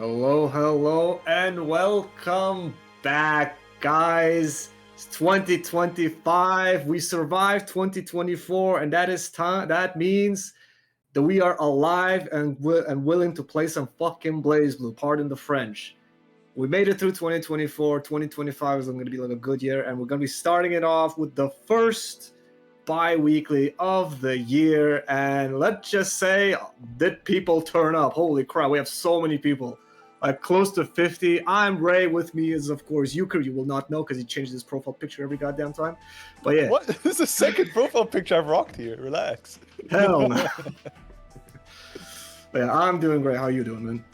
Hello, hello, and welcome back, guys. It's 2025. We survived 2024, and that means that we are alive and willing to play some fucking Blaze Blue. Pardon the French. We made it through 2024. 2025 is going to be like a good year, and we're going to be starting it off with the first bi-weekly of the year. And let's just say, did people turn up? Holy crap, we have so many people, like close to 50. I'm Ray. With me is, of course, Euchre. You will not know because he changes his profile picture every goddamn time. But yeah. What? This is the second profile picture I've rocked here. Relax. Hell no. But yeah, I'm doing great. How you doing, man?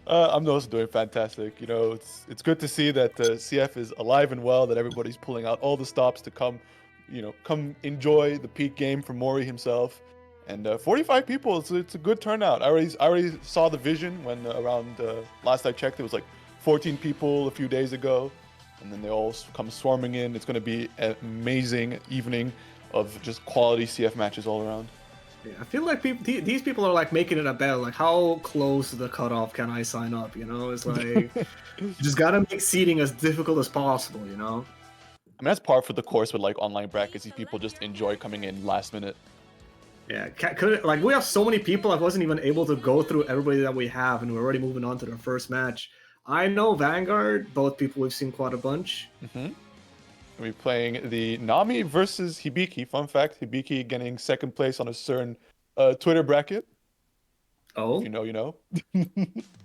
I'm also doing fantastic. You know, it's good to see that CF is alive and well, that everybody's pulling out all the stops to come enjoy the peak game for Mori himself. And 45 people, it's a good turnout. I already saw the vision when around last I checked, it was like 14 people a few days ago. And then they all come swarming in. It's going to be an amazing evening of just quality CF matches all around. Yeah, I feel like these people are like making it a bet, like how close to the cutoff can I sign up? You know, it's like you just gotta make seeding as difficult as possible. You know. I mean, that's par for the course with like online brackets. These people just enjoy coming in last minute. Yeah, like we have so many people. I wasn't even able to go through everybody that we have, and we're already moving on to the first match. I know Vanguard. Both people we've seen quite a bunch. We're playing the Nami versus Hibiki. Fun fact: Hibiki getting second place on a certain Twitter bracket. Oh, If you know, you know.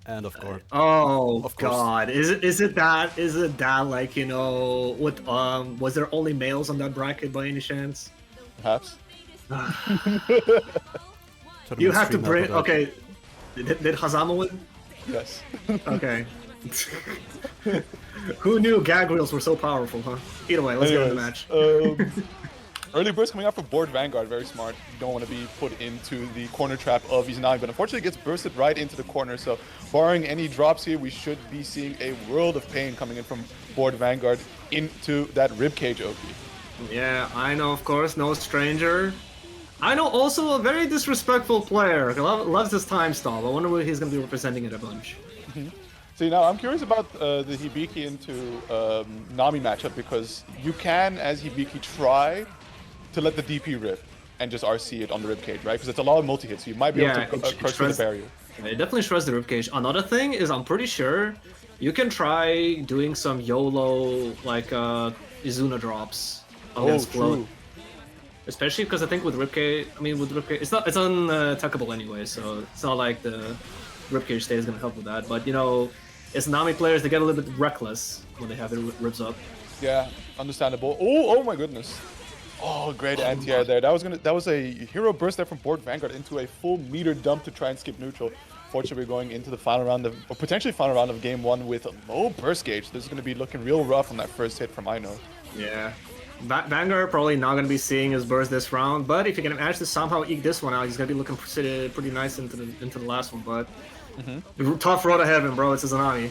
And of course. Oh Of course. God! Is it that like, you know, with was there only males on that bracket by any chance? Perhaps. You have to bring. Okay, did Hazama win? Yes. Okay. Who knew gag reels were so powerful, huh? Either way, let's get into the match. Early burst coming out from board Vanguard, very smart. You don't want to be put into the corner trap of Izanagi, but unfortunately it gets bursted right into the corner, so barring any drops here, we should be seeing a world of pain coming in from board Vanguard into that ribcage OP. Yeah, I know, of course, no stranger. I know also a very disrespectful player. Loves his time stall. I wonder what he's going to be representing it a bunch. See, now I'm curious about the Hibiki into Nami matchup, because you can, as Hibiki, try to let the DP rip and just RC it on the ribcage, right? Because it's a lot of multi-hits, so you might be able to crush through the barrier. It definitely shreds the ribcage. Another thing is, I'm pretty sure you can try doing some YOLO, like Izuna drops against Float. True. Especially because I think with ribcage, it's unattackable anyway, so it's not like the ribcage state is going to help with that. But, you know, as Nami players, they get a little bit reckless when they have their ribs up. Yeah, understandable. Oh my goodness. Oh, great anti-air there. That was a hero burst there from board Vanguard into a full meter dump to try and skip neutral. Fortunately, we're going into the final round or potentially final round of game one with a low burst gauge. This is going to be looking real rough on that first hit from Aino. Yeah. Vanguard probably not going to be seeing his burst this round, but if he can manage to somehow eke this one out, he's going to be looking pretty nice into the last one. But tough road ahead of him, bro. It's Izanagi.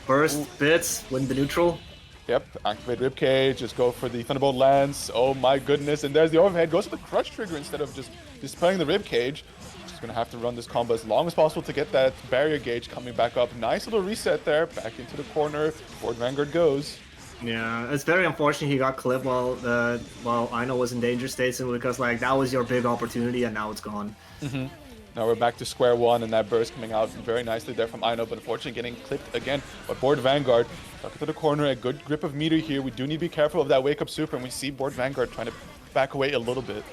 Burst, bits, win the neutral. Yep, activate ribcage, just go for the Thunderbolt Lance. Oh my goodness, and there's the overhead. Goes for the crush trigger instead of just dispelling the ribcage. Just gonna have to run this combo as long as possible to get that barrier gauge coming back up. Nice little reset there, back into the corner. Board Vanguard goes. Yeah, it's very unfortunate he got clipped while Aino was in danger states, and because like that was your big opportunity, and now it's gone. Now we're back to square one, and that burst coming out very nicely there from Aino, but unfortunately getting clipped again. But board Vanguard, stuck into the corner, a good grip of meter here. We do need to be careful of that wake-up super, and we see board Vanguard trying to back away a little bit.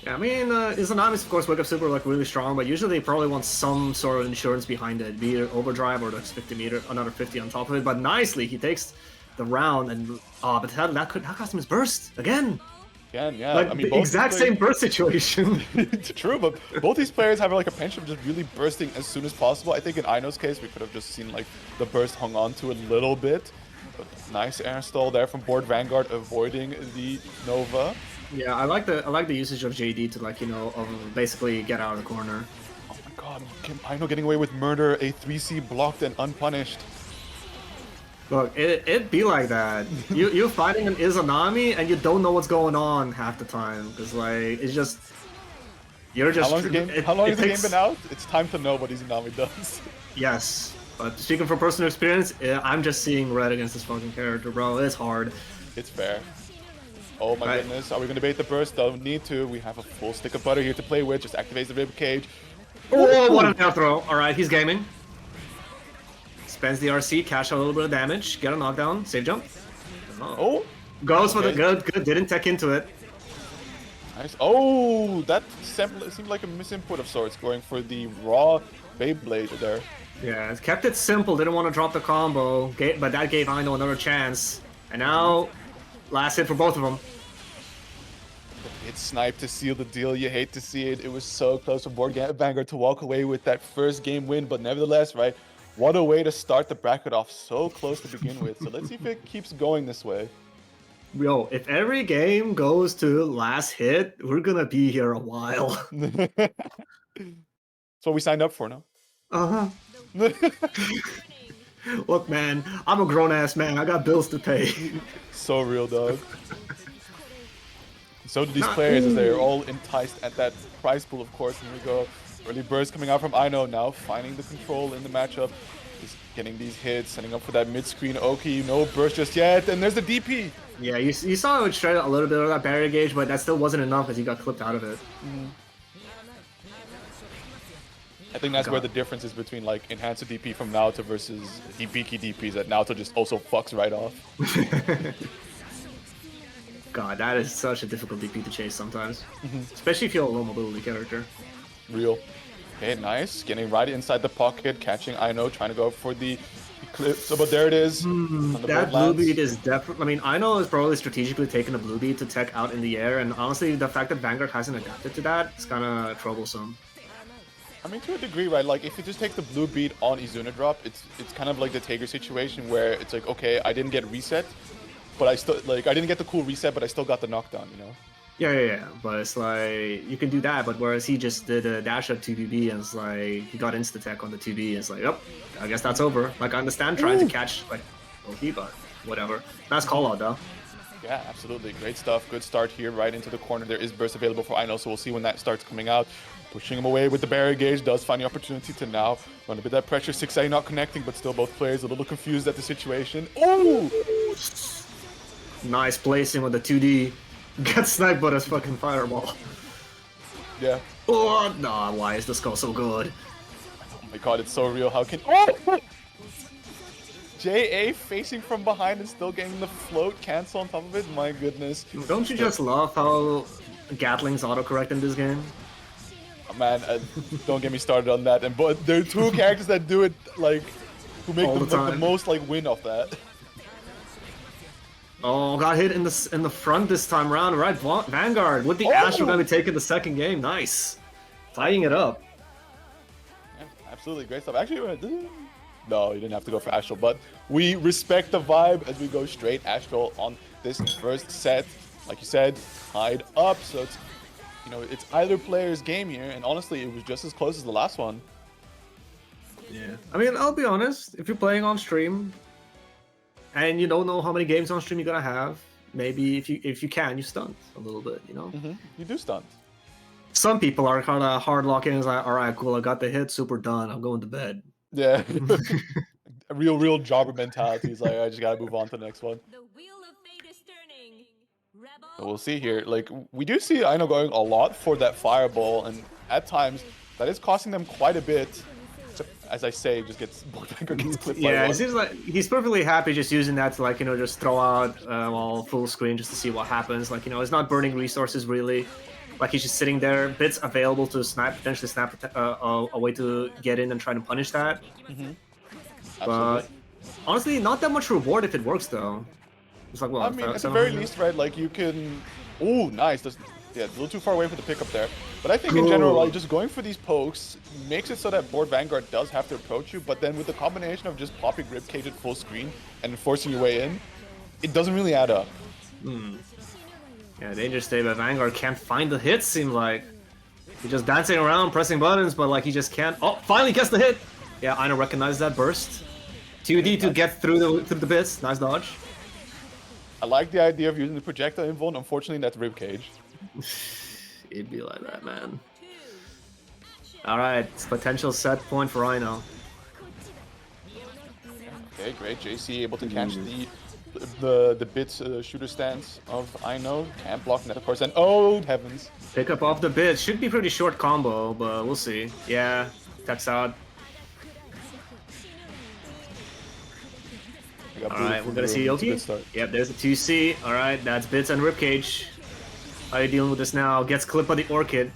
Yeah, I mean, Izanagi's, of course, wake-up super like really strong, but usually they probably want some sort of insurance behind it, be it overdrive or that's 50 meter, another 50 on top of it. But nicely, he takes the round, and but that cost him his burst again. Yeah, like, I mean, the exact same burst situation. True, but both these players have like a penchant of just really bursting as soon as possible. I think in Aino's case, we could have just seen like the burst hung on to a little bit. But nice air stall there from board Vanguard, avoiding the Nova. Yeah, I like the usage of JD to, like, you know, basically get out of the corner. Oh my god, Aino getting away with murder, a 3C blocked and unpunished. Look, it be like that. You're fighting an Izanami and you don't know what's going on half the time, because like it's just you're just. How long has the game been out? It's time to know what Izanami does. Yes. But speaking from personal experience, I'm just seeing red against this fucking character, bro. It's hard. It's fair. Oh my goodness, are we gonna bait the burst? Don't need to. We have a full stick of butter here to play with. Just activates the rib cage. Oh, what an air throw. Alright, he's gaming. Spends the RC, cash out a little bit of damage, get a knockdown, save jump. Oh! Goes for the good, didn't tech into it. Nice. Oh, that seemed like a misinput of sorts, going for the raw Beyblade there. Yeah, it kept it simple, didn't want to drop the combo, but that gave Aino another chance. And now, last hit for both of them. It's sniped to seal the deal. You hate to see it. It was so close for Vanguard to walk away with that first game win, but nevertheless, right? What a way to start the bracket off so close to begin with. So let's see if it keeps going this way. Yo, if every game goes to last hit, we're gonna be here a while. That's what we signed up for, no? Uh-huh. Look, man, I'm a grown-ass man. I got bills to pay. So real, dog. So do these players, as they're all enticed at that prize pool, of course. And we go. Early burst coming out from Aino now, finding the control in the matchup. Just getting these hits, setting up for that mid-screen Oki. No burst just yet, and there's the DP. Yeah, you saw it straight a little bit of that barrier gauge, but that still wasn't enough as he got clipped out of it. I think that's where the difference is between like enhancer DP from Naoto versus Hibiki DPs, that Naoto just also fucks right off. God, that is such a difficult DP to chase sometimes. Especially if you're a low mobility character. Real. Okay, nice. Getting right inside the pocket, catching Aino, trying to go for the Eclipse. But there it is. That blue beat is definitely... I mean, Aino is probably strategically taking a blue beat to tech out in the air, and honestly, the fact that Vanguard hasn't adapted to that is kind of troublesome. I mean, to a degree, right? Like, if you just take the blue beat on Izuna drop, it's kind of like the Tager situation where it's like, okay, I didn't get reset, but I still, like, I didn't get the cool reset, but I still got the knockdown, you know? Yeah. But it's like, you can do that, but whereas he just did a dash up 2BB and it's like, he got insta-tech on the 2B and it's like, oh, I guess that's over. Like, I understand trying to catch, like, OP, but whatever. Nice call out, though. Yeah, absolutely. Great stuff. Good start here, right into the corner. There is burst available for Aino, so we'll see when that starts coming out. Pushing him away with the barrier gauge, does find the opportunity to now run a bit of that pressure. 6A not connecting, but still both players a little confused at the situation. Oh! Nice placing with the 2D. Gets sniped by his fucking fireball. Yeah. Oh, nah, why is this skull so good? Oh my god, it's so real. How can... Oh! JA facing from behind and still getting the float cancel on top of it? My goodness. Don't you just love how Gatling's autocorrect in this game? Man, don't get me started on that. But there are two characters that do it, like, who make the most like win off that. Oh, got hit in the front this time around, right? Vanguard with the Ash, we're gonna be taking the second game. Nice, tying it up. Yeah, absolutely great stuff. Actually, no, you didn't have to go for Astral, but we respect the vibe as we go straight Astral on this first set. Like you said, tied up, so it's, you know, it's either player's game here, and honestly, it was just as close as the last one. Yeah. I mean, I'll be honest, if you're playing on stream, and you don't know how many games on stream you're gonna have, maybe if you can, you stunt a little bit, you know? You do stunt. Some people are kind of hard locking, it's like, alright, cool, I got the hit, super done, I'm going to bed. Yeah. A real jobber mentality is like, I just gotta move on to the next one. But we'll see here. Like, we do see Aino going a lot for that fireball, and at times that is costing them quite a bit. As I say, just gets clipped. Yeah, it seems like he's perfectly happy just using that to, like, you know, just throw out well, full screen just to see what happens. Like, you know, it's not burning resources really. Like, he's just sitting there, bits available to snap, potentially snap a way to get in and try to punish that. But honestly, not that much reward if it works though. It's like, well, I mean, at the very least, right? Like, you can. Oh, nice. Yeah, a little too far away for the pickup there. But I think in general, like, just going for these pokes makes it so that board Vanguard does have to approach you, but then with the combination of just popping ribcage at full screen and forcing your way in, it doesn't really add up. Yeah, dangerous state, but Vanguard can't find the hits, seems like. He's just dancing around, pressing buttons, but like he just can't. Oh, finally gets the hit! Yeah, Aino recognizes that burst. 2D to get through the bits. Nice dodge. I like the idea of using the projectile invuln. Unfortunately, that's ribcage. It'd be like that, man. Alright, it's potential set point for Aino. Okay, great. JC able to catch the bits shooter stance of I know. Can't block that, of course. And oh heavens. Pick up off the bit. Should be pretty short combo, but we'll see. Yeah, tech's out. Alright, we're gonna see Yoki. Yep, there's a 2C. Alright, that's Bits and Ribcage. How are you dealing with this now? Gets clipped by the Orchid.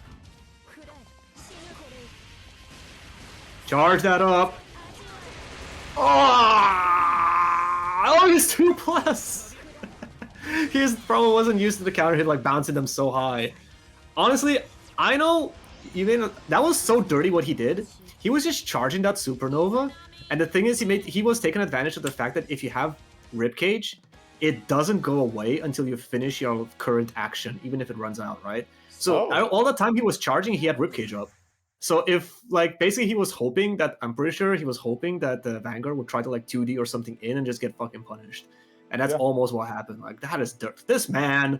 Charge that up. Oh, he's 2+. He probably wasn't used to the counter hit, like bouncing them so high. Honestly, I know even that was so dirty what he did. He was just charging that supernova, and the thing is, he was taking advantage of the fact that if you have Ribcage, it doesn't go away until you finish your current action, even if it runs out, right? So all the time he was charging, he had Ribcage up. So if, like, basically he was hoping that, I'm pretty sure he was hoping that the Vanguard would try to, like, 2D or something in and just get fucking punished. And that's almost what happened. Like, that is dirt. This man...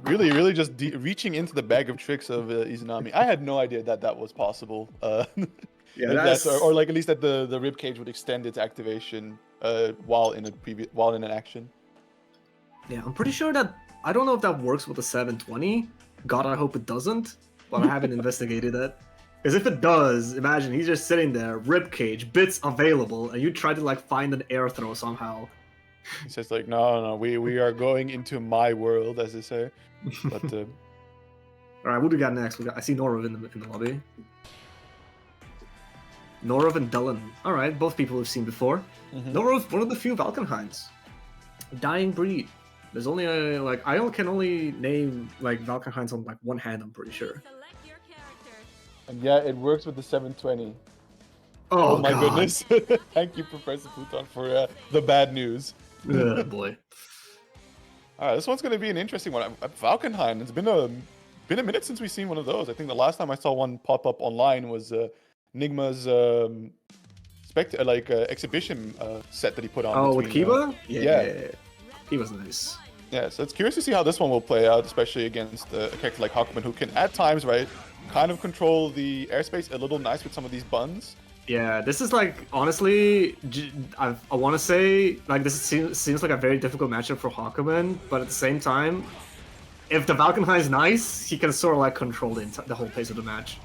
Really just reaching into the bag of tricks of Izanami. I had no idea that that was possible. Yeah, that's... or like at least that the Ribcage would extend its activation while in an action. Yeah, I'm pretty sure that... I don't know if that works with the 720. God, I hope it doesn't. But I haven't investigated that. Because if it does, imagine he's just sitting there, Ribcage, bits available, and you try to like find an air throw somehow. He says like, no, we are going into my world, as they say. But all right, what do we got next? I see Norov in the lobby. Norov and Dylan. All right, both people we've seen before. Norov, one of the few Valkenheins. Dying breed. There's only I can only name like Valkenheins on like one hand, I'm pretty sure. And yeah, it works with the 720. Oh my God. goodness. Thank you, Professor Pluton, for the bad news. Oh boy. Alright, this one's going to be an interesting one. Valkenheim, it's been a minute since we've seen one of those. I think the last time I saw one pop up online was Nigma's exhibition set that he put on. Oh, with Kiba? Yeah. He was nice. Yeah, so it's curious to see how this one will play out, especially against a character like Hakuman, who can at times, right, kind of control the airspace a little nice with some of these buns. Yeah, this is like, honestly, I want to say, like, this seems like a very difficult matchup for Hakuman, but at the same time, if the Valkenheim is nice, he can sort of like control the whole pace of the match.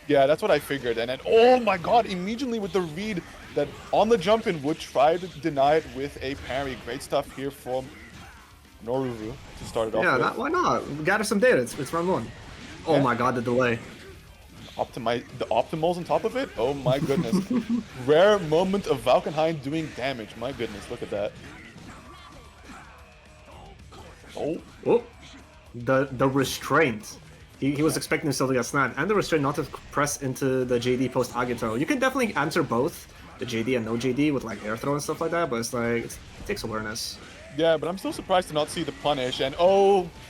Yeah, that's what I figured. And then, oh my god, immediately with the read that on the jump in would try to deny it with a parry. Great stuff here from Noruvu to start it off with. Yeah, why not? Gather some data, it's round one. Oh my god, the delay. The optimals on top of it? Oh my goodness. Rare moment of Valkenheim doing damage. My goodness, look at that. Oh. The restraint. He was expecting himself to get snapped, and the restraint not to press into the JD post Agito. You can definitely answer both, the JD and no JD, with like air throw and stuff like that, but it's like, it takes awareness. Yeah, but I'm still surprised to not see the punish, and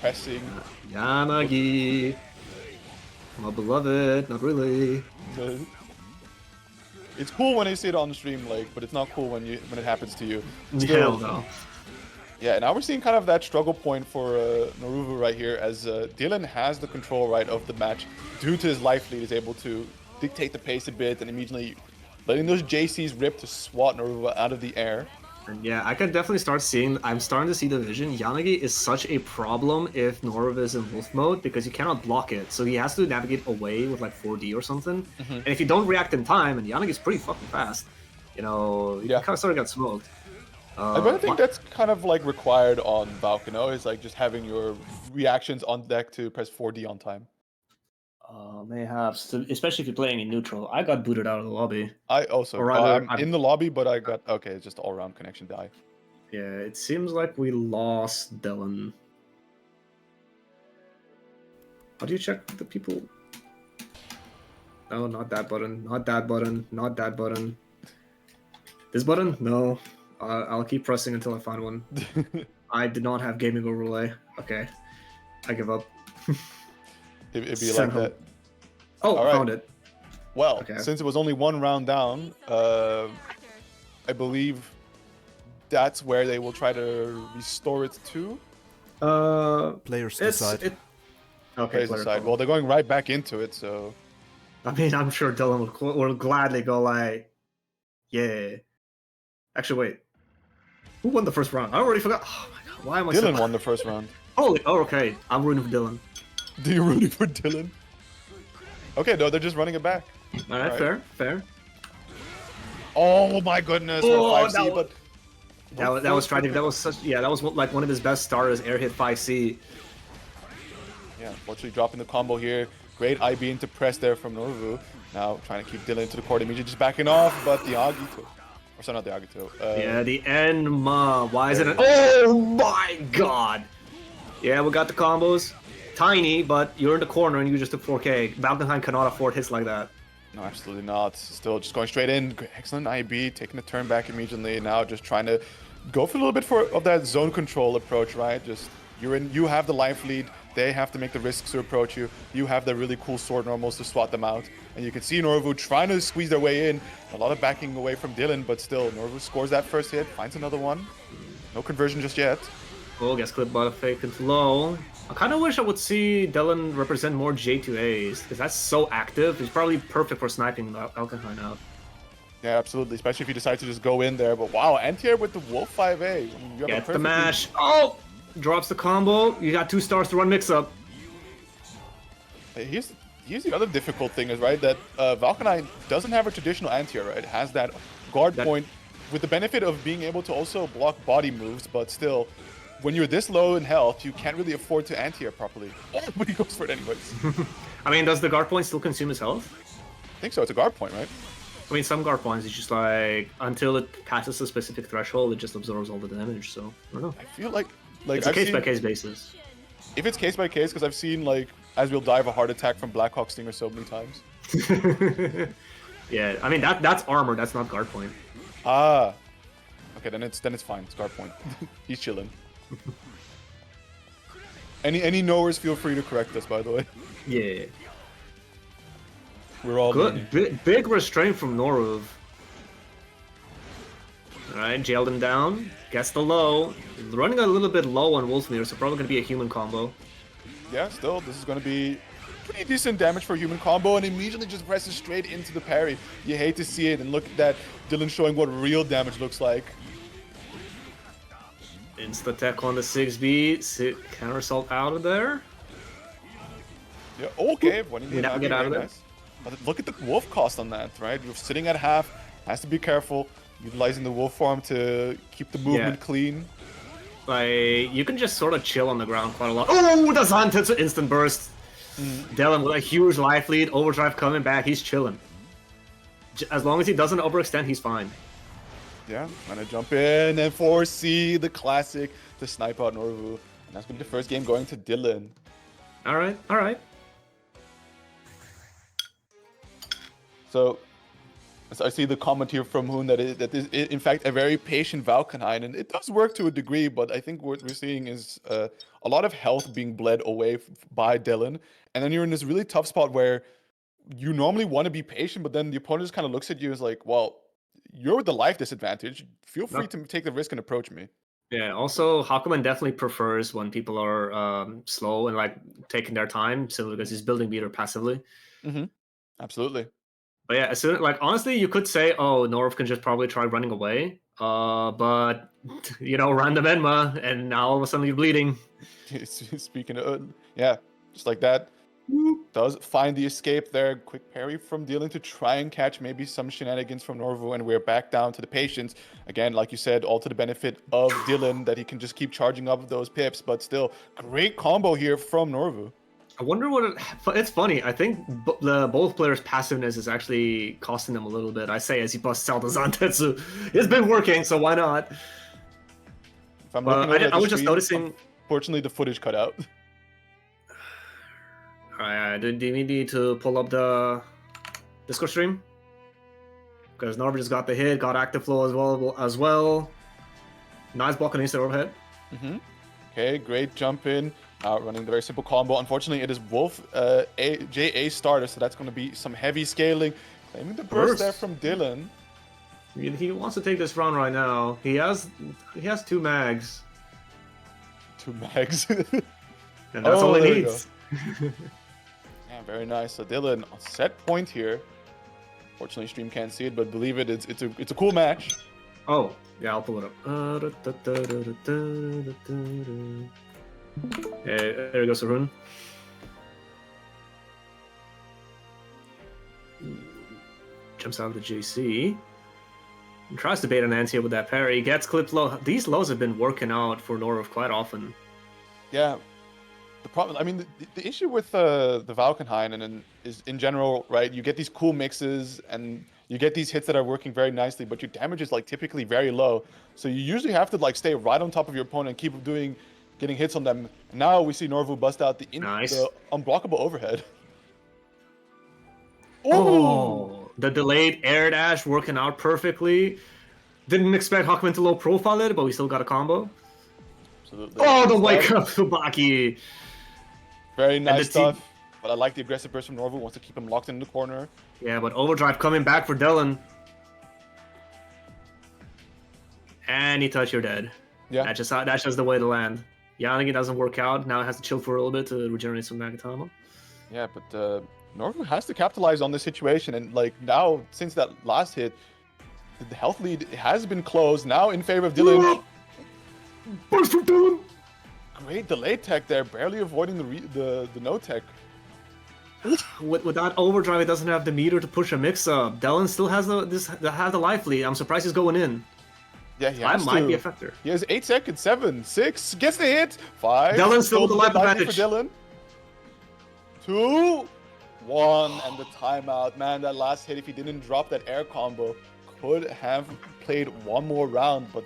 pressing. Yanagi. My beloved, not really. It's cool when you see it on the stream, like, but it's not cool when it happens to you. Hell no. Yeah, now we're seeing kind of that struggle point for Noruvu right here, as Dylan has the control right of the match due to his life lead, is able to dictate the pace a bit and immediately letting those JCs rip to swat Noruvu out of the air. And yeah, I can definitely I'm starting to see the vision. Yanagi is such a problem if Noruvu is in wolf mode because you cannot block it. So he has to navigate away with like 4D or something. And if you don't react in time, and Yanagi's pretty fucking fast, you know, you kind of sort of got smoked. I think that's kind of like required on Valkano, is like just having your reactions on deck to press 4D on time. Mayhaps, especially if you're playing in neutral. I got booted out of the lobby. I also, I'm in the lobby, but I got, okay, it's just all-around connection die. Yeah, it seems like we lost Dylan. How do you check the people? No, not that button, not that button, not that button. This button? No. I'll keep pressing until I find one. I did not have gaming overlay. Okay. I give up. It'd be like that. Oh, I found it. Well, since it was only one round down, I believe that's where they will try to restore it to. Players decide. Okay, players decide. Well, they're going right back into it, so... I mean, I'm sure Dylan will gladly go like, yeah. Actually, wait. Who won the first round? I already forgot. Oh my god, why am I Dylan won the first round. Oh, okay. I'm rooting for Dylan. Do you rooting for Dylan? Okay, no, they're just running it back. All right, fair. Oh my goodness, Oh, 5C, but that was trying to. That was such. Yeah, that was like one of his best starters. Air hit 5C. Yeah, unfortunately dropping the combo here. Great IB into press there from Norvu. Now trying to keep Dylan into the court immediately, just backing off, but the Agito. Or sorry, not the Agito. Yeah, the Enma. Why is it? Oh my god! Yeah, we got the combos. Tiny, but you're in the corner and you just took 4K. Valkenheim cannot afford hits like that. No, absolutely not. Still just going straight in. Excellent IB, taking the turn back immediately. Now just trying to go for a little bit of that zone control approach, right? Just you have the life lead. They have to make the risks to approach you. You have the really cool sword normals to swat them out. And you can see Norvu trying to squeeze their way in. A lot of backing away from Dylan, but still, Norvu scores that first hit, finds another one. No conversion just yet. Oh, gets clipped by the fake into low. I kind of wish I would see Dylan represent more J2As, because that's so active. He's probably perfect for sniping Valkenheim out. Yeah, absolutely, especially if you decide to just go in there. But wow, anti-air with the Wolf 5A. I mean, you Get the mash. Oh! Drops the combo. You got 2 stars to run mix-up. Here's the other difficult thing is, right, that Valkenheim doesn't have a traditional anti-air, right? It has that guard point with the benefit of being able to also block body moves, but still, when you're this low in health, you can't really afford to anti-air properly. Oh, but he goes for it anyways. I mean, does the guard point still consume his health? I think so. It's a guard point, right? I mean, some guard points, it's just like, until it passes a specific threshold, it just absorbs all the damage, so, I don't know. I feel like it's a case-by-case basis. If it's case-by-case, because I've seen, like, As We'll Die have a heart attack from Blackhawk Stinger so many times. Yeah, I mean, that's armor, that's not guard point. Ah. Okay, then it's fine. It's guard point. He's chilling. Any knowers, feel free to correct us, by the way. Yeah. We're all good. Big restraint from Noruv. Alright, jailed him down. Gets the low. Running a little bit low on Wolfmere, so probably going to be a human combo. Yeah, still, this is going to be pretty decent damage for a human combo, and immediately just presses straight into the parry. You hate to see it, and look at that. Dylan showing what real damage looks like. Insta-tech on the 6B. Counterassault out of there. Yeah, okay. We never get out of there. Nice. But look at the wolf cost on that, right? You're sitting at half. Has to be careful. Utilizing the wolf form to keep the movement clean. Like, you can just sort of chill on the ground quite a lot. Oh, the Zantetsu instant burst. Dylan with a huge life lead. Overdrive coming back. He's chilling. As long as he doesn't overextend, he's fine. Yeah, gonna jump in and 4C, the classic, to snipe out Norvu. And that's gonna be the first game going to Dylan. Alright. So I see the comment here from Hoon that is in fact a very patient Valkenheim, and it does work to a degree, but I think what we're seeing is a lot of health being bled away by Dylan, and then you're in this really tough spot where you normally want to be patient, but then the opponent just kind of looks at you and is like, well, you're with the life disadvantage. Feel free to take the risk and approach me. Yeah, also, Hakuman definitely prefers when people are slow and like taking their time, simply because he's building meter passively. Absolutely. But yeah, so, like, honestly, you could say, oh, Norv can just probably try running away. But, you know, random Enma, and now all of a sudden you're bleeding. Speaking of, yeah, just like that. Does find the escape there. Quick parry from Dylan to try and catch maybe some shenanigans from Norvu, and we're back down to the patience. Again, like you said, all to the benefit of Dylan, that he can just keep charging up those pips, but still, great combo here from Norvu. I wonder what it's funny. I think both players' passiveness is actually costing them a little bit. I say as he busts out the Zantetsu. It's been working, so why not? If I'm looking at I was just noticing. Unfortunately, the footage cut out. Alright, do we need to pull up the Discord stream? Because Norv just got the hit, got active flow as well. Nice block on instant overhead. Okay, great jump in. Running the very simple combo. Unfortunately, it is Wolf JA starter, so that's going to be some heavy scaling. Claiming the burst there from Dylan. He wants to take this round right now. He has 2 mags. 2 mags. And that's all he needs. Yeah, very nice. So Dylan on set point here. Fortunately, stream can't see it, but believe it, it's a cool match. Oh, yeah, I'll pull it up. There goes Arun. Jumps out of the JC. And tries to bait an anti with that parry. Gets clipped low. These lows have been working out for Norov quite often. Yeah. The problem, I mean, the issue with the Valkenhayn is in general, right? You get these cool mixes and you get these hits that are working very nicely, but your damage is like typically very low. So you usually have to like stay right on top of your opponent and keep getting hits on them. And now we see Norvu bust out the unblockable overhead. Oh, the delayed air dash working out perfectly. Didn't expect Huckman to low profile it, but we still got a combo. Absolutely. Oh, the wake up Tsubaki. Very nice stuff. But I like the aggressive burst from Norvu. Wants to keep him locked in the corner. Yeah, but overdrive coming back for Dylan. And you touch, you're dead. Yeah. That's just the way to land. Yanagi doesn't work out. Now it has to chill for a little bit to regenerate some Nagatama. Yeah, but Norvu has to capitalize on this situation. And like now, since that last hit, the health lead has been closed. Now in favor of Dylan. Burst from Dylan! Great delay tech there, barely avoiding the no tech. With that overdrive, it doesn't have the meter to push a mix-up. Dylan still has the life lead. I'm surprised he's going in. Yeah, that might be a factor. He has 8 seconds, 7, 6, gets the hit, 5. Dylan still with the life advantage. For Dylan. 2, 1, and the timeout. Man, that last hit, if he didn't drop that air combo, could have played one more round, but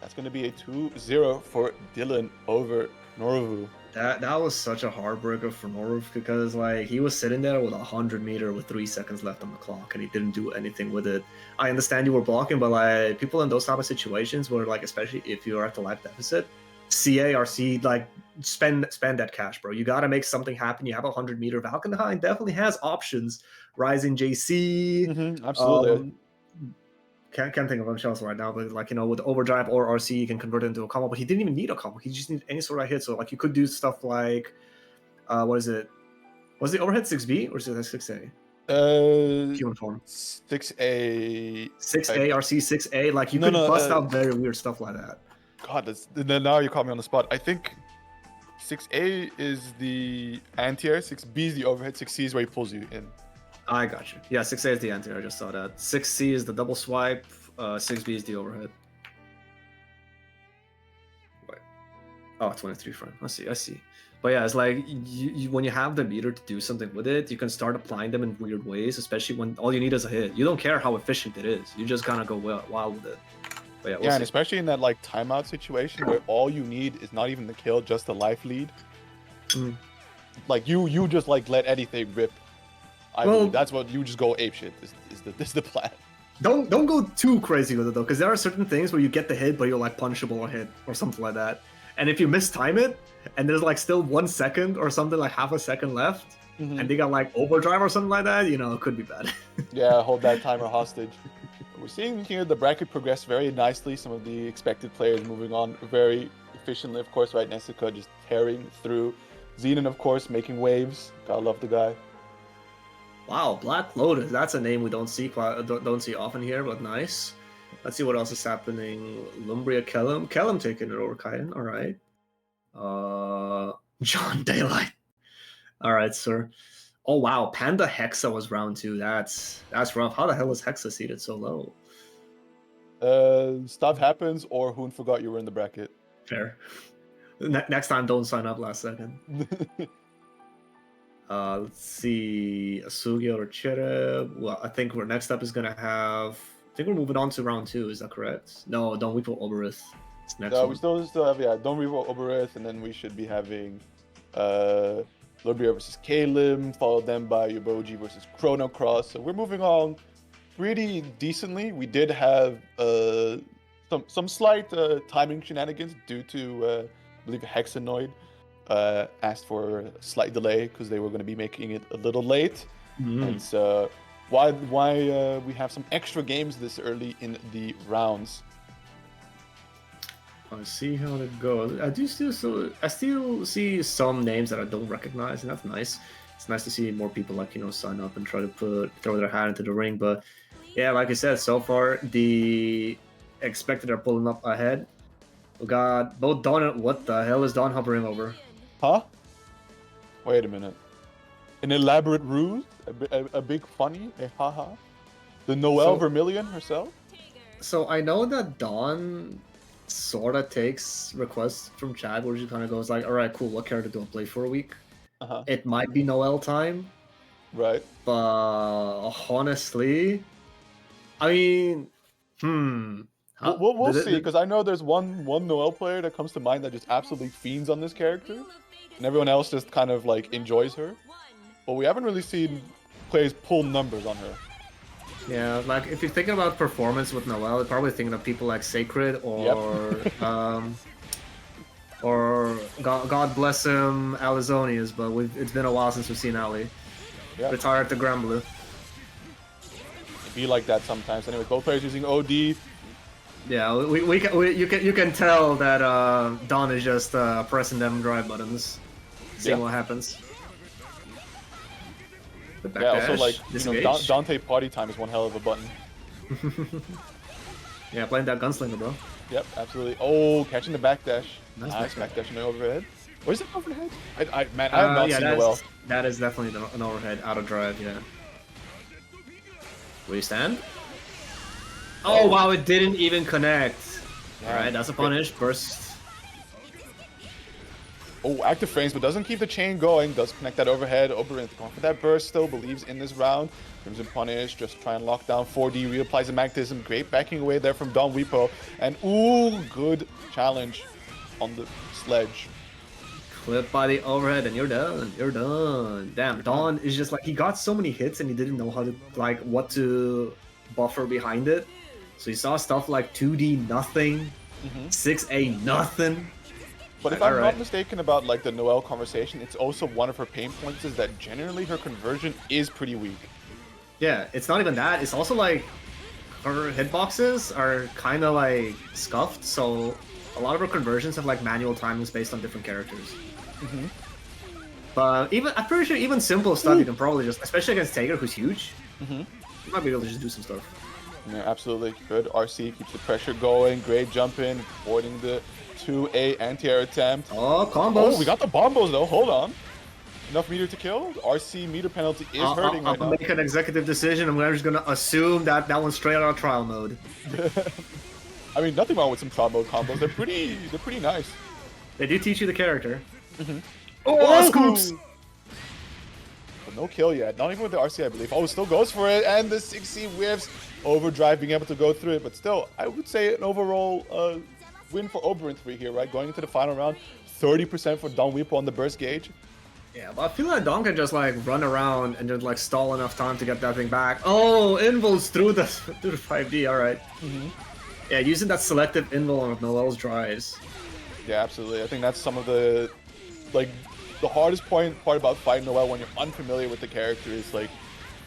that's going to be a 2-0 for Dylan over Norvu. That was such a heartbreaker for Norv because like he was sitting there with 100 meter with 3 seconds left on the clock and he didn't do anything with it. I understand you were blocking, but like people in those type of situations where like especially if you're at the life deficit, CARC like spend that cash, bro. You gotta make something happen. You have 100 meter. Valkenhayn definitely has options. Rising JC, absolutely. Can't think of much else right now, but like, you know, with overdrive or RC, you can convert it into a combo, but he didn't even need a combo. He just needed any sort of hit. So like you could do stuff like, what is it? Was the overhead 6B or is it 6A? Human form. 6A. 6A, RC, 6A. Like you could bust out very weird stuff like that. God, now you caught me on the spot. I think 6A is the anti-air, 6B is the overhead, 6C is where he pulls you in. I got you. Yeah, 6A is the anti-air. I just saw that. 6C is the double swipe. 6B is the overhead. Wait. Oh, 23 frame. I see. But yeah, it's like you when you have the meter to do something with it, you can start applying them in weird ways, especially when all you need is a hit. You don't care how efficient it is. You just kind of go wild with it. But yeah, and especially in that like timeout situation where all you need is not even the kill, just the life lead. Like you just like let anything rip. I believe that's what you just go apeshit. Is the plan. Don't go too crazy with it though, because there are certain things where you get the hit, but you're like punishable or hit or something like that. And if you mistime it, and there's like still 1 second or something like half a second left, and they got like overdrive or something like that, you know, it could be bad. Yeah, hold that timer hostage. We're seeing here the bracket progress very nicely. Some of the expected players moving on very efficiently. Of course, right, Nessica just tearing through. Xenon, of course, making waves. Gotta love the guy. Wow, Black Lotus. That's a name we don't see often here, but nice. Let's see what else is happening. Lumbria, Kellum taking it over Kaiden. All right. John Daylight. All right, sir. Oh wow, Panda Hexa was round 2. That's rough. How the hell is Hexa seated so low? Stuff happens, or Hoon forgot you were in the bracket. Fair. Next time, don't sign up last second. Let's see, Asugi or Chereb. Well, I think we're next up is gonna have. I think we're moving on to round 2. Is that correct? No, Don't Weep for Oberith. It's next one. We still have Don't Weep for Oberith, and then we should be having Lumbria versus Kalim, followed then by Yoboji versus Chrono Cross. So we're moving on pretty decently. We did have some slight timing shenanigans due to I believe Hexanoid asked for a slight delay because they were going to be making it a little late. And so why we have some extra games this early in the rounds. Let's see how it goes. I still see some names that I don't recognize, and that's nice. It's nice to see more people like, you know, sign up and try to throw their hat into the ring. But yeah, like I said, so far the expected are pulling up ahead. We got both Dawn and... What the hell is Dawn hovering over? Huh? Wait a minute. An elaborate ruse? A big funny? A haha? The Noelle Vermilion herself? So I know that Dawn sort of takes requests from chat where she kind of goes like, alright, cool, what character do I play for a week? It might be Noelle time. Right. But honestly, I mean, We'll see, because I know there's one Noelle player that comes to mind that just absolutely fiends on this character, and everyone else just kind of like enjoys her. But we haven't really seen players pull numbers on her. Yeah, like if you're thinking about performance with Noelle, you're probably thinking of people like Sacred or or God bless him, Alizonius. But it's been a while since we've seen Ali. Yep. Retired to Grand Blue. It'd be like that sometimes. Anyway, both players using OD. Yeah, you can tell that Dawn is just pressing them drive buttons, seeing what happens. Yeah, also like Dante party time is one hell of a button. Yeah, playing that gunslinger, bro. Yep, absolutely. Oh, catching the backdash. Nice backdash in the overhead. Where's the overhead? Man, I have not seen it well. That is definitely an overhead out of drive. Yeah. Will you stand? Oh wow, it didn't even connect. Alright, that's a punish. Burst. Oh, active frames, but doesn't keep the chain going. Does connect that overhead. Oberonth going for that burst still. Believes in this round. Crimson punish. Just try and lock down 4D. Reapplies the magnetism. Great backing away there from Don Weepo. And ooh, good challenge on the sledge. Clip by the overhead, and you're done. You're done. Damn, Dawn is just like, he got so many hits and he didn't know how to, like, what to buffer behind it. So he saw stuff like 2D nothing, 6A nothing. But if I'm not mistaken about like the Noelle conversation, it's also one of her pain points is that generally her conversion is pretty weak. Yeah, it's not even that. It's also like her hitboxes are kind of like scuffed, so a lot of her conversions have like manual timings based on different characters. But I'm pretty sure even simple stuff you can probably just, especially against Taker, who's huge, you might be able to just do some stuff. Yeah, absolutely. Good. RC keeps the pressure going. Great jump in, avoiding the 2A anti-air attempt. Oh, combos. Oh, we got the bombos though. Hold on. Enough meter to kill. RC meter penalty is hurting right now. I'll make an executive decision. I'm just going to assume that that one's straight out of trial mode. I mean, nothing wrong with some trial mode combos. They're pretty nice. They do teach you the character. Oh, scoops! But no kill yet. Not even with the RC, I believe. Oh, still goes for it. And the 6C whiffs. Overdrive being able to go through it. But still, I would say an overall win for Oberon 3 here, right? Going into the final round. 30% for Don Weepo on the burst gauge. Yeah, but I feel like Don can just like run around and just like stall enough time to get that thing back. Oh, invul's through the 5D, alright. Yeah, using that selective invul on Noelle's drives. Yeah, absolutely. I think that's some of the, like, the hardest part about fighting Noelle when you're unfamiliar with the character is like,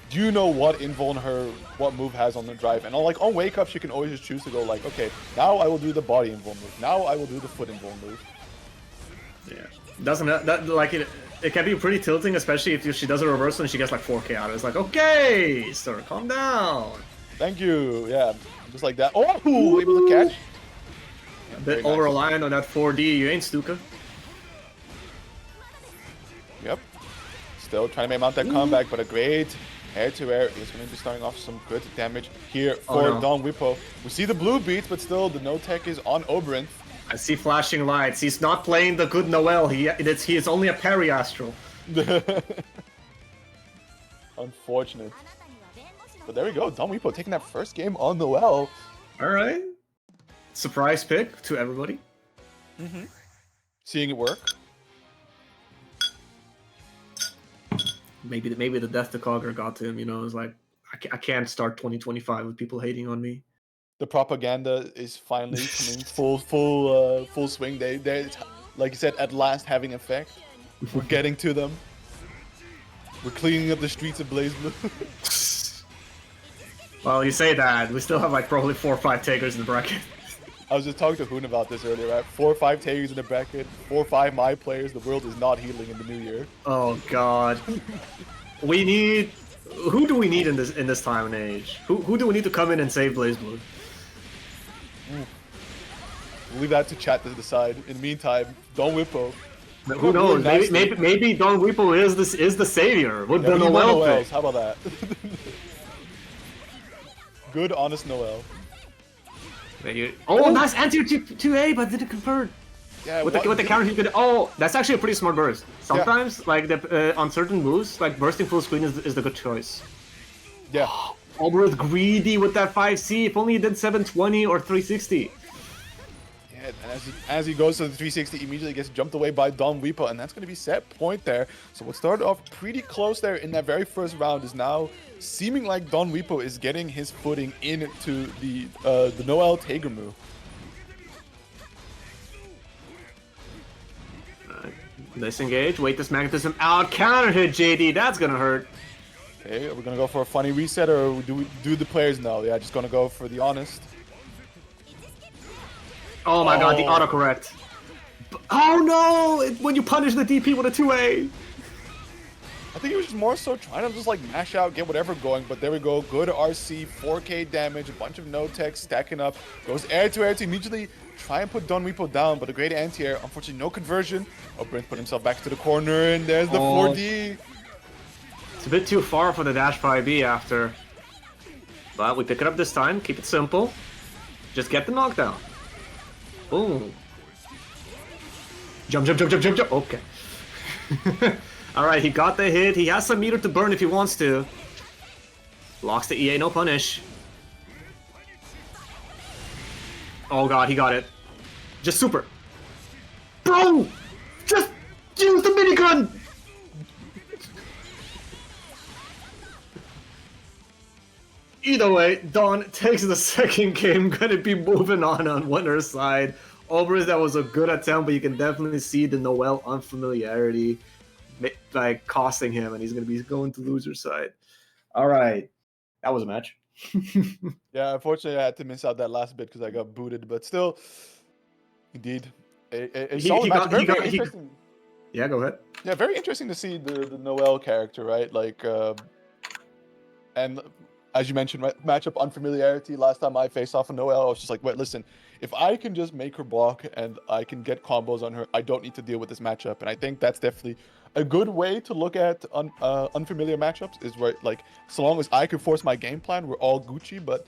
do you know what invul and her, what move has on the drive? And on wake ups, you can always just choose to go like, okay, now I will do the body invul move. Now I will do the foot invul move. Yeah, doesn't that like it can be pretty tilting, especially if she does a reversal and she gets like 4K out of it. It's like, okay, sir, calm down. Thank you. Yeah, just like that. Oh, able to catch. A bit over-reliant on that 4D. You ain't Stuka. Yep. Still trying to mount that comeback, but a great air-to-air is going to be starting off some good damage here for Don Weepo. We see the blue beats, but still the no-tech is on Oberon. I see flashing lights. He's not playing the good Noelle. He is only a parry-astral. Unfortunate. But there we go. Don Weepo taking that first game on Noelle. All right. Surprise pick to everybody. Seeing it work. Maybe the death to Cogger got to him. You know, it's like I can't start 2025 with people hating on me. The propaganda is finally coming full swing. They're like you said, at last having effect. We're getting to them. We're cleaning up the streets of Blaze Blue. Well, you say that. We still have like probably 4 or 5 takers in the bracket. I was just talking to Hoon about this earlier, right? 4 or 5 takers in the bracket, 4 or 5 my players. The world is not healing in the new year. Oh God. We need. Who do we need in this time and age? Who do we need to come in and save Blaze Blue? We'll leave that to chat to decide. In the meantime, Don Whippo. Who knows? Maybe Don Whippo is the savior with the Noel pick. How about that? Good, honest Noel. Oh, nice anti 2A, but didn't convert. Yeah, with the counter, he could. Oh, that's actually a pretty smart burst. Sometimes, like on certain moves, like bursting full screen is the good choice. Yeah. Alberth greedy with that 5C. If only he did 720 or 360. Yeah, and as he goes to the 360, immediately gets jumped away by Don Whippo, and that's going to be set point there. So what started off pretty close there in that very first round is now seeming like Don Whippo is getting his footing into the Noel Tager move. Disengage, wait this magnetism out, counter hit JD, that's gonna hurt. Okay, are we gonna go for a funny reset, or do the players know? Yeah, just gonna go for the honest. Oh my god, the autocorrect. Oh no! When you punish the DP with a 2A. I think he was just more so trying to just like mash out, get whatever going, but there we go. Good RC, 4K damage, a bunch of no-tech stacking up. Goes air to immediately try and put Don Whippo down, but a great anti-air. Unfortunately, no conversion. Oh, Brent put himself back to the corner, and there's the 4D. It's a bit too far for the dash 5B after. But we pick it up this time, keep it simple. Just get the knockdown. Boom. Jump. Okay. Alright, he got the hit. He has some meter to burn if he wants to. Locks the EA, no punish. Oh god, he got it. Just super. Bro! Just use the minigun! Either way, Don takes the second game, gonna be moving on winner's side. Alberth, that was a good attempt, but you can definitely see the Noel unfamiliarity like costing him, and he's gonna be going to loser's side. Alright. That was a match. Yeah, unfortunately I had to miss out that last bit because I got booted, but still, indeed, a solid match. Very interesting. Yeah, go ahead. Yeah, very interesting to see the Noel character, right? Like, and as you mentioned, right, matchup unfamiliarity. Last time I faced off a Noel, I was just like, wait, listen, if I can just make her block and I can get combos on her, I don't need to deal with this matchup. And I think that's definitely a good way to look at unfamiliar matchups, is where, like, so long as I can force my game plan, we're all Gucci. But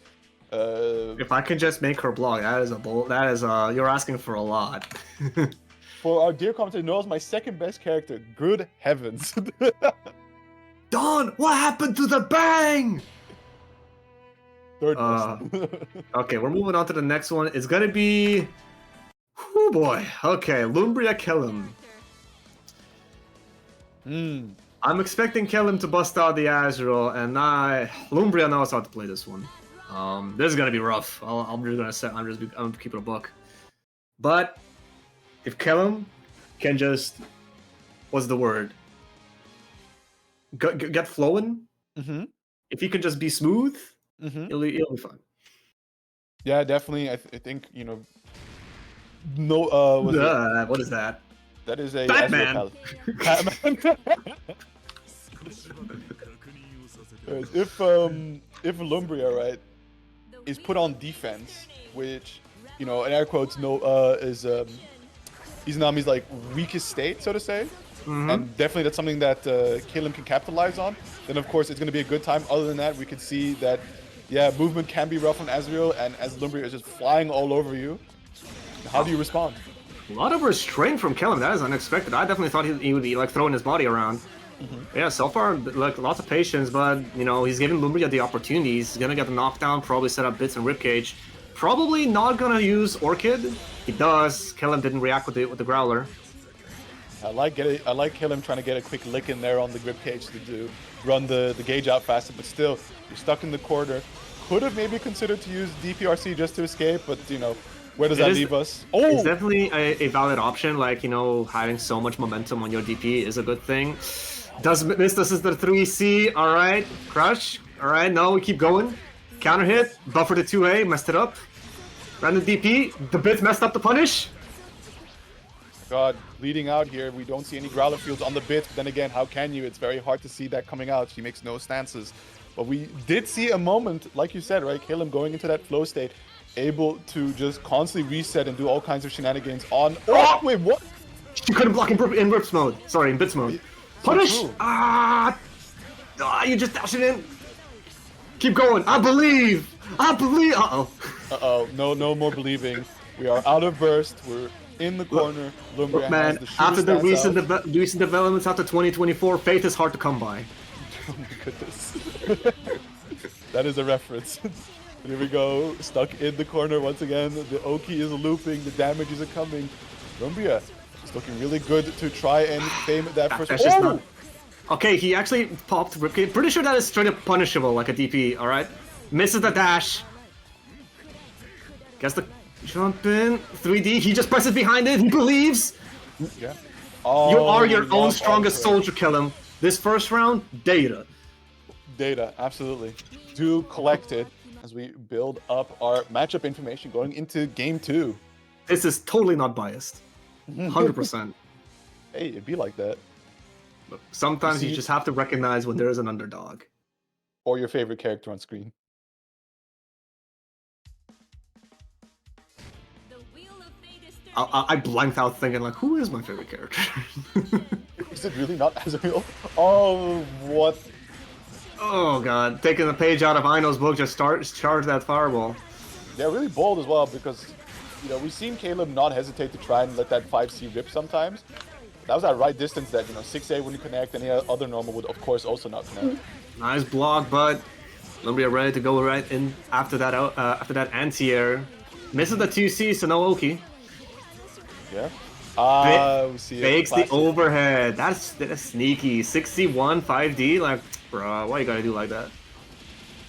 if I can just make her block, you're asking for a lot. For our dear commentator, Noel's my second best character. Good heavens. Don, what happened to the bang? Third best. Okay, we're moving on to the next one. It's gonna be... Oh boy. Okay, Lumbria Kellam. I'm expecting Kellam to bust out the Azrael, and Lumbria knows how to play this one. This is gonna be rough. I'm gonna keep it a buck. But if Kellam can just, what's the word? Get flowing. If he can just be smooth, it'll be fun. Yeah, definitely. I think, you know. No. What is that? That is a Batman. Batman. If Lumbria, right, is put on defense, which, you know, in air quotes, is Izanami's like weakest state, so to say, and definitely that's something that Kellam can capitalize on, then of course it's going to be a good time. Other than that, we could see that, yeah, movement can be rough on Azrael, and as Lumbria is just flying all over you, how do you respond? A lot of restraint from Kellam. That is unexpected. I definitely thought he would be like throwing his body around. Yeah, so far, like, lots of patience, but, you know, he's giving Lumbria the opportunity. He's gonna get the knockdown, probably set up bits and ribcage. Probably not gonna use Orchid. He does. Kellam didn't react with the Growler. I like Kellam trying to get a quick lick in there on the ribcage to run the gauge out faster, but still, you're stuck in the corner. Could have maybe considered to use DPRC just to escape, but, you know, where does that leave us? Oh! It's definitely a valid option. Like, you know, having so much momentum on your DP is a good thing. Does miss, this is the 3C, alright. Crush, alright, no, we keep going. Counter hit, buffer to 2A, messed it up. Random DP, the bit messed up the punish. God, leading out here, we don't see any Growler fields on the bit, but then again, how can you? It's very hard to see that coming out. She makes no stances. But we did see a moment, like you said, right? Kellam going into that flow state, able to just constantly reset and do all kinds of shenanigans on... Oh, wait, what? You couldn't block in Rips mode. Sorry, in Bits mode. Punish! True. You just dash it in. Keep going. I believe. Uh-oh. Uh-oh. No more believing. We are out of burst. We're in the corner. Lumbria has Man, the shooter after the stats out. recent developments after 2024, Faith is hard to come by. Oh my goodness. That is a reference. Here we go. Stuck in the corner once again. The Oki is looping. The damages are coming. Lumbria is looking really good to try and fame that first. That's just not... Okay, he actually popped Ripkid. Pretty sure that is straight up punishable, like a DP, alright? Misses the dash. Gets the jump in. 3D, he just presses behind it, he believes! Yeah. You are your own strongest soldier, kill him. This first round, data. Data, absolutely. Do collect it as we build up our matchup information going into game 2. This is totally not biased. 100%. Hey, it'd be like that. Look, sometimes you just have to recognize when there is an underdog. Or your favorite character on screen. I blanked out thinking, like, who is my favorite character? Is it really not Azrael? Oh, what? Oh god, taking a page out of Ino's book, just charge that fireball. They're really bold as well because, you know, we've seen Caleb not hesitate to try and let that 5C rip sometimes. That was that right distance that, you know, 6A wouldn't connect, any other normal would, of course, also not connect. Nice block, but Lumbria ready to go right in after that anti-air. Misses the 2C, so no Oki. Yeah. We see fakes the overhead. That's sneaky. 6C1, 5D, like, bruh, why you gotta do like that?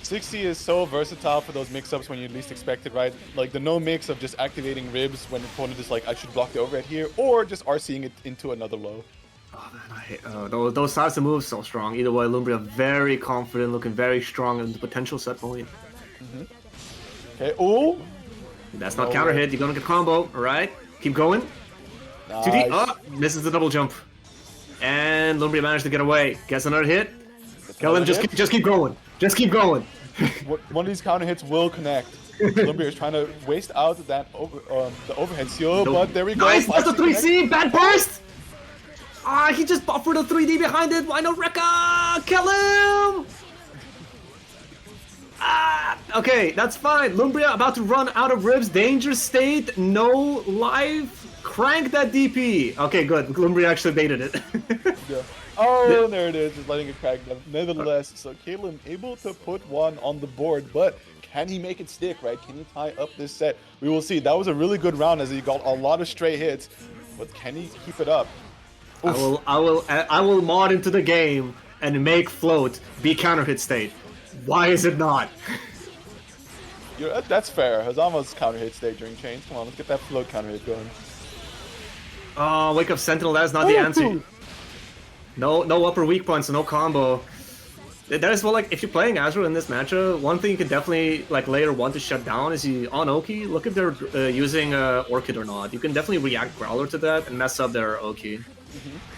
6C is so versatile for those mix-ups when you least expect it, right? Like the no mix of just activating ribs when the opponent is like, I should block the overhead here, or just RCing it into another low. Oh man, I hate those types of moves so strong. Either way, Lumbria very confident, looking very strong in the potential set point. Okay, oh! That's not counter hit, you're gonna get combo, alright? Keep going. Nice. 2D, oh, misses the double jump. And Lumbria managed to get away. Gets another hit. Kill him, just keep going. Just keep going. One of these counter hits will connect. Lumbria is trying to waste out that the overhead seal, but there we go. Nice, that's a 3C, bad burst! Ah, he just buffered a 3D behind it. Why no Rekka? Kill him! Ah, okay, that's fine. Lumbria about to run out of ribs. Danger state, no life. Crank that DP. Okay, good. Lumbria actually baited it. Yeah. Oh, there it is, just letting it crack them. Nevertheless, so Caleb able to put one on the board, but can he make it stick, right? Can he tie up this set? We will see. That was a really good round as he got a lot of stray hits, but can he keep it up? Oof. I will mod into the game and make float be counter hit state. Why is it not? Yeah, that's fair. Hazama's counter hit state during chains. Come on, let's get that float counter hit going. Oh, wake up Sentinel. That is not the answer. No upper weak points, so no combo. That is, well, like, if you're playing Azure in this matchup, one thing you can definitely, like, layer 1 to shut down is on Oki, look if they're using Orchid or not. You can definitely react Growler to that and mess up their Oki.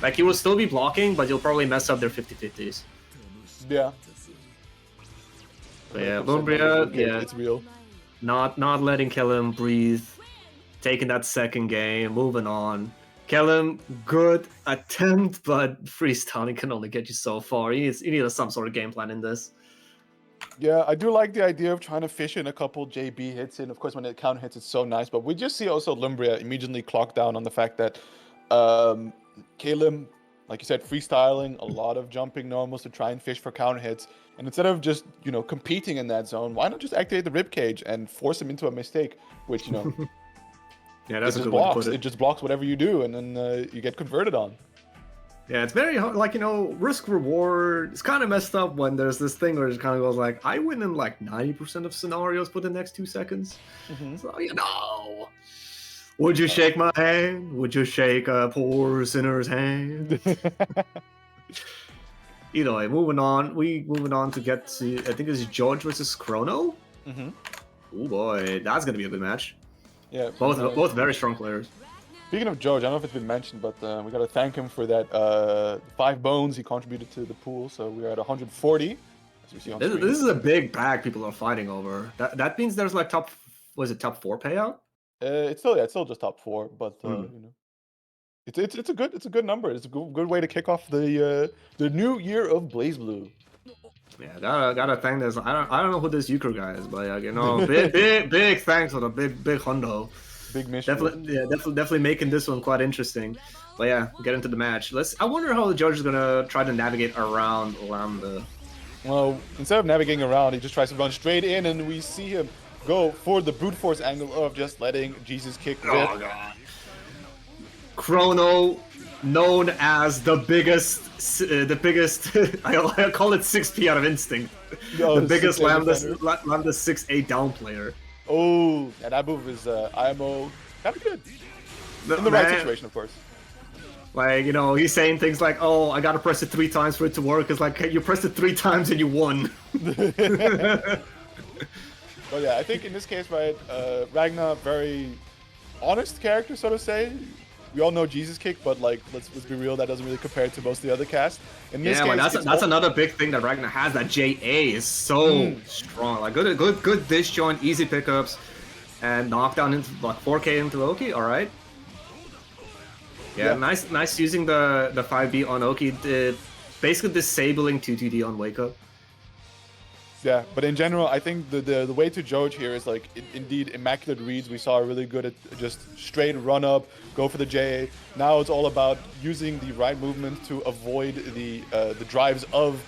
Like, you will still be blocking, but you'll probably mess up their 50-50s. Yeah. But yeah, Lumbria, yeah. It's real. Not letting Kellum breathe. Taking that second game, moving on. Kellum, good attempt, but freestyling can only get you so far. You need some sort of game plan in this. Yeah, I do like the idea of trying to fish in a couple JB hits in. Of course, when it counter hits, it's so nice. But we just see also Lumbria immediately clock down on the fact that Caleb, like you said, freestyling, a lot of jumping normals to try and fish for counter hits. And instead of just, you know, competing in that zone, why not just activate the ribcage and force him into a mistake, which, you know... Yeah, that's it a just good way to blocks. put it. It just blocks whatever you do, and then you get converted on. Yeah, it's very hard. Like, you know, risk reward. It's kind of messed up when there's this thing where it kind of goes like, I win in like 90% of scenarios for the next 2 seconds. So, you know, would you shake my hand? Would you shake a poor sinner's hand? Either way, moving on. Moving on to get to, I think it's George versus Chrono. Oh boy, that's gonna be a good match. Yeah, both very strong players. Speaking of George, I don't know if it's been mentioned, but we got to thank him for that 5 bones he contributed to the pool. So we're at 140. As we see on screen. This is a big bag people are fighting over. That means there's like top was it top 4 payout? It's still just top 4, but you know, it's a good number. It's a good way to kick off the new year of BlazBlue. Yeah, gotta thank this. I don't know who this Euchre guy is, but you know, big thanks for the big hundo. Big mission. Definitely making this one quite interesting. But yeah, get into the match. I wonder how the judge is gonna try to navigate around Lambda. Well, instead of navigating around, he just tries to run straight in, and we see him go for the brute force angle of just letting Jesus kick rip. Oh god. Chrono, known as the biggest I call it 6P out of instinct. Oh, the biggest Lambda 6A down player. Oh, and that move is IMO kind of good. In the right situation, of course. Like, you know, he's saying things like, oh, I gotta press it 3 times for it to work. It's like, you pressed it 3 times and you won. But yeah, I think in this case, right, Ragnar, very honest character, so to say. We all know Jesus kick, but like, let's be real, that doesn't really compare to most of the other cast. In this case, that's another big thing that Ragnar has. That JA is so strong. Like, good disjoint, easy pickups, and knockdown into like 4K into Loki. All right. Yeah, nice using the 5B on Oki, basically disabling 2TD on Wake Up. Yeah, but in general, I think the way to judge here is like indeed immaculate reads. We saw really good at just straight run up, go for the JA. Now it's all about using the right movement to avoid the drives of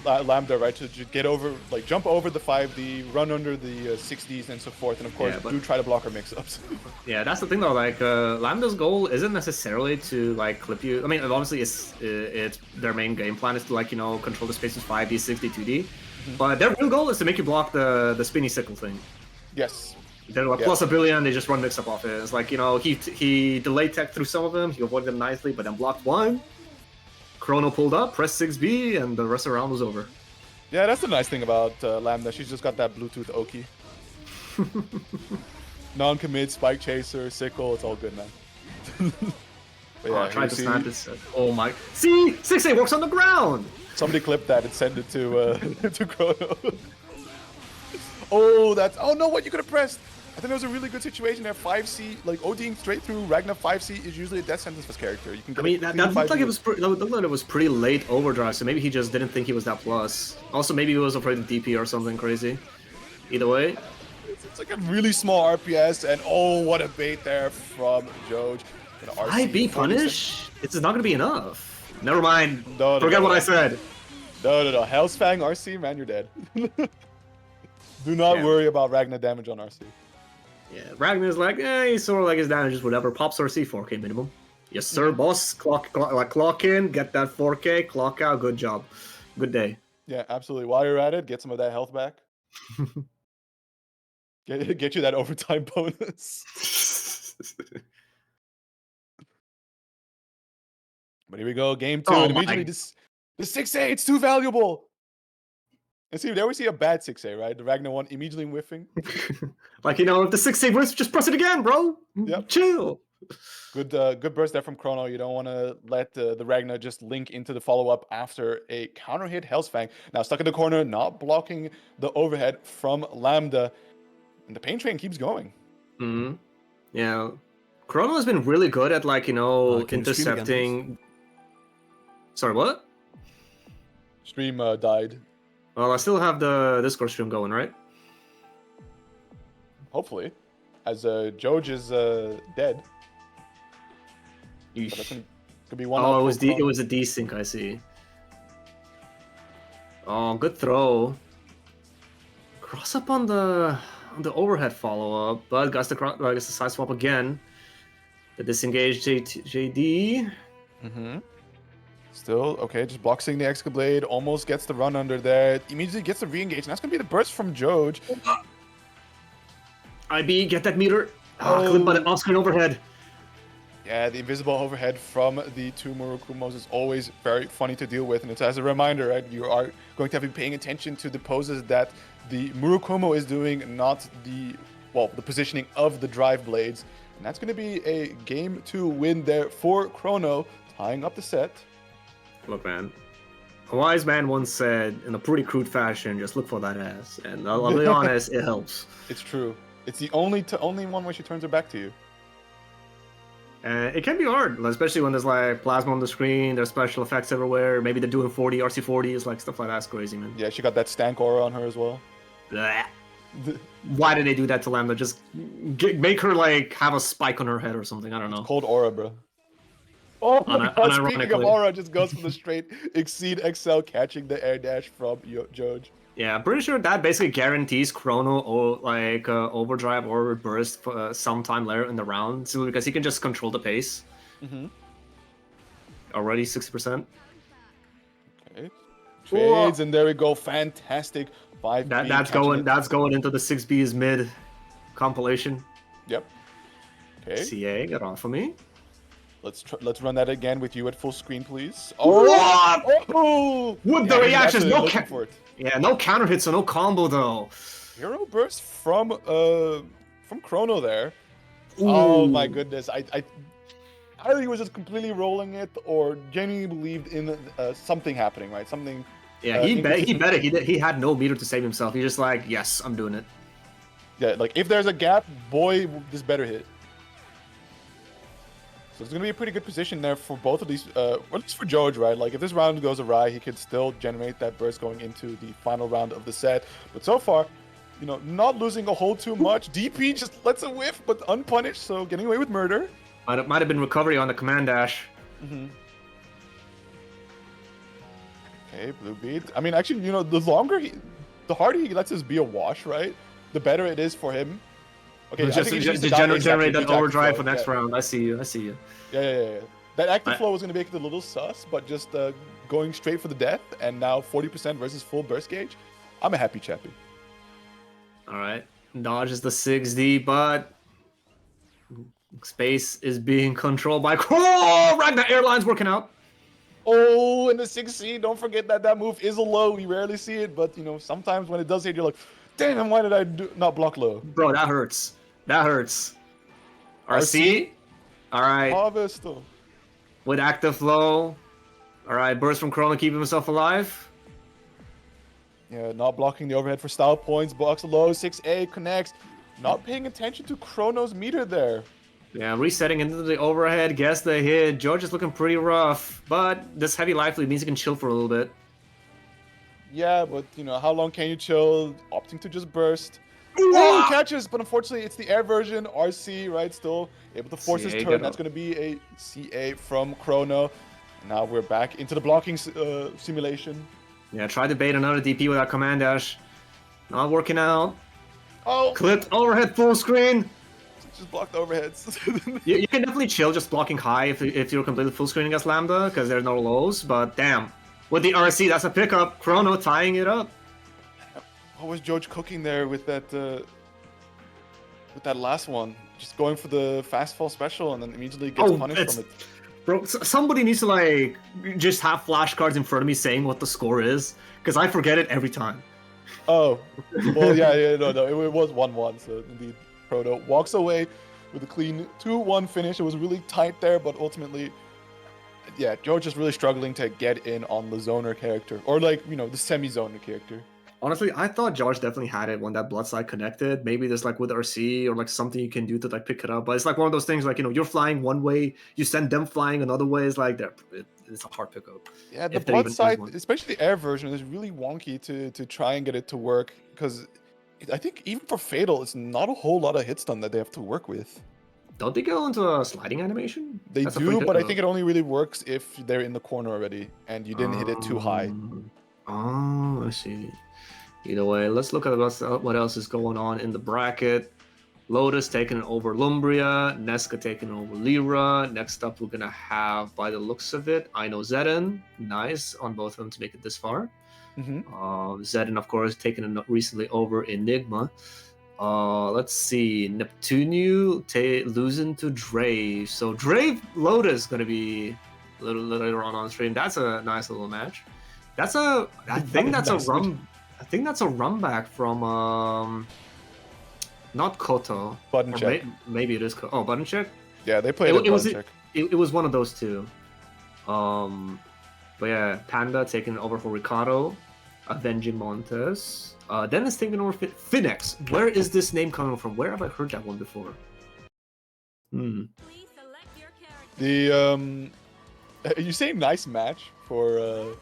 Lambda, right? To get over, like jump over the 5D, run under the 6Ds and so forth, and of course do try to block her mix-ups. Yeah, that's the thing though. Like Lambda's goal isn't necessarily to like clip you. I mean, obviously it's their main game plan is to like, you know, control the spaces 5D, 6D, 2D. But their real goal is to make you block the spinny sickle thing. Yes. They're like plus a billion, they just run mix-up off it. It's like, you know, he delayed tech through some of them, he avoided them nicely, but then blocked one. Chrono pulled up, pressed 6B, and the rest of the round was over. Yeah, that's the nice thing about Lambda. She's just got that Bluetooth Oki. Non-commit, spike chaser, sickle, it's all good, man. But yeah, I tried to snap this. Oh my. See? 6A works on the ground! Somebody clipped that and send it to to Chrono. Oh, that's... Oh no, what? You could have pressed! I think it was a really good situation there. 5C, like ODing straight through Ragnar 5C is usually a death sentence for this character. You can get that looked like it was pretty late overdrive, so maybe he just didn't think he was that plus. Also, maybe he was afraid of DP or something crazy. Either way. It's like a really small RPS, and oh, what a bait there from Joj. IB punish? It's not going to be enough. Never mind. Forget what I said. No. Hell's Fang RC, man, you're dead. Do not worry about Ragnar damage on RC. Yeah, Ragnar's like, he's sort of like his damage is whatever. Pops RC 4K minimum. Yes, sir, boss. Clock in, get that 4K, clock out. Good job. Good day. Yeah, absolutely. While you're at it, get some of that health back. Get you that overtime bonus. But here we go, game 2. And immediately the 6A, it's too valuable. And see, there we see a bad 6A, right? The Ragnar one immediately whiffing. Like, you know, if the 6A whiffs, just press it again, bro. Yep. Chill. Good burst there from Chrono. You don't want to let the Ragnar just link into the follow-up after a counter hit Hell's Fang. Now stuck in the corner, not blocking the overhead from Lambda. And the pain train keeps going. Yeah. Chrono has been really good at, like, you know, intercepting... Sorry, what? Stream died. Well, I still have the Discord stream going, right? Hopefully. As Joj is dead. Could be one. Oh, it was a desync, I see. Oh, good throw. Cross up on the overhead follow-up, but gets the side swap again. The disengage JD. Still, okay, just boxing the Excalibur, almost gets the run under there, immediately gets the re-engage, and that's going to be the burst from Joj. IB, get that meter. Clip by the off-screen overhead. Yeah, the invisible overhead from the two Murokumos is always very funny to deal with, and it's as a reminder, right, you are going to have to be paying attention to the poses that the Murokumo is doing, not the positioning of the drive blades. And that's going to be a game 2 win there for Chrono, tying up the set. Look, man. A wise man once said, in a pretty crude fashion, just look for that ass. And I'll be honest, it helps. It's true. It's the only one way she turns her back to you. It can be hard, especially when there's like plasma on the screen, there's special effects everywhere. Maybe they're doing 40 RC40s, like stuff like that's crazy, man. Yeah, she got that stank aura on her as well. Blech. Why did they do that to Lambda? Just make her like have a spike on her head or something. I don't know. It's called aura, bro. Oh my god, speaking of aura, just goes for the straight Exceed XL catching the air dash from Joj. Yeah, I'm pretty sure that basically guarantees Chrono or like overdrive or burst for, sometime later in the round, simply because he can just control the pace. Already 60%. Okay. Trades, and there we go. Fantastic. That's going into the 6B's mid compilation. Yep. Okay. CA, get off of me. Let's run that again with you at full screen, please. Oh! With the reactions, no no counter hits, so no combo though. Hero burst from Chrono there. Ooh. Oh my goodness! I either he was just completely rolling it or genuinely believed in something happening, right? Something. Yeah, he bet it. He had no meter to save himself. He's just like, yes, I'm doing it. Yeah, like if there's a gap, boy, this better hit. So it's going to be a pretty good position there for both of these, or at least for Joj, right? Like, if this round goes awry, he could still generate that burst going into the final round of the set. But so far, you know, not losing a whole too much. DP just lets a whiff, but unpunished, so getting away with murder. Might have been recovery on the command dash. Okay, blue beat. I mean, actually, you know, the harder he lets us be a wash, right? The better it is for him. Okay, just to generate that overdrive for next round. I see you. Yeah. That active flow was going to make it a little sus, but just going straight for the death, and now 40% versus full burst gauge. I'm a happy chappy. All right, dodges the 6D, but space is being controlled by Ragnar Airlines working out. Oh, and the 6C, don't forget that move is a low. We rarely see it, but you know, sometimes when it does hit, you're like, damn, why did I not block low? Bro, that hurts. RC? Alright. Harvest. With active flow. Alright, burst from Chrono, keeping himself alive. Yeah, not blocking the overhead for style points. Blocks low, 6A connects. Not paying attention to Chrono's meter there. Yeah, resetting into the overhead, guess the hit. George is looking pretty rough, but this heavy life lead means he can chill for a little bit. Yeah, but you know, how long can you chill? Opting to just burst. Oh, catches, but unfortunately it's the air version. RC, right, still able to force his turn. That's going to be a CA from Chrono. Now we're back into the blocking simulation. Yeah, try to bait another DP without command dash. Not working out. Oh! Clipped overhead full screen. Just block the overheads. you can definitely chill just blocking high if you're completely full screen against Lambda, because there's no lows, but damn. With the RC, that's a pickup. Chrono tying it up. What was Joj cooking there with that last one? Just going for the fast fall special and then immediately gets punished from it. Bro, somebody needs to like just have flashcards in front of me saying what the score is, because I forget it every time. Oh, well, yeah, no, it was 1-1, so indeed, Proto walks away with a clean 2-1 finish. It was really tight there, but ultimately, yeah, Joj just really struggling to get in on the zoner character, or like, you know, the semi-zoner character. Honestly, I thought Josh definitely had it when that blood side connected. Maybe there's like with RC or like something you can do to like pick it up. But it's like one of those things like, you know, you're flying one way, you send them flying another way. It's like it's a hard pickup. Yeah, the blood side, especially the air version, is really wonky to try and get it to work. Because I think even for Fatal, it's not a whole lot of hit stun that they have to work with. Don't they go into a sliding animation? They do, but I think it only really works if they're in the corner already and you didn't hit it too high. Oh, I see. Either way, let's look at what else is going on in the bracket. Lotus taking over Lumbria, Nesca taking over Lyra. Next up, we're going to have, by the looks of it, I know Zedden. Nice on both of them to make it this far. Zedden, of course, taking recently over Enigma. Let's see. Neptuneu losing to Drave. So Drave Lotus going to be later on stream. That's a nice little match. I think that's a run back from not Koto. Button check. Maybe it is Koto. Oh, button check? Yeah, they played button check. It was one of those two. But yeah, Panda taking over for Ricardo, avenging Montes. Then it's taking over Finex. Where is this name coming from? Where have I heard that one before? The you saying nice match for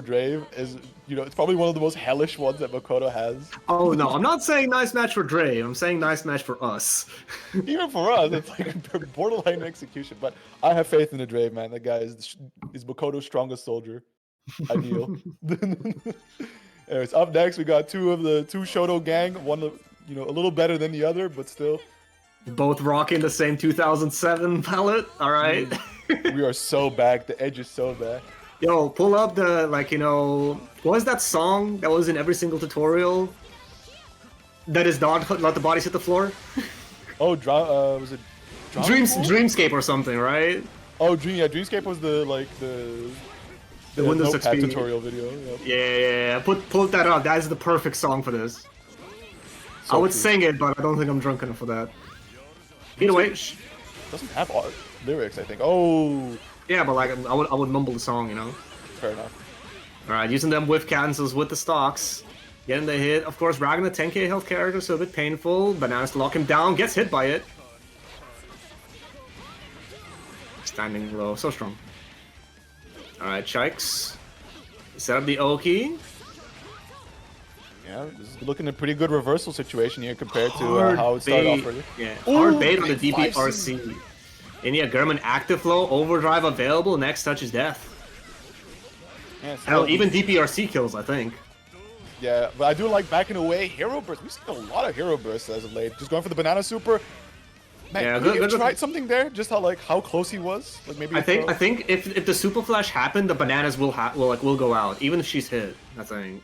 Drave is, you know, it's probably one of the most hellish ones that Makoto has. Oh no, I'm not saying nice match for Drave. I'm saying nice match for us. Even for us, it's like borderline execution. But I have faith in the Drave, man. That guy is Makoto's strongest soldier. Ideal. Anyways, up next we got two Shoto gang. One, you know, a little better than the other, but still. Both rocking the same 2007 palette. All right. We are so back. The edge is so back. Yo, pull up the, like, you know, what was that song that was in every single tutorial? That is not let the bodies hit the floor? Oh, was it Dreamscape or something, right? Oh, Dreamscape was the Windows XP tutorial video. Yep. Yeah. Pull that up. That is the perfect song for this. So I would true. sing it, but I don't think I'm drunk enough for that. Either way, doesn't have lyrics, I think. Oh. Yeah, but like I would mumble the song, you know. Fair enough. All right, using them whiff cancels with the stocks, getting the hit. Of course, Ragnar 10k health character, so a bit painful. Bananas to lock him down, gets hit by it. Standing low, so strong. All right, Chikes. Set up the Oki. Yeah, this is looking a pretty good reversal situation here compared to how it started off earlier. Yeah, hard bait on the DPRC. And yeah, German active flow, overdrive available, next touch is death. Yeah, so hell, even DPRC kills, I think. Yeah, but I do like backing away hero bursts. We've seen a lot of hero bursts as of late. Just going for the banana super. Man, yeah, could you have tried something there? Just how close he was? Like maybe. I think if the super flash happened, the bananas will go out, even if she's hit. That's the thing.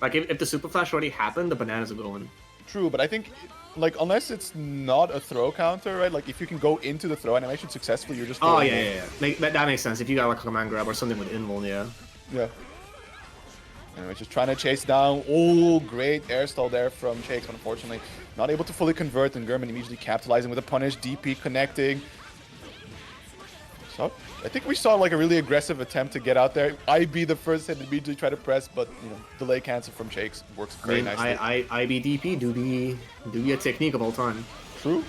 Like if the super flash already happened, the bananas will go in. True, but I think, like, unless it's not a throw counter, right? Like, if you can go into the throw animation successfully, you're just... Oh, yeah. That makes sense. If you got, like, a command grab or something with invul, yeah. Yeah. Anyway, just trying to chase down. Oh, great air stall there from Shakes, but unfortunately not able to fully convert, and German immediately capitalizing with a punish, DP connecting. So, I think we saw, like, a really aggressive attempt to get out there. IB the first hit, immediately try to press, but, you know, delay cancel from Shakes works very nicely. IBDP do be a technique of all time. True.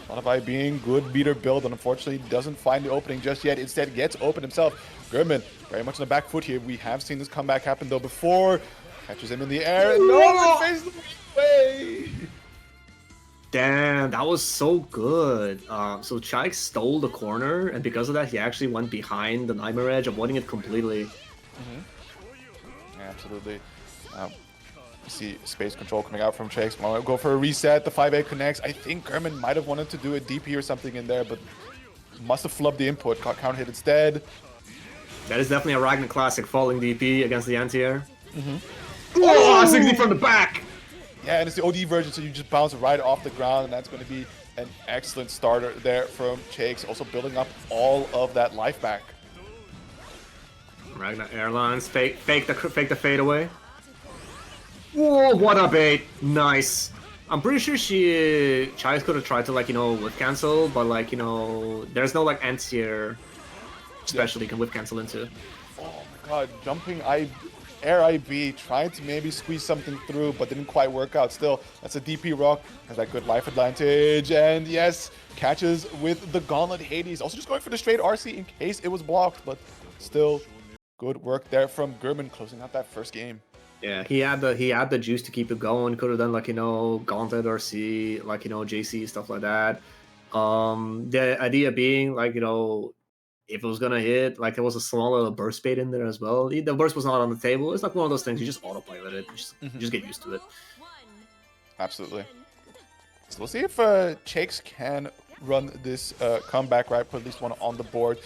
A lot of IBing, good beater build, and unfortunately doesn't find the opening just yet. Instead gets open himself. German very much on the back foot here. We have seen this comeback happen though before. Catches him in the air. And no one faces the way. Damn, that was so good. So Chike stole the corner, and because of that, he actually went behind the Nightmare Edge, avoiding it completely. Yeah, absolutely. You see space control coming out from Chakes. Well, go for a reset. The 5A connects. I think German might have wanted to do a DP or something in there, but must have flubbed the input. Got counter hit instead. That is definitely a Ragnar classic, falling DP against the anti-air. Oh, 60 from the back! Yeah, and it's the OD version, so you just bounce right off the ground, and that's going to be an excellent starter there from Chakes. Also building up all of that life back. Ragnar Airlines, fake the fade away. Whoa, what a bait! Nice. I'm pretty sure Chikes could have tried to, like, you know, whip cancel, but, like, you know, there's no, like, anti-air especially can whip cancel into. Oh my god, jumping air IB, trying to maybe squeeze something through, but didn't quite work out. Still, that's a DP rock, has that good life advantage, and yes, catches with the Gauntlet Hades. Also just going for the straight RC in case it was blocked, but still good work there from German, closing out that first game. Yeah, he had the juice to keep it going. Could have done, like, you know, Gauntlet RC, like, you know, JC, stuff like that. The idea being, like, you know, if it was gonna hit, like, there was a small little burst bait in there as well. The burst was not on the table. It's like one of those things, you just autopilot it. You just get used to it. Absolutely. So we'll see if Chakes can run this comeback, right? Put at least one on the board.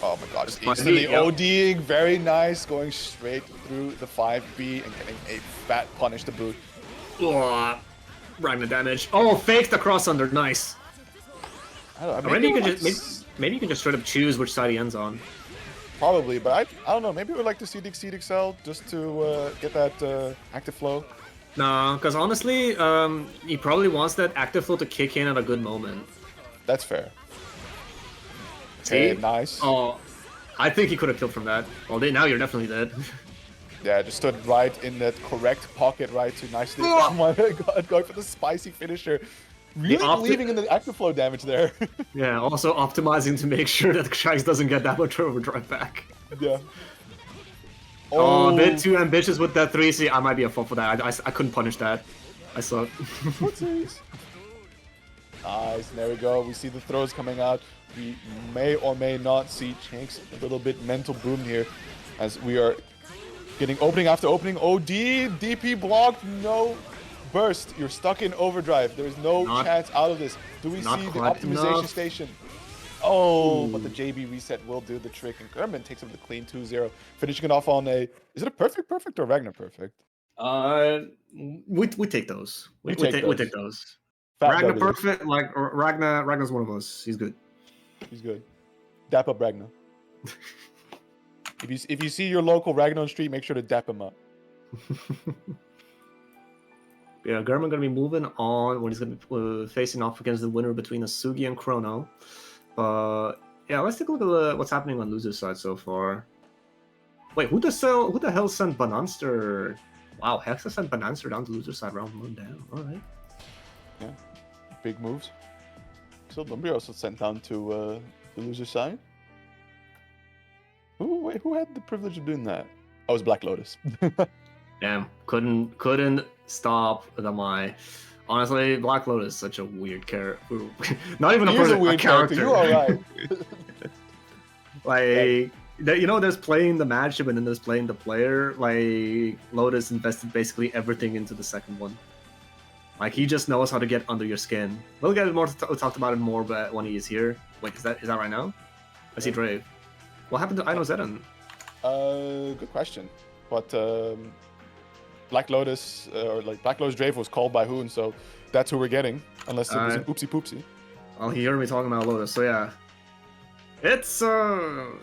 Oh my god, just instantly ODing. Very nice. Going straight through the 5B and getting a fat punish to boot. Ragnar damage. Oh, faked the cross under. Nice. Maybe you can just straight up choose which side he ends on. Probably, but I don't know. Maybe we'd like to see the Exceed Excel just to get that active flow. Nah, because honestly, he probably wants that active flow to kick in at a good moment. That's fair. See? Okay, nice. Oh, I think he could have killed from that. Well, now you're definitely dead. Yeah, just stood right in that correct pocket, right, to nicely oh my god, going for the spicy finisher. Really leaving in the active flow damage there. Yeah, also optimizing to make sure that Shags doesn't get that much overdrive back. Yeah. Oh, a bit too ambitious with that 3C. I might be a fault for that. I couldn't punish that. I suck. Nice, there we go. We see the throws coming out. We may or may not see Shanks a little bit mental boom here as we are getting opening after opening. OD, DP blocked, no burst. You're stuck in overdrive. There's no chance out of this. Do we see the optimization station? Oh, but the JB reset will do the trick, and German takes up the clean 2-0, finishing it off on a... Is it a perfect or Ragnar perfect? We take those. We take those. Fat Ragnar W. perfect, like Ragnar's one of us. He's good. He's good. Dap up Ragnar. If you see your local Ragnar on street, make sure to dap him up. Yeah, German gonna be moving on when he's gonna be facing off against the winner between Asugi and Chrono. But yeah, let's take a look at what's happening on loser's side so far. Wait, who the hell sent Bananster? Wow, Hexa sent Bananster down to loser's side round 1 down. All right. Yeah, big moves. So Lumbri also sent down to the loser's side. Who had the privilege of doing that? Oh, it was Black Lotus. Damn, couldn't stop the my. Honestly, Black Lotus is such a weird character. Not even a character. You're alright. Like, you know, there's playing the matchup and then there's playing the player. Like, Lotus invested basically everything into the second one. Like, he just knows how to get under your skin. We'll get more talked about it more, but when he is here. Wait, is that right now? I see Drave. What happened to Aino Zedan? Good question. But Black Lotus Drave was called by Hoon, so that's who we're getting. Unless it was an oopsie poopsie. Well, he heard me talking about Lotus, so yeah. It's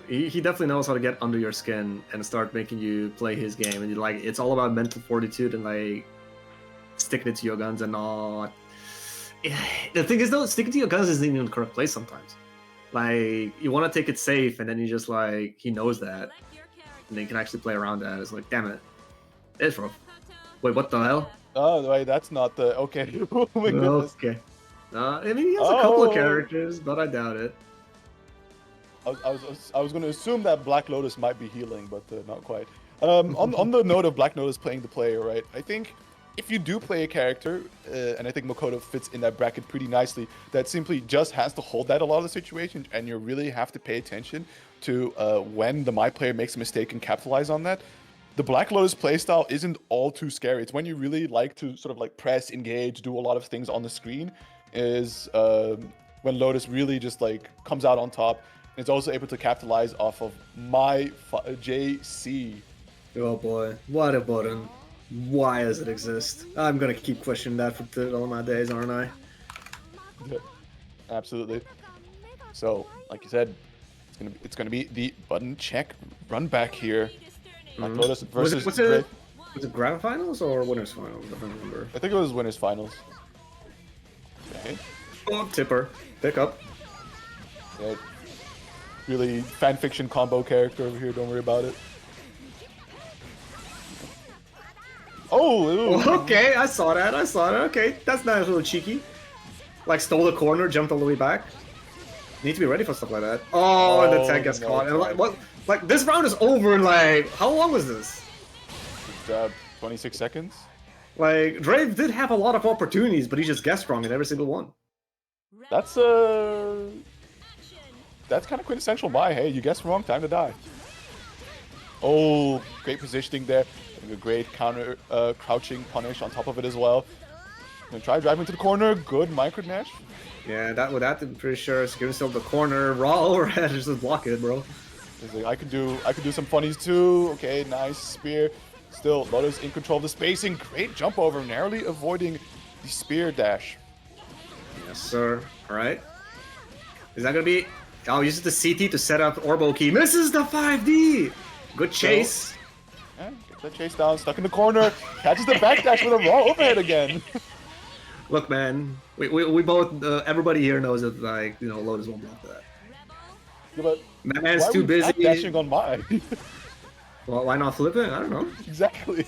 he definitely knows how to get under your skin and start making you play his game, and like it's all about mental fortitude and like sticking it to your guns and not. The thing is though, sticking to your guns isn't even the correct place sometimes. Like you want to take it safe, and then you just like he knows that, and they can actually play around that. It's like, damn it, it's rough. Wait, what the hell? Oh wait, that's not the okay. Oh my goodness. Okay. I mean, he has a couple of characters, but I doubt it. I was going to assume that Black Lotus might be healing, but not quite. On the note of Black Lotus playing the player, right? I think if you do play a character, and I think Makoto fits in that bracket pretty nicely, that simply just has to hold that a lot of the situations, and you really have to pay attention to when the my player makes a mistake and capitalize on that. The Black Lotus playstyle isn't all too scary. It's when you really like to sort of like press, engage, do a lot of things on the screen, is when Lotus really just like comes out on top. It's also able to capitalize off of my JC. Oh boy, what a button. Why does it exist? I'm gonna keep questioning that for all my days, aren't I? Yeah, absolutely. So, like you said, it's gonna be the button check run back here. Black Lotus versus was it grand finals or winners finals? I don't remember. I think it was winners finals. Okay. Oh, tipper. Pick up. Yeah. Really fanfiction combo character over here, don't worry about it. Oh! Okay, I saw that. Okay, that's nice, a little cheeky. Like, stole the corner, jumped all the way back. Need to be ready for stuff like that. Oh, and the tag gets caught. And like, what? Like, this round is over in, like, how long was this? 26 seconds? Like, Drave did have a lot of opportunities, but he just guessed wrong in every single one. That's kind of quintessential Mai. Hey, you guessed wrong, time to die. Oh, great positioning there. A great counter crouching punish on top of it as well. Gonna try driving to the corner. Good micro dash. Yeah, I'm pretty sure it's giving himself the corner. Raw overhead, just block it, bro. Like, I could do some funnies too. Okay, nice spear. Still, Lotus in control of the spacing. Great jump over, narrowly avoiding the spear dash. Yes, sir. All right. Is that gonna be? Oh, uses the CT to set up Orbo Key. Misses the 5D! Good chase. Yeah, gets that chase down, stuck in the corner. Catches the backdash with a raw overhead again. Look, man. We both, everybody here knows that, like, you know, Lotus won't block that. Yeah, but Man's why are too we busy. dashing on mine? Well, why not flip it? I don't know. Exactly.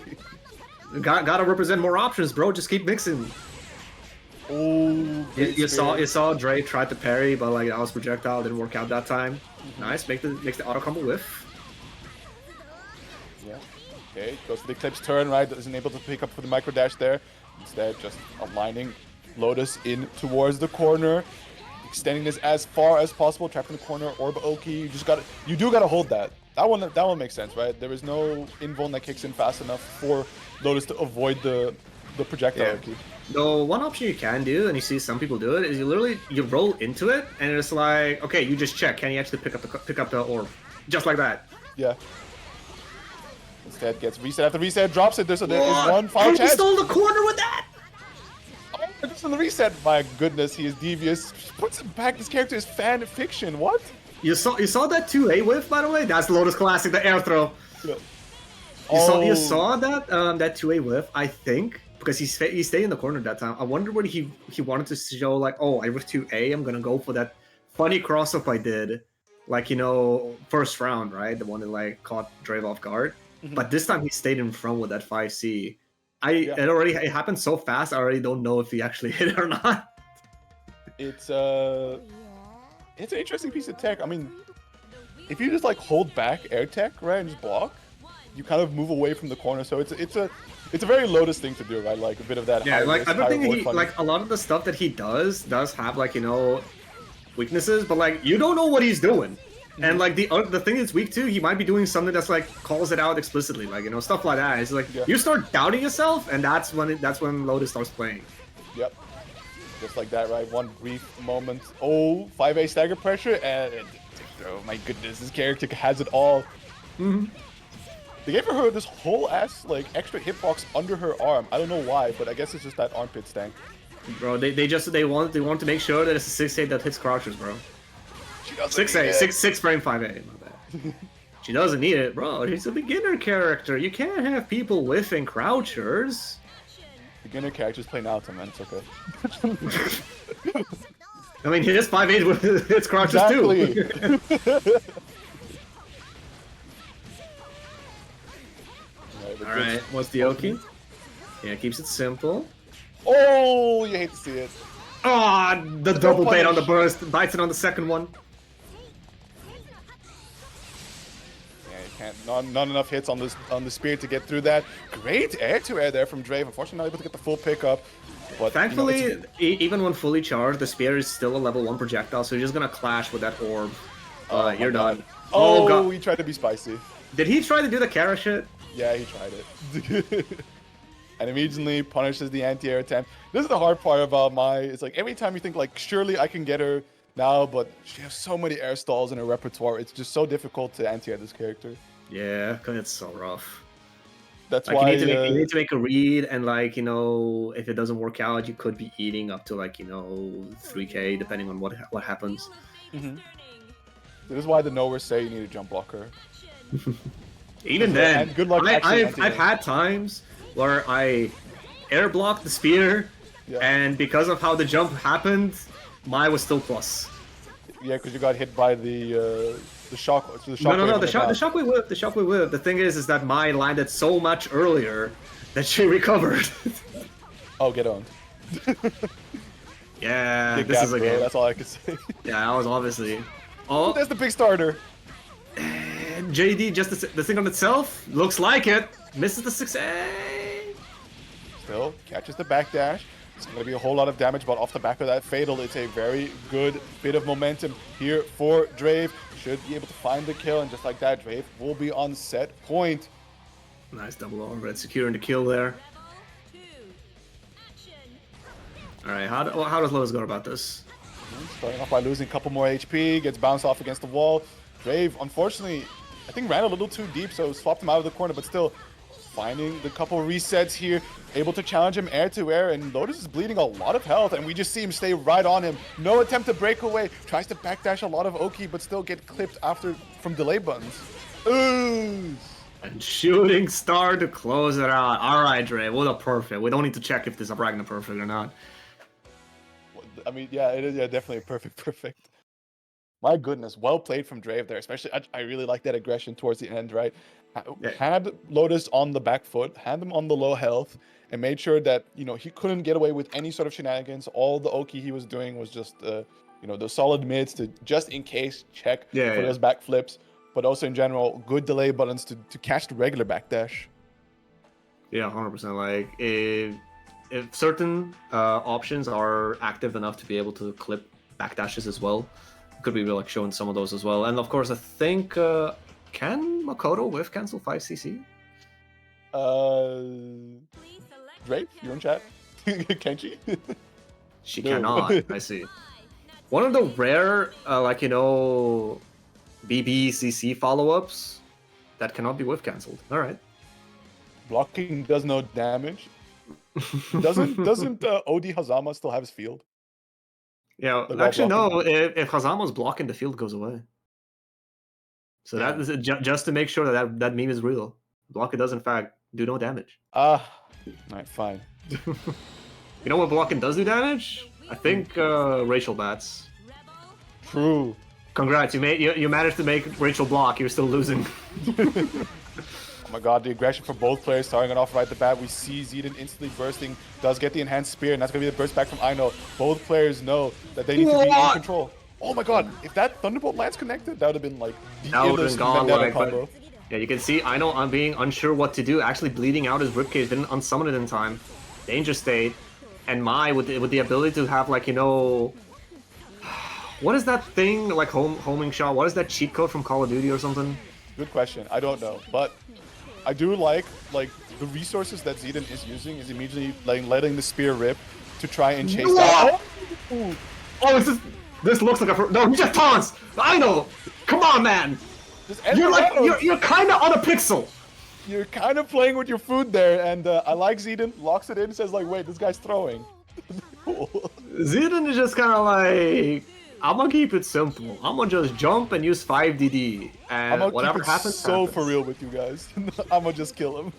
Gotta represent more options, bro. Just keep mixing. Oh, great You saw spear. Dre tried to parry, but like that was projectile, didn't work out that time. Nice, makes the auto combo whiff. Yeah. Okay, goes for the Eclipse turn, right? Isn't able to pick up for the micro dash there. Instead, just aligning Lotus in towards the corner, extending this as far as possible, trapped in the corner, Orb Oki. You do gotta hold that. That one makes sense, right? There is no invuln that kicks in fast enough for Lotus to avoid the projectile Oki. The one option you can do, and you see some people do it, is you roll into it, and it's like, okay, you just check, can you actually pick up the orb, just like that? Yeah. Instead, gets reset after reset, drops it. There is one final chance. He stole the corner with that. Oh, just on the reset. My goodness, he is devious. Puts it back. This character is fan fiction. What? You saw that 2A whiff, by the way. That's Lotus Classic, the air throw. Yeah. You saw that that 2A whiff, I think, because he stayed in the corner that time. I wonder what he wanted to show, like, oh, I whiffed 2A, I'm gonna go for that funny cross up I did, like, you know, first round, right? The one that like caught Drave off guard. But this time he stayed in front with that 5C. It happened so fast. I already don't know if he actually hit it or not. It's an interesting piece of tech. I mean, if you just like hold back air tech, right, and just block, you kind of move away from the corner. So it's a very Lotus thing to do, right? Like a bit of that. Yeah, like I don't think like a lot of the stuff that he does have like, you know, weaknesses, but like you don't know what he's doing. And like the thing is weak too, he might be doing something that's like calls it out explicitly, like, you know, stuff like that. It's like you start doubting yourself, and that's when Lotus starts playing. Yep, just like that, right? One brief moment. Oh, 5A stagger pressure, and oh my goodness, this character has it all. They gave her this whole ass like extra hitbox under her arm. I don't know why, but I guess it's just that armpit stank. Bro, they want to make sure that it's a 6A that hits crouches, bro. 6A, 6 frame 5A, my bad. She doesn't need it, bro. She's a beginner character. You can't have people whiffing crouchers. Beginner characters play Naruto, man. It's okay. I mean, his 5A with its crouches too. Alright, what's the Oki? Yeah, keeps it simple. Oh, you hate to see it. Ah, the double bait on the burst, bites it on the second one. Not enough hits on the spear to get through that. Great air-to-air there from Drave. Unfortunately, not able to get the full pickup. But thankfully, you know, even when fully charged, the spear is still a level 1 projectile, so you're just gonna clash with that orb. You're done. Oh god, he tried to be spicy. Did he try to do the Kara shit? Yeah, he tried it. And immediately punishes the anti-air attempt. This is the hard part about Mai. It's like every time you think like, surely I can get her now, but she has so many air stalls in her repertoire. It's just so difficult to anti-air this character. Yeah, cause it's so rough. That's like, why you need to make a read, and like, you know, if it doesn't work out, you could be eating up to like, you know, 3K depending on what happens. This is why the knowers say you need a jump blocker. Even then, and good luck. I've had times where I air blocked the spear, and because of how the jump happened, Mai was still plus. Yeah, because you got hit by the shock. The shockwave whip. The shockwave whip. The thing is that Mai landed so much earlier that she recovered. Oh, get on. Yeah, big this is a game. That's all I can say. Yeah, that was obviously. Oh, there's the big starter. And JD, just the thing on itself looks like it. Misses the 6A. Still catches the backdash. It's going to be a whole lot of damage, but off the back of that fatal, it's a very good bit of momentum here for Drave. Should be able to find the kill, and just like that, Drave will be on set point. Nice double overhead, securing the kill there. Alright, how does Lotus go about this? Starting off by losing a couple more HP, gets bounced off against the wall. Drave, unfortunately, I think ran a little too deep, so swapped him out of the corner, but still finding the couple resets here, able to challenge him air to air, and Lotus is bleeding a lot of health, and we just see him stay right on him. No attempt to break away, tries to backdash a lot of Oki, but still get clipped after from delay buttons. Ooh. And shooting star to close it out. Alright, Dre, what a perfect. We don't need to check if this is a Ragnar perfect or not. I mean, yeah, it is definitely a perfect. My goodness, well played from Drave there. Especially, I really like that aggression towards the end, right? Yeah. Had Lotus on the back foot, had him on the low health, and made sure that, you know, he couldn't get away with any sort of shenanigans. All the Oki he was doing was just, you know, the solid mids to just in case check for those back flips. But also in general, good delay buttons to catch the regular backdash. Yeah, 100%. Like, if certain options are active enough to be able to clip backdashes as well, could be like showing some of those as well. And of course, I think can Makoto whiff cancel 5cc? Drake, you in chat? Can she? She cannot. I see. One of the rare, like, you know, BBCC follow-ups that cannot be whiff cancelled. All right. Blocking does no damage. Doesn't OD Hazama still have his field? Yeah, actually no. If Hazama's blocking, the field goes away. So that is just to make sure that meme is real. Blocking does in fact do no damage. Alright, fine. You know what blocking does do damage? I think Rachel bats. True. Congrats, you managed to make Rachel block. You're still losing. Oh my god, the aggression for both players starting it off right at the bat. We see Zeden instantly bursting, does get the enhanced spear, and that's going to be the burst back from Aino. Both players know that they need to be in control. Oh my god, if that Thunderbolt lands connected, that would have been like the illest Vendetta combo. Yeah, you can see Aino on being unsure what to do, actually bleeding out his ribcage, didn't unsummon it in time. Danger state. And Mai with the ability to have, like, you know... What is that thing, like homing shot? What is that cheat code from Call of Duty or something? Good question, I don't know, but I do like the resources that Zeden is using is immediately like letting the spear rip to try and chase down. Oh, this looks like a no. He just taunts. I know. Come on, man. You're kind of on a pixel. You're kind of playing with your food there, and I like Zeden. Locks it in, says like, wait, this guy's throwing. Cool. Zeden is just kind of like, I'm gonna keep it simple. I'm gonna just jump and use 5DD, and whatever happens, so happens. For real with you guys. I'm gonna just kill him.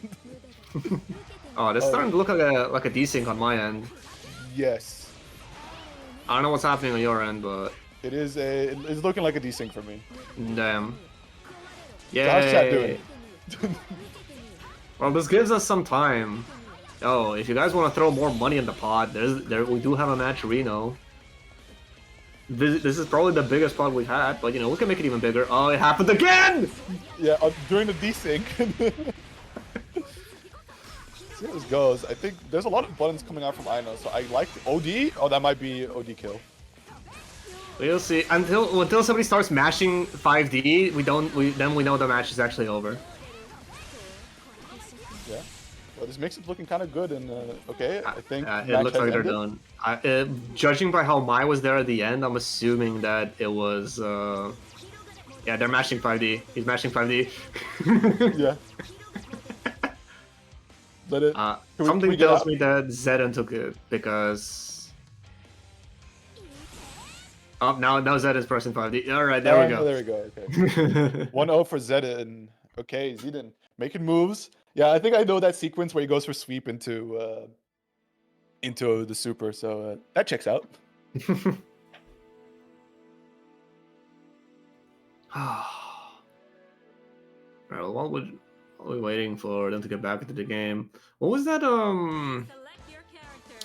Oh, this is starting to look like a desync on my end. Yes. I don't know what's happening on your end, but it's looking like a desync for me. Damn. Yeah. How's chat doing? Well, this gives us some time. Oh, if you guys want to throw more money in the pot, we do have a match Reno. This is probably the biggest pot we've had, but you know, we can make it even bigger. Oh, it happened again! Yeah, during the desync. See how this goes. I think there's a lot of buttons coming out from Aino, so I like OD. Oh, that might be OD kill. We'll see. Until somebody starts mashing 5D, then we know the match is actually over. Yeah. Well, this makes it looking kind of good, and okay, I think it looks like they're done. Judging by how Mai was there at the end, I'm assuming that it was. Yeah, they're mashing 5D. He's mashing 5D. Yeah. Let it. Something tells me that Zeden took it because. Oh, now Zed is pressing 5D. All right, there we go. There we go. Okay. 1-0 for Zeden. Okay, Zeden making moves. Yeah, I think I know that sequence where he goes for sweep into the super, so that checks out. Alright, well, while we're waiting for them to get back into the game, what was that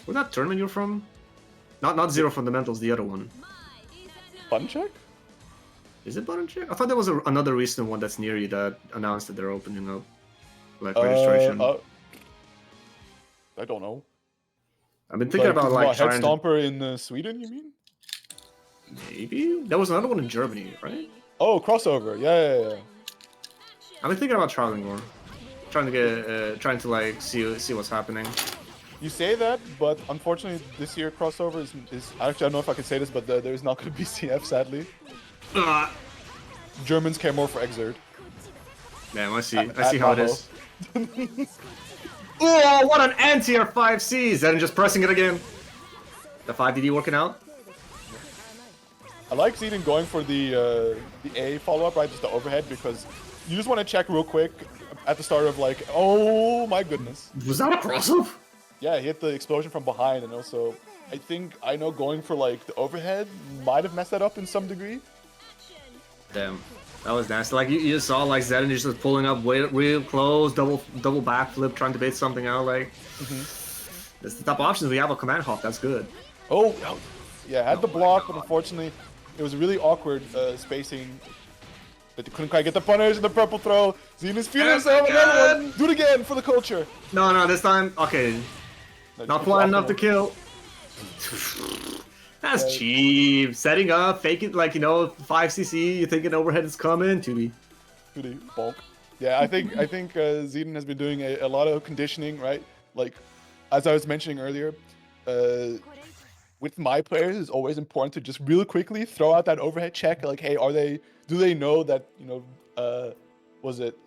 what that tournament you're from? Not Zero Fundamentals, the other one. Button check? Is it Button check? I thought there was another recent one that's near you that announced that they're opening up. Like registration. I don't know. I've been thinking about like Head Stomper in Sweden, you mean? Maybe there was another one in Germany, right? Oh, crossover. Yeah. I've been thinking about traveling more, trying to like see what's happening. You say that, but unfortunately, this year crossover is actually, I don't know if I can say this, but there's not going to be CF, sadly. Germans care more for Exert. Damn, I see how it is. Oh, what an anti-air 5C! Zeden just pressing it again. The 5DD working out. I like Zeden going for the A follow-up, right? Just the overhead, because you just want to check real quick at the start of like, oh my goodness. Was that a cross-up? Yeah, he hit the explosion from behind, and also I think going for like the overhead might have messed that up in some degree. Damn. That was nasty. Like, you just saw, like, Zedin just pulling up real close, double backflip, trying to bait something out, like... That's the top options. We have a command hop. That's good. Oh, yeah, had the block, but unfortunately, it was a really awkward spacing. But they couldn't quite get the punish and the purple throw. Zenus feeling himself. Another one. Do it again for the culture. No, this time. Okay. Not quite enough to kill. That's cheap. Setting up, faking, like, you know, 5cc, you think an overhead is coming. 2D. Bonk. Yeah, I think Zedin has been doing a lot of conditioning, right? Like, as I was mentioning earlier, with my players, it's always important to just real quickly throw out that overhead check. Like, hey, do they know that, you know, was it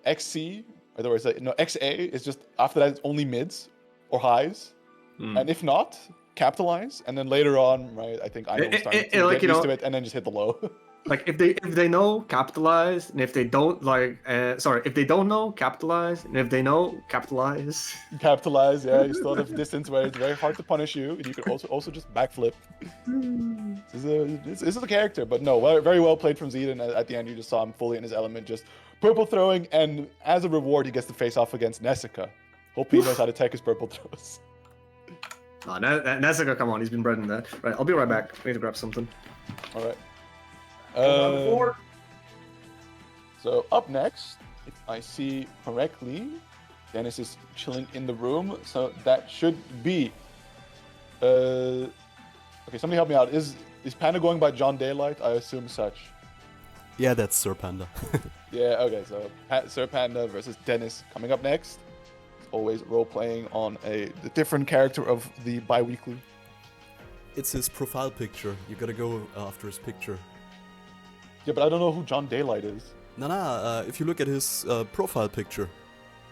XC? In other words, no, XA is just, after that, it's only mids or highs. And if not, capitalize. And then later on, right, I think I was starting to get used to it and then just hit the low. Like, if they know, capitalize, and if they don't, like, if they don't know, capitalize, and if they know, capitalize. Capitalize, yeah. You still have distance where it's very hard to punish you, and you can also just backflip. This is the character, but no, very well played from Zedin. At the end, you just saw him fully in his element, just purple throwing, and as a reward, he gets to face off against Nessica. Hope he knows how to take his purple throws. Oh, Nessica, come on, he's been bred in that. Right, I'll be right back. I need to grab something. All right. So up next, if I see correctly, Dennis is chilling in the room, so that should be. Okay, somebody help me out. Is Panda going by John Daylight? I assume such. Yeah, that's Sir Panda. Yeah. Okay. So Sir Panda versus Dennis coming up next. As always, role playing on the different character of the bi-weekly. It's his profile picture. You gotta go after his picture. Yeah, but I don't know who John Daylight is. If you look at his profile picture,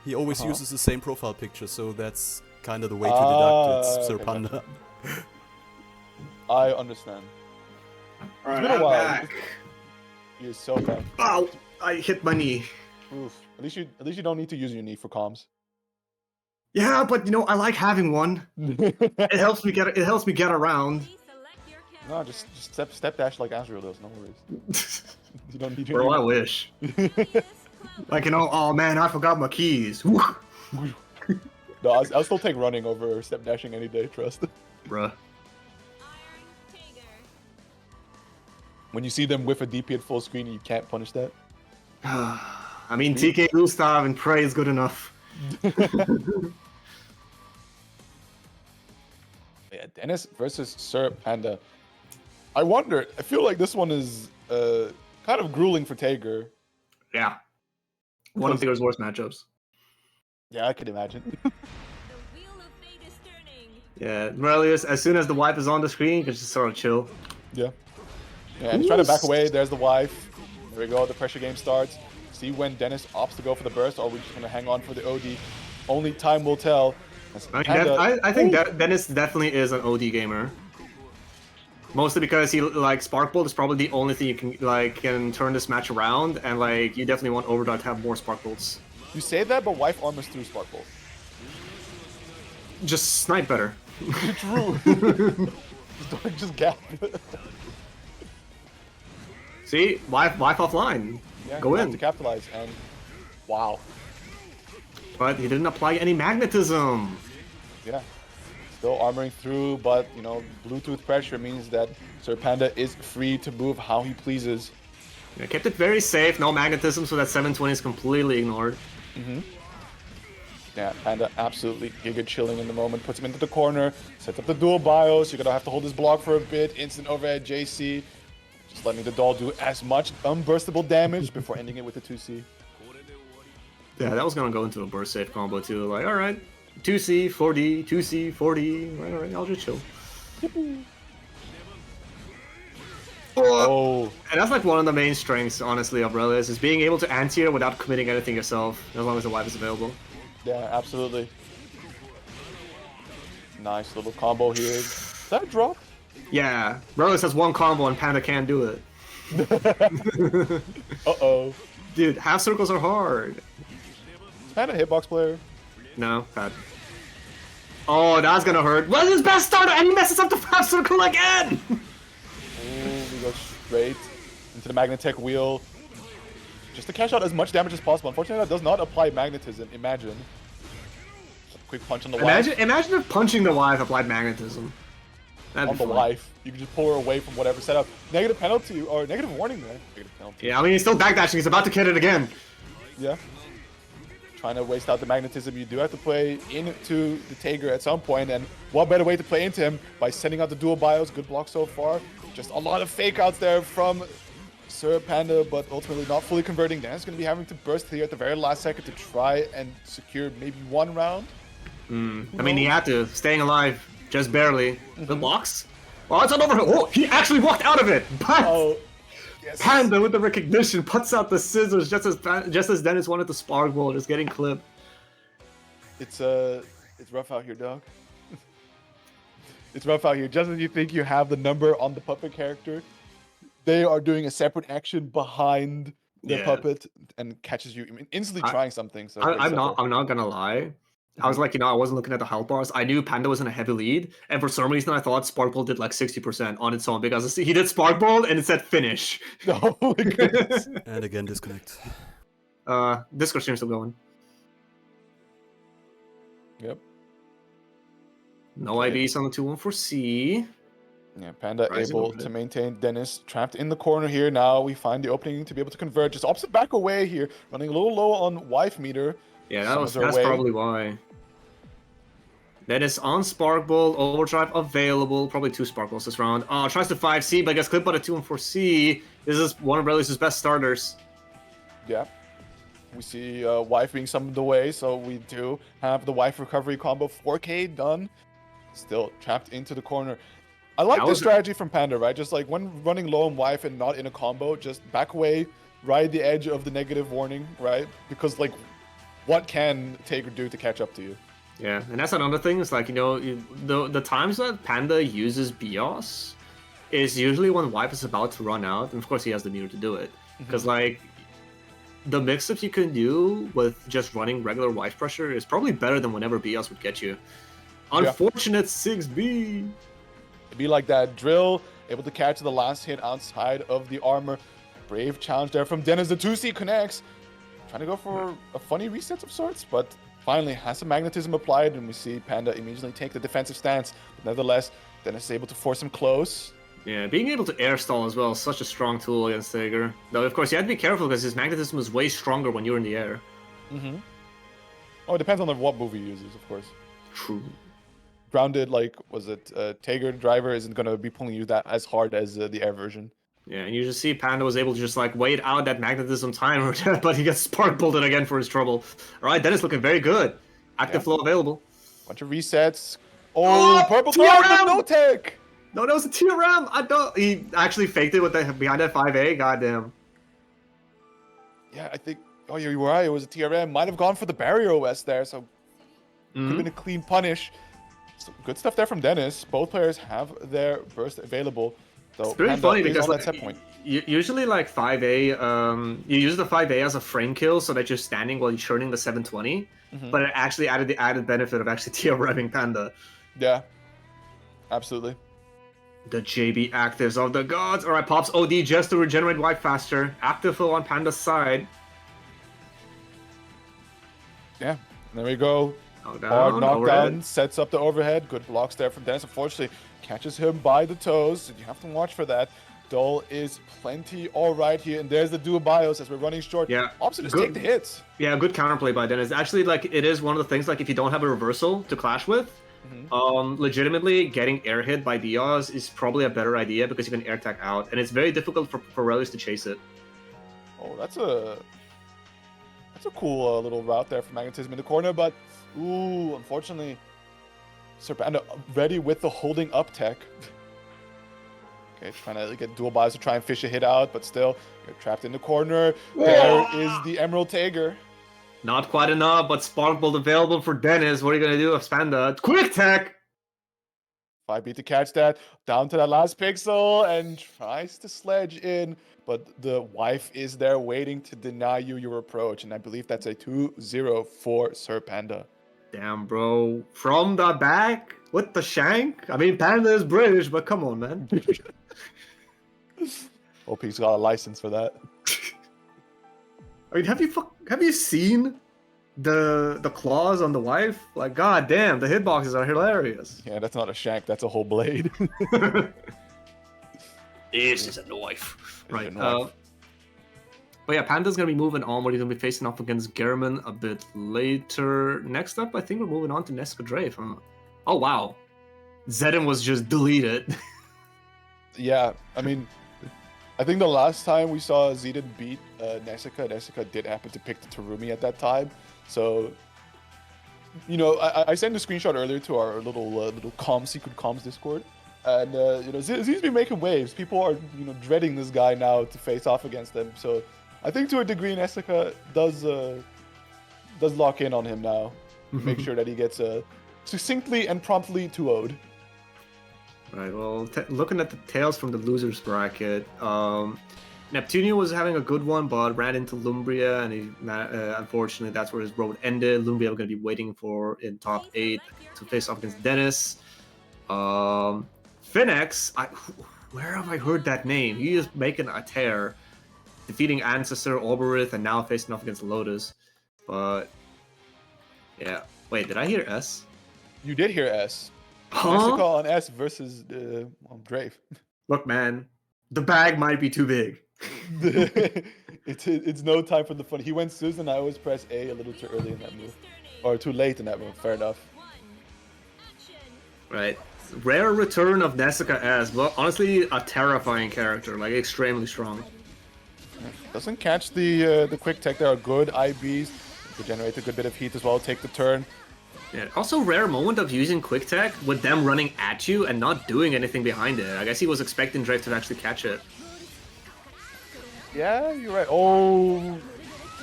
he always uses the same profile picture, so that's kind of the way to deduct it's Sir Panda. I understand. Alright, it's been a while. back. You're so bad. Ow! I hit my knee. Oof. At least you don't need to use your knee for comms. Yeah, but you know, I like having one. It helps me get around. No, just step dash like Azrael does. No worries. You don't need your Bro, I wish. Like, you know, oh man, I forgot my keys. No, I'll still take running over step dashing any day. Trust. Bruh. When you see them with a DP at full screen, you can't punish that. I mean, TK Gustav and Prey is good enough. Yeah, Dennis versus Sir Panda. I wonder. I feel like this one is kind of grueling for Tager. Yeah. One of Tager's worst matchups. Yeah, I could imagine. Yeah, Morelius, as soon as the wipe is on the screen, you can just sort of chill. Yeah. Yeah, and he's trying to back away. There's the wife. There we go. The pressure game starts. See when Dennis opts to go for the burst, or are we just going to hang on for the OD? Only time will tell. I think that Dennis definitely is an OD gamer. Mostly because he, like, Spark Bolt is probably the only thing you can turn this match around, and like you definitely want Overdrive to have more Spark Bolts. You say that, but wife armors through Spark Bolt. Just snipe better. True. Just gap. See, wife offline. Yeah, go in to capitalize, and wow. But he didn't apply any magnetism. Yeah. Still armoring through, but, you know, Bluetooth pressure means that Sir Panda is free to move how he pleases. Yeah, kept it very safe, no magnetism, so that 720 is completely ignored. Yeah, Panda absolutely giga chilling in the moment, puts him into the corner, sets up the dual bios, you're gonna have to hold his block for a bit, instant overhead JC, just letting the doll do as much unburstable damage before ending it with the 2C. Yeah, that was gonna go into a burst safe combo too, like, alright. 2C, 4D, 2C, 4D. Alright, I'll just chill. Oh. And that's like one of the main strengths, honestly, of Relius, is being able to anti-air without committing anything yourself, as long as the wipe is available. Yeah, absolutely. Nice little combo here. Is that a drop? Yeah, Relius has one combo and Panda can't do it. Uh-oh. Dude, half circles are hard. Is Panda a hitbox player? No, bad. Oh, that's gonna hurt. What is his best starter? And he messes up the half circle again! Oh, we go straight. into the Magnetech wheel. Just to cash out as much damage as possible. Unfortunately, that does not apply magnetism. Imagine. Quick punch on the wife. Imagine if punching the wife applied magnetism. That'd On be the fun. wife. You can just pull her away from whatever setup. Negative penalty or negative warning there. Negative penalty. Yeah, I mean, he's still backdashing. He's about to get it again. Yeah. Trying to waste out the magnetism. You do have to play into the Tager at some point, and what better way to play into him by sending out the dual bios. Good block so far. Just a lot of fake outs there from Sir Panda, but ultimately not fully converting. Dan's going to be having to burst here at the very last second to try and secure maybe one round. I mean, he had to. Staying alive, just barely. The blocks? Well, it's not over. Oh, he actually walked out of it. But Oh, yes. Panda with the recognition puts out the scissors just as Dennis wanted the spark ball, just getting clipped. It's rough out here, dog. It's rough out here. Just as you think you have the number on the puppet character, they are doing a separate action behind the puppet and catches you instantly trying something. So I'm not gonna lie. I was like, I wasn't looking at the health bars. I knew Panda was in a heavy lead, and for some reason I thought Spark Ball did like 60% on its own because he did Spark Ball and it said finish. Oh my goodness. And again, disconnect. Discord stream still going. Yep. No IBs on the 2-1-4C. Yeah, Panda Rising able over to it. maintain. Dennis trapped in the corner here. Now we find the opening to be able to convert. Just opposite back away here, running a little low on wife meter. Yeah, Summons her that's away. probably why. Dennis on Spark Ball, Overdrive available. Probably 2 Spark Balls this round. Tries to 5C, but gets clipped by the 2-1-4C. This is one of Relius' best starters. Yeah. We see wife being summoned away, so we do have the wife recovery combo 4K done. Still trapped into the corner. I like That this was- strategy from Panda, right? Just like when running low on wife and not in a combo, just back away, ride the edge of the negative warning, right? Because like, what can Tager do to catch up to you? Yeah, and that's another thing. It's like, the times that Panda uses Bios is usually when wipe is about to run out, and of course he has the meter to do it. Because like, the mix-ups you can do with just running regular wipe pressure is probably better than whenever Bios would get you. Unfortunate 6B. It'd be like that drill, able to catch the last hit outside of the armor. Brave challenge there from Dennis. The 2C connects. Trying to go for a funny reset of sorts, but finally has some magnetism applied, and we see Panda immediately take the defensive stance. But nevertheless, Dennis is able to force him close. Yeah, being able to air stall as well is such a strong tool against Tager. Though, of course, you have to be careful because his magnetism is way stronger when you're in the air. Oh, it depends on what move he uses, of course. True. Grounded, like, was it Tager driver isn't going to be pulling you that as hard as the air version. Yeah, and you just see Panda was able to just like wait out that magnetism timer, but he gets spark bolted again for his trouble. All right, Dennis looking very good. Active flow available. Bunch of resets. Oh, purple TRM! dog with no tech. No, that was a TRM. I don't. He actually faked it with the behind that 5A. Goddamn. Yeah, I think. Oh, you were right. It was a TRM. Might have gone for the barrier OS there, so could have been a clean punish. So good stuff there from Dennis. Both players have their burst available. So It's very Panda funny is because on like, that set point. usually like 5A, you use the 5A as a frame kill so that you're standing while you're churning the 720. But it actually added the added benefit of actually TRMing Panda. Yeah, absolutely. The JB actives of the gods. All right, pops OD just to regenerate wipe faster. Active flow on Panda's side. Yeah, there we go. Knockdown, Hard knockdown, overhead. sets up the overhead. Good blocks there from Dennis. Unfortunately, catches him by the toes. You have to watch for that. Dole is plenty all right here. And there's the dual bios as we're running short. Yeah, Opposite just good. take the hits. Yeah, good counterplay by Dennis. Actually, like it is one of the things. Like if you don't have a reversal to clash with, legitimately getting air hit by Diaz is probably a better idea because you can air tech out, and it's very difficult for Relius to chase it. Oh, that's a cool little route there for Magnetism in the corner, but ooh, unfortunately, Sir Panda ready with the holding up tech. Okay, trying to get dual bios to try and fish a hit out, but still, you're trapped in the corner. There is the Emerald Tager. Not quite enough, but Spark Bolt available for Dennis. What are you gonna do with Panda? Quick tech. 5B to catch that, down to that last pixel, and tries to sledge in, but the wife is there waiting to deny you your approach, and I believe that's a 2-0 for Sir Panda. Damn, bro. From the back with the shank. I mean, Panda is British, but come on, man. Hope he's got a license for that. I mean, have you seen the claws on the wife? Like, god damn, the hitboxes are hilarious. Yeah, that's not a shank. That's a whole blade. This is a knife. Right. a knife. But yeah, Panda's gonna be moving on. He's gonna be facing off against German a bit later. Next up, I think we're moving on to Nesca Drave, huh? Oh wow, Zedin was just deleted. Yeah, I mean, I think the last time we saw Zedin beat Nessica did happen to pick the Terumi at that time. So, you know, I sent a screenshot earlier to our little secret comms Discord, and you know, Zedin's been making waves. People are, you know, dreading this guy now to face off against them. So, I think to a degree, Nessica does lock in on him now. Make sure that he gets succinctly and promptly 2-0'd. Right, well, looking at the tails from the losers bracket, Neptunia was having a good one, but ran into Lumbria, and unfortunately, that's where his road ended. Lumbria are going to be waiting for in top 8 to face off against Dennis. Finex, where have I heard that name? He is making a tear, defeating Ancestor, Oberith, and now facing off against Lotus. But, yeah. Wait, did I hear S? You did hear S. Huh? Nessica on S versus Drave. Look, man, the bag might be too big. It's no time for the fun. He went Susan. I always press A a little too early in that move, or too late in that move. Fair enough. Right. Rare return of Nessica S, but honestly, a terrifying character, like extremely strong. Doesn't catch the quick tech. There are good IBs. Could generate a good bit of heat as well. Take the turn. Yeah. Also, rare moment of using quick tech with them running at you and not doing anything behind it. I guess he was expecting Drake to actually catch it. Yeah, you're right. Oh,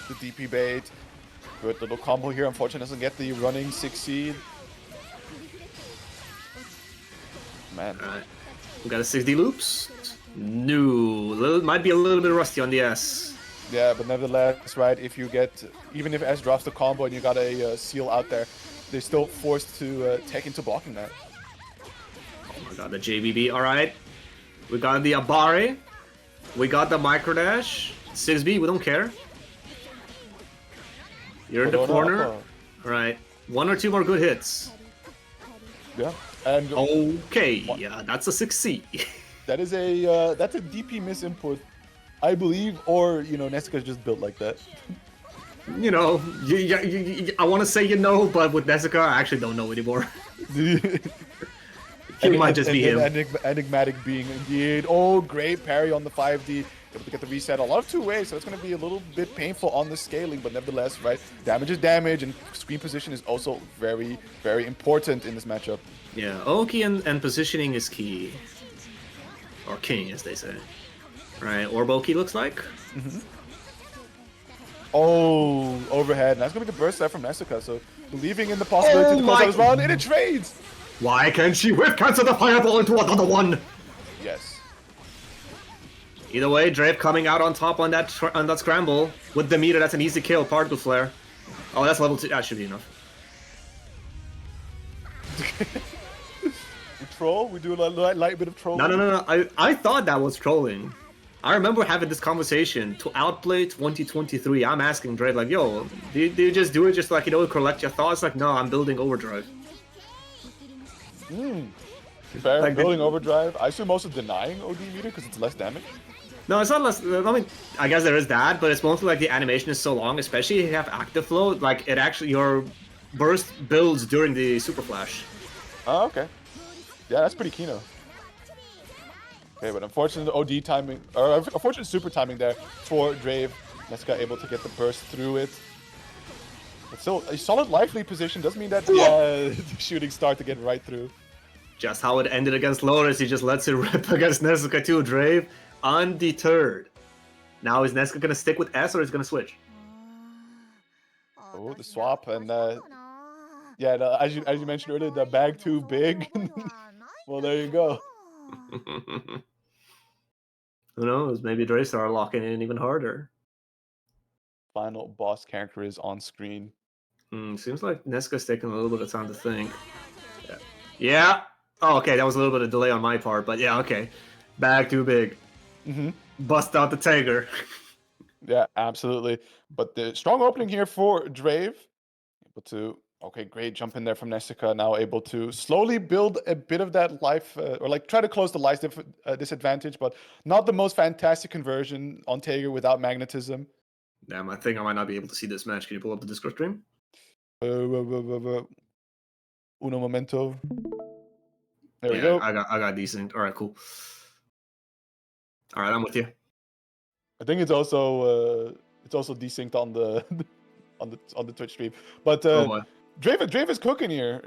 the DP bait. Good little combo here. Unfortunately, doesn't get the running 6 seed. Man. Alright. We got a 6D loops. No. Might be a little bit rusty on the S. Yeah, but nevertheless, right, if you get, even if S drops the combo and you got a seal out there, they're still forced to take into blocking that. Oh my god, the JBB. Alright. We got the Abari. We got the Microdash. 6B, we don't care. You're in the corner. Alright. 1 or 2 more good hits. Yeah. And okay, yeah, that's a 6C. That is that's a DP misinput, I believe, or, you know, Nessica's just built like that. You know, I want to say you know, but with Nessica, I actually don't know anymore. It might just be him. Enigmatic being, indeed. Oh, great parry on the 5D. Able to get the reset. A lot of 2 ways, so it's going to be a little bit painful on the scaling, but nevertheless, right, damage is damage, and screen position is also very, very important in this matchup. Yeah, Oki and positioning is key. Or king, as they say. Right, Orboki looks like. Mm-hmm. Oh, overhead. And that's going to be the burst set from Nessica, so believing in the possibility to close out his round, and it trades! Why can't she whip cancel the fireball into another one? Yes. Either way, Drave coming out on top on that scramble. With the meter, that's an easy kill. Particle Flare. Oh, that's level 2. That should be enough. We troll? We do a light bit of trolling? No. I thought that was trolling. I remember having this conversation to outplay 2023. I'm asking Drave, like, yo, do you just do it just like, you know, collect your thoughts? Like, no, I'm building Overdrive. Fair, like building Overdrive. I assume also denying OD meter because it's less damage. No, it's not less. I mean, I guess there is that, but it's mostly like the animation is so long, especially if you have active flow. Like, it actually, your burst builds during the super flash. Oh, okay. Yeah, that's pretty keen. Okay, but unfortunate OD timing, or unfortunate super timing there for Drave. Nessica able to get the burst through it. But still, a solid life lead position doesn't mean that the shooting star to get right through. Just how it ended against Lotus, he just lets it rip against Nessica too. Drave, undeterred. Now is Nessica gonna stick with S or is he gonna switch? Oh, the swap, and yeah, as you mentioned earlier, the bag too big. Well, there you go. Who knows? Maybe Drave started locking in even harder. Final boss character is on screen. Seems like Nessica's taking a little bit of time to think. Yeah. Oh, okay, that was a little bit of delay on my part, but yeah, okay. Bag too big. bust out the Tiger. Yeah, absolutely. But the strong opening here for Drave. Able to, okay, great jump in there from Nessica. Now able to slowly build a bit of that life, or like try to close the life disadvantage, but not the most fantastic conversion on Tiger without magnetism. Damn, I think I might not be able to see this match. Can you pull up the Discord stream? Uno momento. There we Yeah, go. I got decent. All right, cool. All right, I'm with you. I think it's also desynced on the on the Twitch stream. But Oh boy. Drave is cooking here.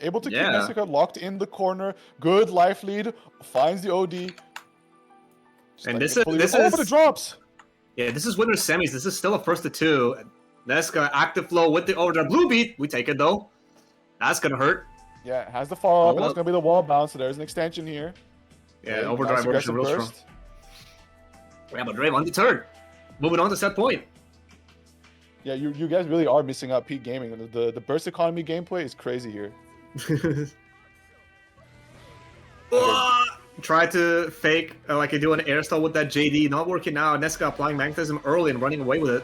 Able to keep Yeah. Nessica locked in the corner. Good life lead. Finds the OD. And this but it is drops. Yeah, this is winner semis. This is still a first to two. Nessica active flow with the overdrive. Blue beat. We take it though. That's gonna hurt. Yeah, it has the follow up. Oh, That's gonna be the wall bounce. So there's an extension here. Yeah, Okay, overdrive nice version aggressive real strong. burst. Yeah, but Drave undeterred. Moving on to set point. Yeah, you guys really are missing out peak gaming. The burst economy gameplay is crazy here. Try to fake like you do an air stall with that JD. Not working out. Nessica applying magnetism early and running away with it.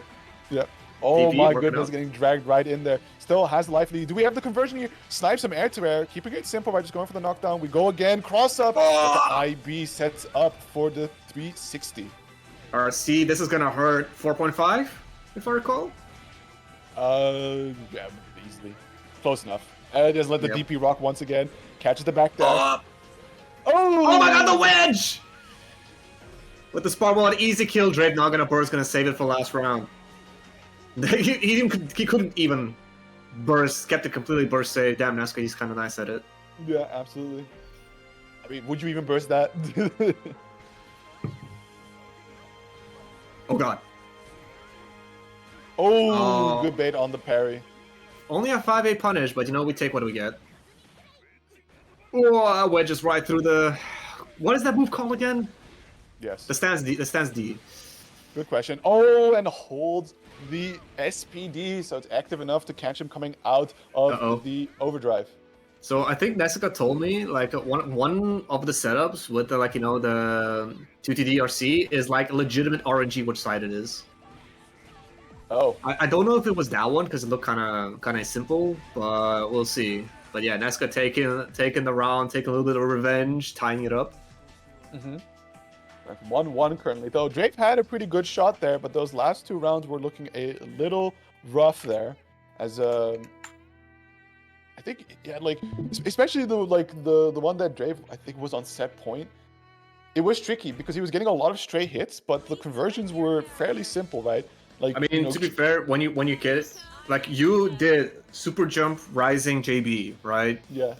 Yeah. Oh DP my working goodness, out. getting dragged right in there. Still has life lead. Do we have the conversion here? Snipe some air to air. Keeping it simple by just going for the knockdown. We go again. Cross up. But the IB sets up for the 360. RC, this is gonna hurt 4.5, if I recall. Yeah, easily. Close enough. Just let the Yep. DP rock once again. Catches the back dash. Oh my god, the wedge! With the spark ball, an easy kill. Drave not gonna burst, gonna save it for last round. he couldn't even burst, kept it completely burst save. Damn, Nessica, he's kind of nice at it. Yeah, absolutely. I mean, would you even burst that? Oh god. Oh, good bait on the parry. Only a 5-8 punish, but you know, we take what we get. Oh, that wedges right through the... What is that move called again? Yes. The stance D. The stance D. Good question. Oh, and holds the SPD, so it's active enough to catch him coming out of the overdrive. So I think Nessica told me like one of the setups with the, like, you know, the 2TDRC is like legitimate RNG which side it is. Oh. I don't know if it was that one because it looked kind of simple, but we'll see. But yeah, Nessica taking the round, taking a little bit of revenge, tying it up. Mm-hmm. 1-1 currently, though. Drake had a pretty good shot there, but those last two rounds were looking a little rough there. As I think, yeah, like especially the one that Drake I think was on set point. It was tricky because he was getting a lot of stray hits, but the conversions were fairly simple, right? Like, I mean, you know, to be fair, when you get it, like you did super jump rising JB, right? Yeah.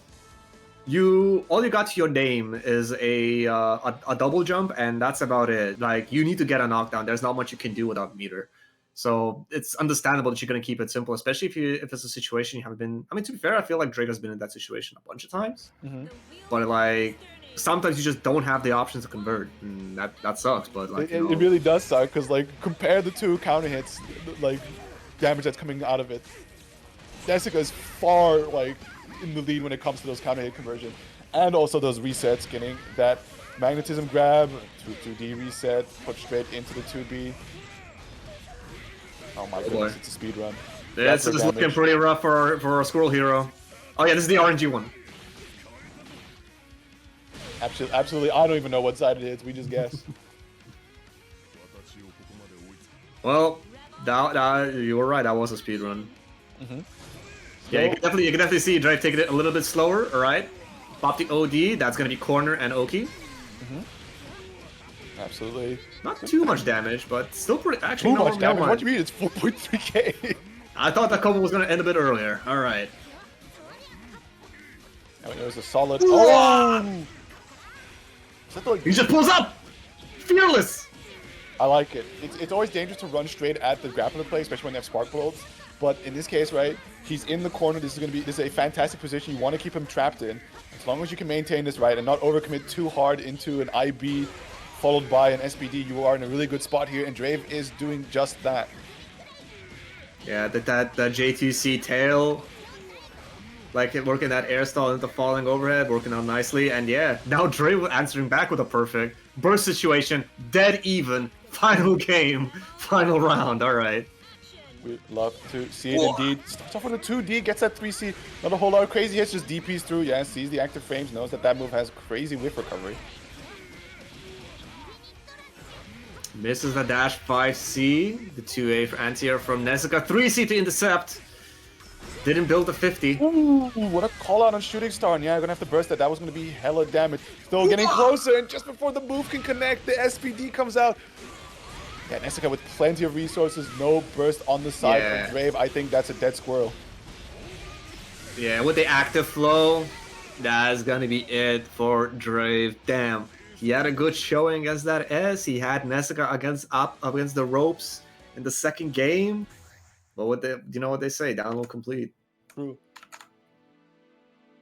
All you got to your name is a double jump, and that's about it. Like, you need to get a knockdown. There's not much you can do without meter. So it's understandable that you're gonna keep it simple, especially if it's a situation you haven't been. I mean, to be fair, I feel like Drake has been in that situation a bunch of times. Mm-hmm. But like, sometimes you just don't have the options to convert, and that sucks. But like, It really does suck because, like, compare the two counter hits, like damage that's coming out of it. Nessica is far like in the lead when it comes to those counter hit conversion, and also those resets, getting that magnetism grab, 2D reset, put straight into the 2B. Oh my goodness, it's a speed run. This is looking pretty rough for a Squirrel Hero. Oh yeah, this is the RNG one. Absolutely, I don't even know what side it is. We just guess. Well, you were right. That was a speed run. Mm-hmm. Yeah, you can definitely see Drive taking it a little bit slower. All right, pop the OD. That's gonna be corner and Oki. Mm-hmm. Absolutely. Not too much damage, but still pretty. Actually, Too much damage. What do you mean? It's 4.3k. I thought that combo was gonna end a bit earlier. All right. I mean, it was a solid. Oh! He just pulls up, fearless. I like it. It's always dangerous to run straight at the grappler play, especially when they have spark bolts. But in this case, right, he's in the corner. This is a fantastic position. You want to keep him trapped in. As long as you can maintain this right and not overcommit too hard into an IB followed by an SPD, you are in a really good spot here, and Drave is doing just that. Yeah, that JTC tail. like working that air stall into falling overhead, working out nicely. And yeah, now Dre answering back with a perfect burst situation, dead even, final game, final round. All right. We'd love to see it indeed. Starts off with a 2D, gets that 3C. Not a whole lot of crazy hits, just DPs through. Yeah, sees the active frames, knows that that move has crazy whiff recovery. Misses the dash 5C, the 2A for anti-air from Nezuka, 3C to intercept. Didn't build the 50. Ooh, what a call out on Shooting Star. And yeah, gonna have to burst that. That was gonna be hella damage. Still getting closer, and just before the move can connect, the SPD comes out. Yeah, Nezuka with plenty of resources, no burst on the side from Brave. I think that's a dead squirrel. Yeah, with the active flow, that's gonna be it for Drave. Damn, he had a good showing against that S. He had Nezuka against the ropes in the second game. But you know what they say, download complete. True.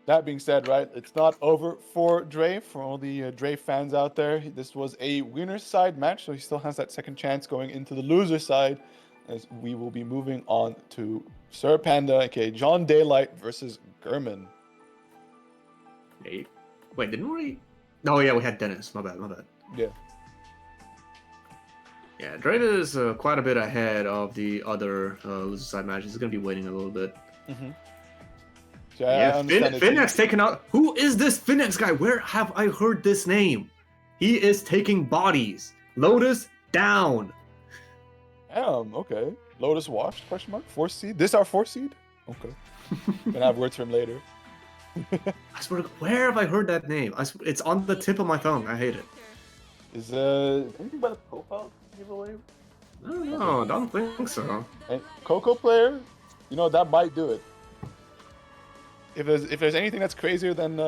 That being said, right, it's not over for Dre. For all the Dre fans out there, this was a winner's side match, so he still has that second chance going into the loser side, as we will be moving on to Sir Panda, aka John Daylight versus Gurman. Hey, wait, didn't we? Oh yeah, we had Dennis. My bad. Yeah. Yeah, Dre is quite a bit ahead of the other loser side matches. He's gonna be waiting a little bit. Mm-hmm. Yeah, Finnex taken out. Who is this Finnex guy? Where have I heard this name? He is taking bodies. Lotus down. Damn, okay. Lotus washed, question mark? 4th seed? This our 4th seed? Okay. Gonna have words for him later. I swear, where have I heard that name? It's on the tip of my tongue. I hate it. Is anything about a profile giveaway? I don't know. I don't think so. And Coco player, you know, that might do it. If there's anything that's crazier than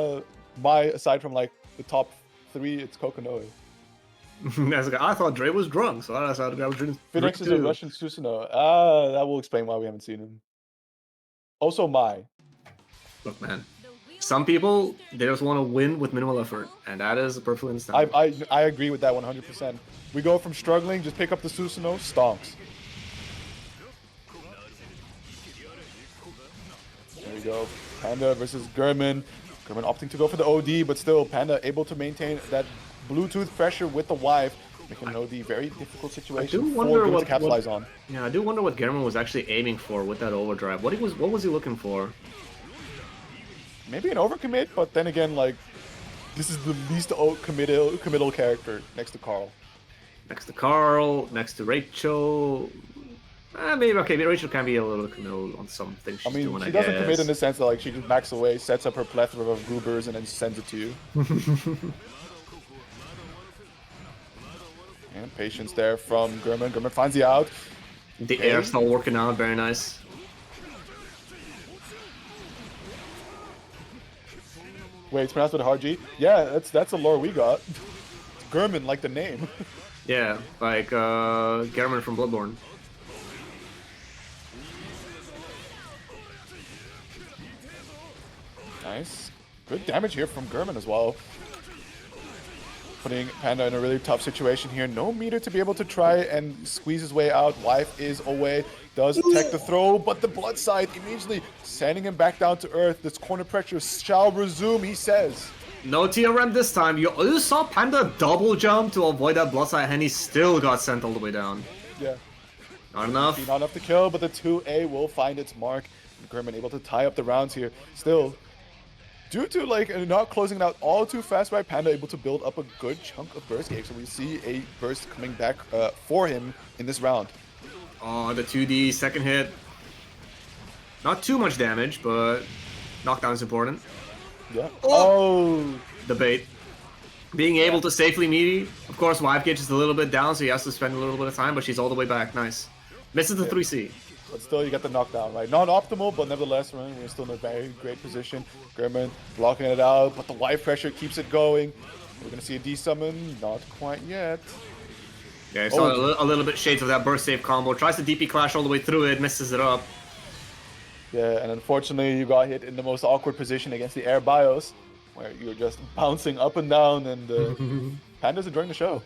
aside from like the top 3, it's Kokonoe. I thought Dre was drunk, so I decided I was drinking. Phoenix is a Russian Susanoo. That will explain why we haven't seen him. Also, Mai. Look, man. Some people, they just want to win with minimal effort, and that is perfectly understandable. I agree with that 100%. We go from struggling, just pick up the Susanoo, stonks. There we go. Panda versus Gurman. Gurman opting to go for the OD, but still Panda able to maintain that Bluetooth pressure with the wife, making OD very difficult situation for Gurman to capitalize on. Yeah, I do wonder what Gurman was actually aiming for with that overdrive. What was he looking for? Maybe an overcommit, but then again, like, this is the least committal character next to Carl. Next to Rachel. Maybe Rachel can be a little committal on some things she's doing, she doesn't commit in the sense that like she just backs away, sets up her plethora of goobers, and then sends it to you. And patience there from Gurman. Gurman finds the out. The air stall working out, very nice. Wait, it's pronounced with a hard G? Yeah, that's the lore we got. It's Gurman, like the name. Yeah, like Gurman from Bloodborne. Nice. Good damage here from Gurman as well. Putting Panda in a really tough situation here. No meter to be able to try and squeeze his way out. Wife is away. Does tech the throw, but the blood side immediately sending him back down to earth. This corner pressure shall resume, he says. No TRM this time. You saw Panda double jump to avoid that blood side, and he still got sent all the way down. Yeah. Not enough. Not enough to kill, but the 2A will find its mark. Gurman able to tie up the rounds here. Still, due to like not closing it out all too fast, right? Panda able to build up a good chunk of burst game, so we see a burst coming back for him in this round. Oh, the 2D second hit. Not too much damage, but knockdown is important. Yeah. Oh! The bait. Being able to safely meaty. Of course, Wife Gauge is a little bit down, so he has to spend a little bit of time, but she's all the way back. Nice. Misses the 3C. But still, you get the knockdown, right? Not optimal, but nevertheless, we're still in a very great position. Gurman blocking it out, but the wife pressure keeps it going. We're going to see a D-summon. Not quite yet. Yeah, I saw a little bit shades of that burst save combo. Tries to DP clash all the way through it, misses it up. Yeah, and unfortunately, you got hit in the most awkward position against the air BIOS, where you're just bouncing up and down, and Panda's enjoying the show.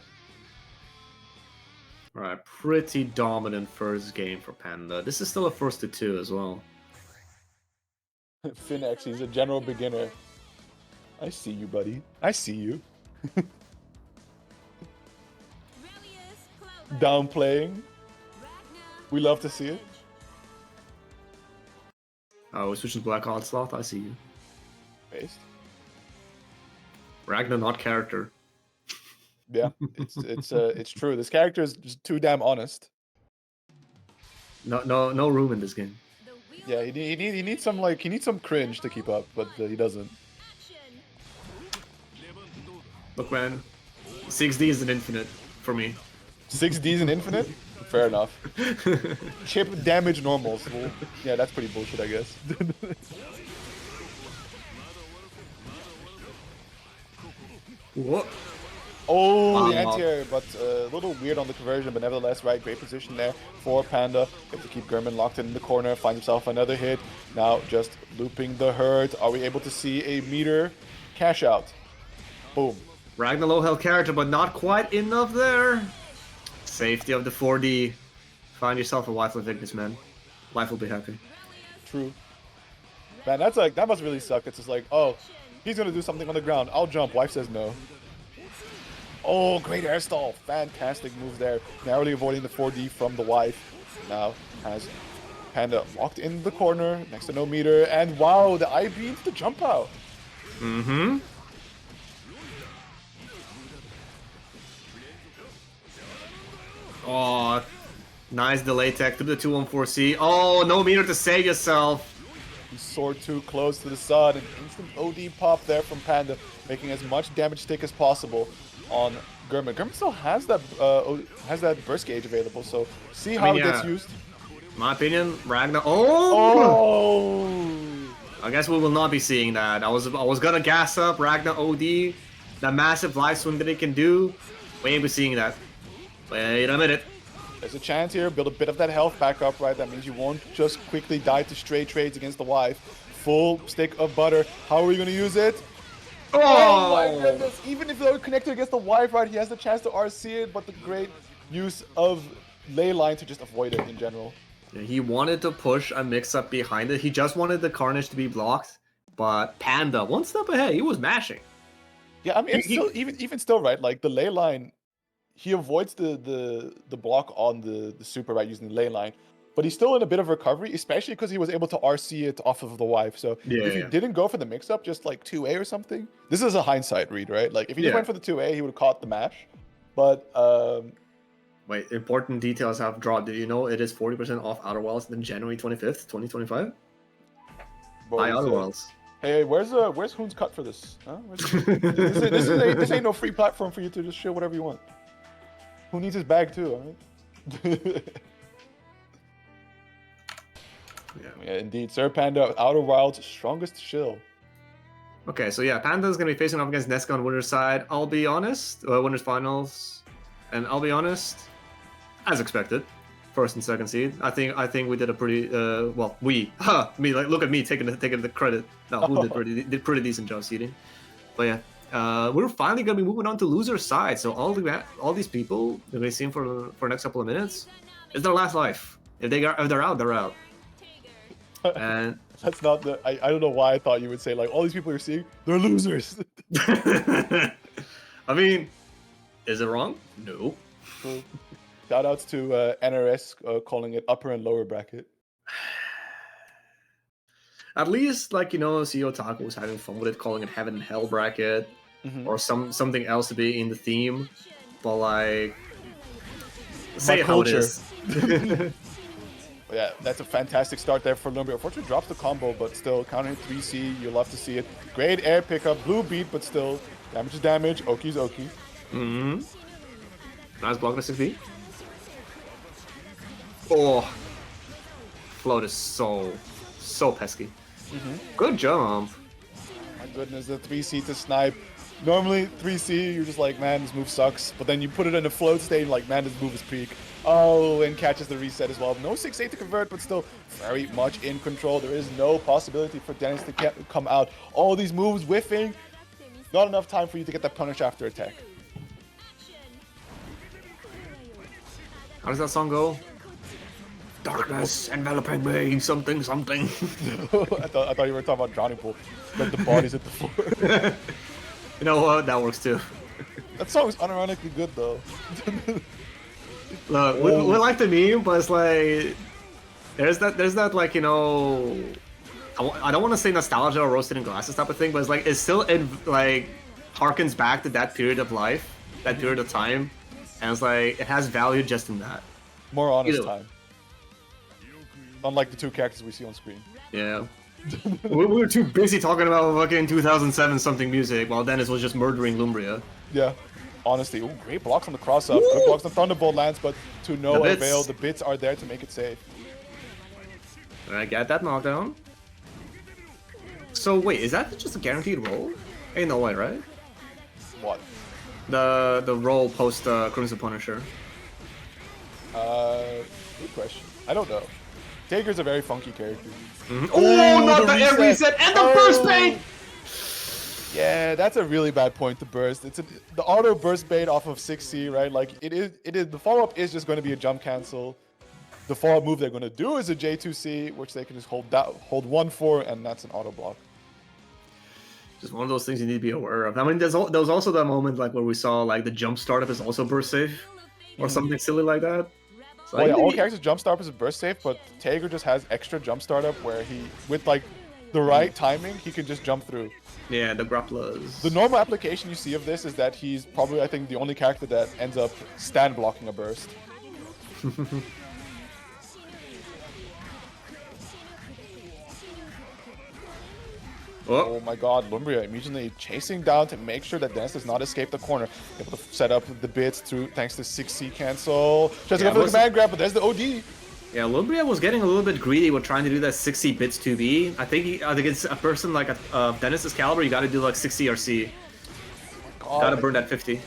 Alright, pretty dominant first game for Panda. This is still a 1st to 2 as well. Finex, he's a general beginner. I see you, buddy. I see you. Downplaying. We love to see it. Oh, we're switching to Black Onslaught. I see you. Based. Ragnar, not character. Yeah, it's true. This character is just too damn honest. No room in this game. Yeah, he needs some cringe to keep up, but he doesn't. Look, man, 6D is an infinite for me. 6D's an infinite? Fair enough. Chip damage normals. Well, yeah, that's pretty bullshit, I guess. What? Oh, the anti-air, but a little weird on the conversion, but nevertheless, right, great position there for Panda. Got to keep German locked in the corner, finds himself another hit. Now just looping the hurt. Are we able to see a meter cash out? Boom. Ragnar low health character, but not quite enough there. Safety of the 4D. Find yourself a wife of Ignis, man. Wife will be happy. True. Man, that's like, that must really suck. It's just like, oh, he's gonna do something on the ground. I'll jump. Wife says no. Oh, great air stall. Fantastic move there. Narrowly avoiding the 4D from the wife. Now has Panda locked in the corner next to no meter. And wow, the I beams the jump out. Mm-hmm. Oh, nice delay tech to the 214C. Oh, no meter to save yourself. You soared too close to the sun. An instant OD pop there from Panda, making as much damage take as possible on German. German still has that burst gauge available, so see how it gets used. My opinion, Ragnar. Oh! Oh! I guess we will not be seeing that. I was gonna gas up Ragnar OD, that massive live swing that he can do. We ain't be seeing that. Wait a minute. There's a chance here. Build a bit of that health back up, right? That means you won't just quickly die to stray trades against the wife. Full stick of butter. How are you gonna use it? Oh my goodness! Even if they're connected against the wife, right, he has the chance to RC it, but the great use of ley line to just avoid it in general. Yeah, he wanted to push a mix-up behind it. He just wanted the Carnage to be blocked, but Panda, one step ahead, he was mashing. Yeah, I mean, even still, right? Like the ley line, he avoids the block on the super, right, using the ley line. But he's still in a bit of recovery, especially because he was able to RC it off of the wife. So if he didn't go for the mix-up, just like 2A or something, this is a hindsight read, right? Like if he just went for the 2A, he would have caught the mash. But wait, important details have dropped. Did you know it is 40% off Outer Wilds than January 25th, 2025? Buy Outer Wilds. Hey, where's Hoon's cut for this? Huh? This ain't no free platform for you to just share whatever you want. Who needs his bag too, alright? Yeah, indeed. Sir Panda, Outer Wilds' strongest shill. Okay, so yeah, Panda's gonna be facing off against Nesca on winner's side. I'll be honest, winner's finals, and I'll be honest, as expected, first and second seed. I think we did a pretty well, me, like look at me taking the credit. No, who did pretty decent job seeding. But yeah, we're finally gonna be moving on to loser side. So all these people that we see for the next couple of minutes, it's their last life. If they're out, they're out. And that's not the. I don't know why I thought you would say like all these people you're seeing, they're losers. I mean, is it wrong? No. Cool. Shout outs to NRS calling it upper and lower bracket. At least, like, you know, CEO Taco was having fun with it, calling it heaven and hell bracket, or something else to be in the theme. But like, say it how it is. Yeah, that's a fantastic start there for Lumbia. Unfortunately, drops the combo, but still countering 3C. You love to see it. Great air pickup, blue beat, but still damage is damage. Oki's Oki. Nice block on 6B. Oh, float is so pesky. Good jump. My goodness, the 3C to snipe. Normally 3C, you're just like, man, this move sucks. But then you put it in a float state, like, man, this move is peak. Oh, and catches the reset as well. No 6-8 to convert, but still very much in control. There is no possibility for Dennis to come out. All these moves whiffing. Not enough time for you to get that punish after attack. How does that song go? Darkness enveloping me, something. I thought you were talking about drowning pool. Let the bodies hit the floor. You know what? That works too. That song is unironically good though. Look, we like the meme, but it's like there's that like, you know, I don't want to say nostalgia or roasted in glasses type of thing, but it's like it's still like harkens back to that period of life, that period of time, and it's like it has value just in that. More honest Either way. time. Unlike the two characters we see on screen. Yeah. we were too busy talking about fucking 2007 something music while Dennis was just murdering Lumbria. Yeah. Honestly, ooh, great blocks on the cross up. Good blocks on Thunderbolt lands, but to no The bits. avail. The bits are there to make it safe. And I get that knockdown. So wait, is that just a guaranteed roll? Ain't no way, right? What? The roll post Crimson Punisher. Good question. I don't know. Taker's a very funky character. Oh, not the air reset and the burst bait! Yeah, that's a really bad point to burst. It's the auto burst bait off of 6C, right? Like it is the follow-up is just going to be a jump cancel. The follow-up move they're going to do is a J2C, which they can just hold 1 for, and that's an auto block. Just one of those things you need to be aware of. I mean, there was also that moment like where we saw like the jump startup is also burst safe, or something silly like that. So Well, yeah, all characters jump startup is burst safe, but Tager just has extra jump startup where he, with like the right timing, he can just jump through. Yeah, the grapplers. The normal application you see of this is that he's probably, I think, the only character that ends up stand blocking a burst. Oh my god, Lumbria immediately chasing down to make sure that Dennis does not escape the corner. Able to set up the bits through thanks to 6C cancel. Tries to go for the command grab, but there's the OD. Yeah, Lumbria was getting a little bit greedy with trying to do that 60 bits 2B. I think it's a person like Dennis's caliber, you gotta do like 60 RC. God. Gotta burn that 50.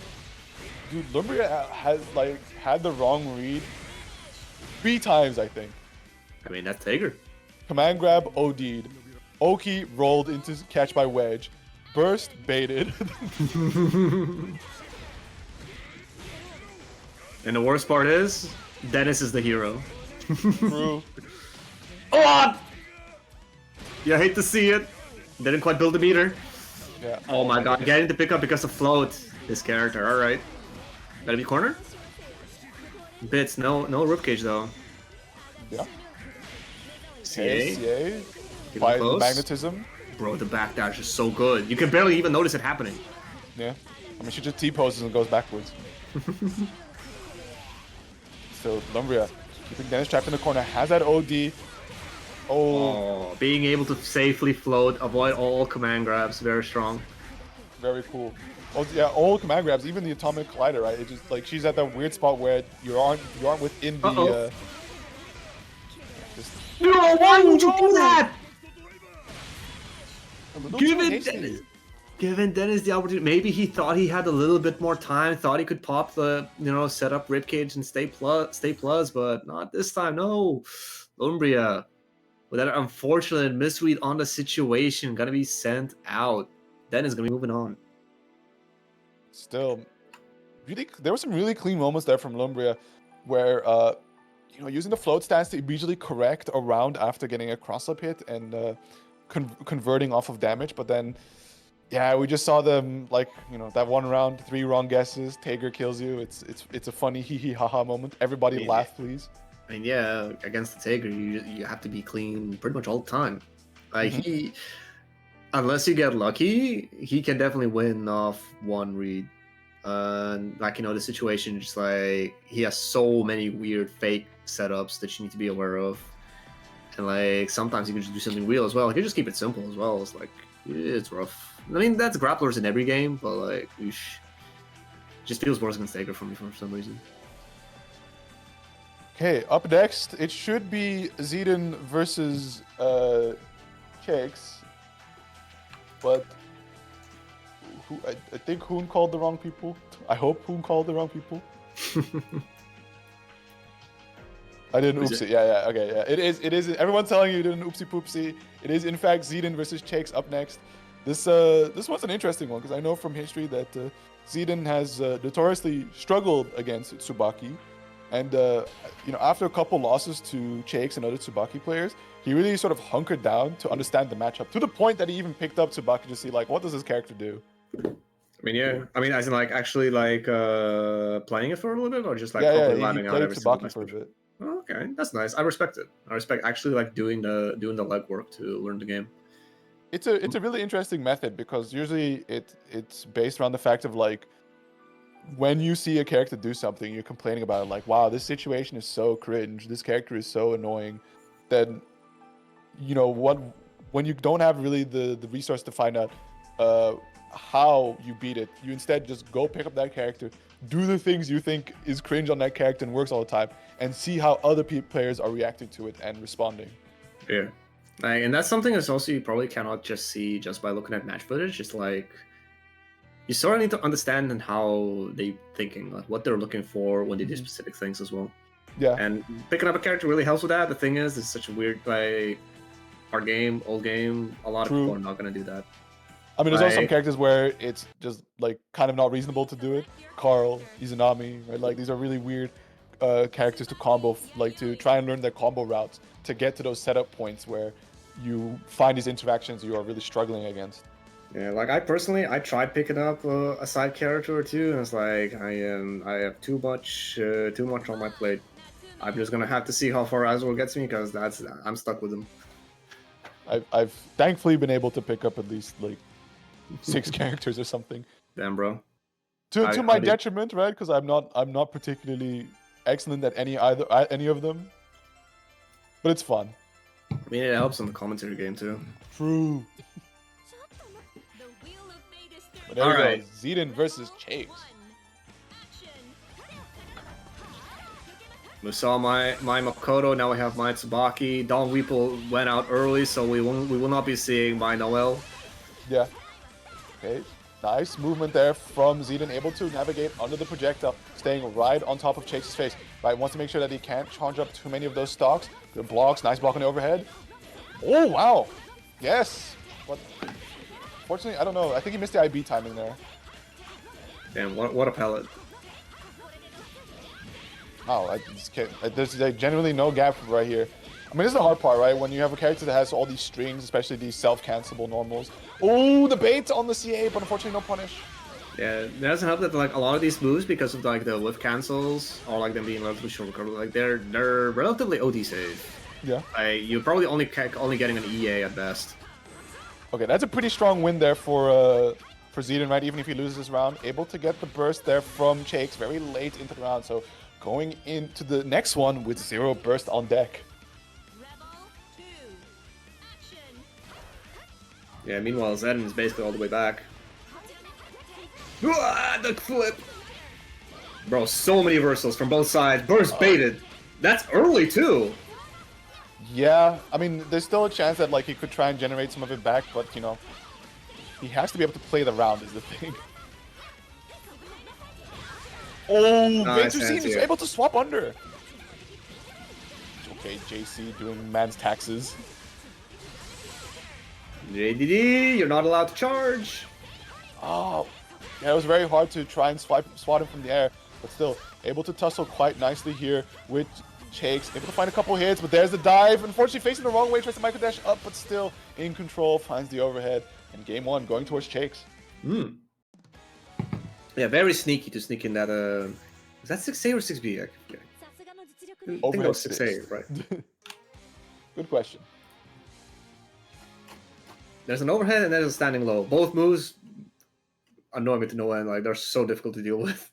Dude, Lumbria has like had the wrong read 3 times, I think. I mean, that's Tager. Command grab OD'd. Oki rolled into catch by Wedge. Burst baited. And the worst part is, Dennis is the hero. True. Oh! You hate to see it. Didn't quite build the meter. Yeah. Oh my god, getting the pickup because of float. This character, alright. Gotta be corner? Bits, no ribcage though. Yeah. CA? CA. By the magnetism. Bro, the backdash is so good. You can barely even notice it happening. Yeah. I mean, she just T-poses and goes backwards. So, Lumbria, keeping Dennis trapped in the corner, has that OD. Oh, being able to safely float, avoid all command grabs, very strong. Very cool. Oh, yeah, all command grabs, even the atomic collider, right? It just like she's at that weird spot where you aren't within the. No, why would you do that? Given Dennis the opportunity, maybe he thought he had a little bit more time, thought he could pop the, set up ribcage and stay plus, but not this time. No, Lumbria, with that unfortunate misread on the situation, gonna be sent out. Dennis gonna be moving on. Still, really, there were some really clean moments there from Lumbria, where using the float stance to immediately correct around after getting a cross-up hit and converting off of damage, but then, yeah, we just saw them that one round, 3 wrong guesses, Tager kills you. It's a funny hee hee haha moment. Everybody laugh, please. I mean, yeah, against the Tager, you have to be clean pretty much all the time. Like unless you get lucky, he can definitely win off one read. The situation, just like he has so many weird fake setups that you need to be aware of. And like sometimes you can just do something real as well. You can just keep it simple as well. It's like it's rough. I mean, that's grapplers in every game, but like just feels worse against Tager for me for some reason. Okay, up next, it should be Zeden versus Cakes, but I think Hoon called the wrong people. I hope Hoon called the wrong people. I did an oopsie. Yeah, okay, yeah. It is. Everyone's telling you did an oopsie poopsie. It is in fact Zeden versus Chakes up next. This one's an interesting one because I know from history that Zeden has notoriously struggled against Tsubaki, And after a couple losses to Chakes and other Tsubaki players, he really sort of hunkered down to understand the matchup, to the point that he even picked up Tsubaki to see like, what does this character do? I mean, yeah. I mean, as in like actually like playing it for a little bit, or just like Yeah, properly he labbing out played every single Tsubaki for a match. bit. Oh, okay, that's nice. I respect it. I respect actually like doing the legwork to learn the game. It's a really interesting method because usually it's based around the fact of like, when you see a character do something, you're complaining about it, like, wow, this situation is so cringe, this character is so annoying, then when you don't have really the resource to find out how you beat it, you instead just go pick up that character, do the things you think is cringe on that character and works all the time, and see how other players are reacting to it and responding. Yeah, and that's something that's also you probably cannot just see just by looking at match footage. Just like you sort of need to understand and how they thinking, like what they're looking for when they do specific things as well. Yeah. And picking up a character really helps with that. The thing is, it's such a weird like old game. A lot of people are not gonna do that. I mean, there's also some characters where it's just like kind of not reasonable to do it. Carl, Izanami, right? Like these are really weird characters to combo, like to try and learn their combo routes to get to those setup points where you find these interactions you are really struggling against. Yeah, like I tried picking up a side character or two, and it's like I have too much on my plate. I'm just gonna have to see how far Azure gets me because I'm stuck with him. I've thankfully been able to pick up at least like 6 characters or something. Damn, bro. To my detriment, right? Because I'm not particularly excellent at any of them, but it's fun. I mean, it helps in the commentary game too. True. But there we go. Zidane versus Chase. We saw my Makoto. Now we have my Tsubaki. Don Weeple went out early, so we will not be seeing my Noel. Yeah. Okay. Nice movement there from Zidane, able to navigate under the projectile, staying right on top of Chase's face. Right, wants to make sure that he can't charge up too many of those stocks. Good blocks, nice block on the overhead. Oh wow, yes. But fortunately, I don't know. I think he missed the IB timing there. Damn, what a pellet. Oh, I just can't. There's like, genuinely no gap right here. I mean, this is the hard part, right? When you have a character that has all these strings, especially these self-cancelable normals. Oh, the bait on the CA, but unfortunately no punish. Yeah, it doesn't help that like a lot of these moves, because of like the whiff cancels or like them being relatively short recovery, like they're relatively OD safe. Yeah. You're probably only getting an EA at best. Okay, that's a pretty strong win there for Zidane, right? Even if he loses this round, able to get the burst there from Chakes very late into the round. So going into the next one with 0 burst on deck. Yeah, meanwhile, Zen is basically all the way back. The flip! Bro, so many reversals from both sides. Burst baited. That's early, too. Yeah, I mean, there's still a chance that like he could try and generate some of it back, but, you know, he has to be able to play the round is the thing. Oh, nice Ventusin is able to swap under. Okay, JC doing man's taxes. JDD, you're not allowed to charge. Oh, yeah, it was very hard to try and swat him from the air, but still able to tussle quite nicely here with Chakes. Able to find a couple hits, but there's the dive. Unfortunately, facing the wrong way, tries to micro dash up, but still in control, finds the overhead. And game 1 going towards Chakes. Yeah, very sneaky to sneak in that. Is that 6A or 6B? I think that was 6A, right? Good question. There's an overhead and there's a standing low. Both moves annoy me to no end. Like they're so difficult to deal with.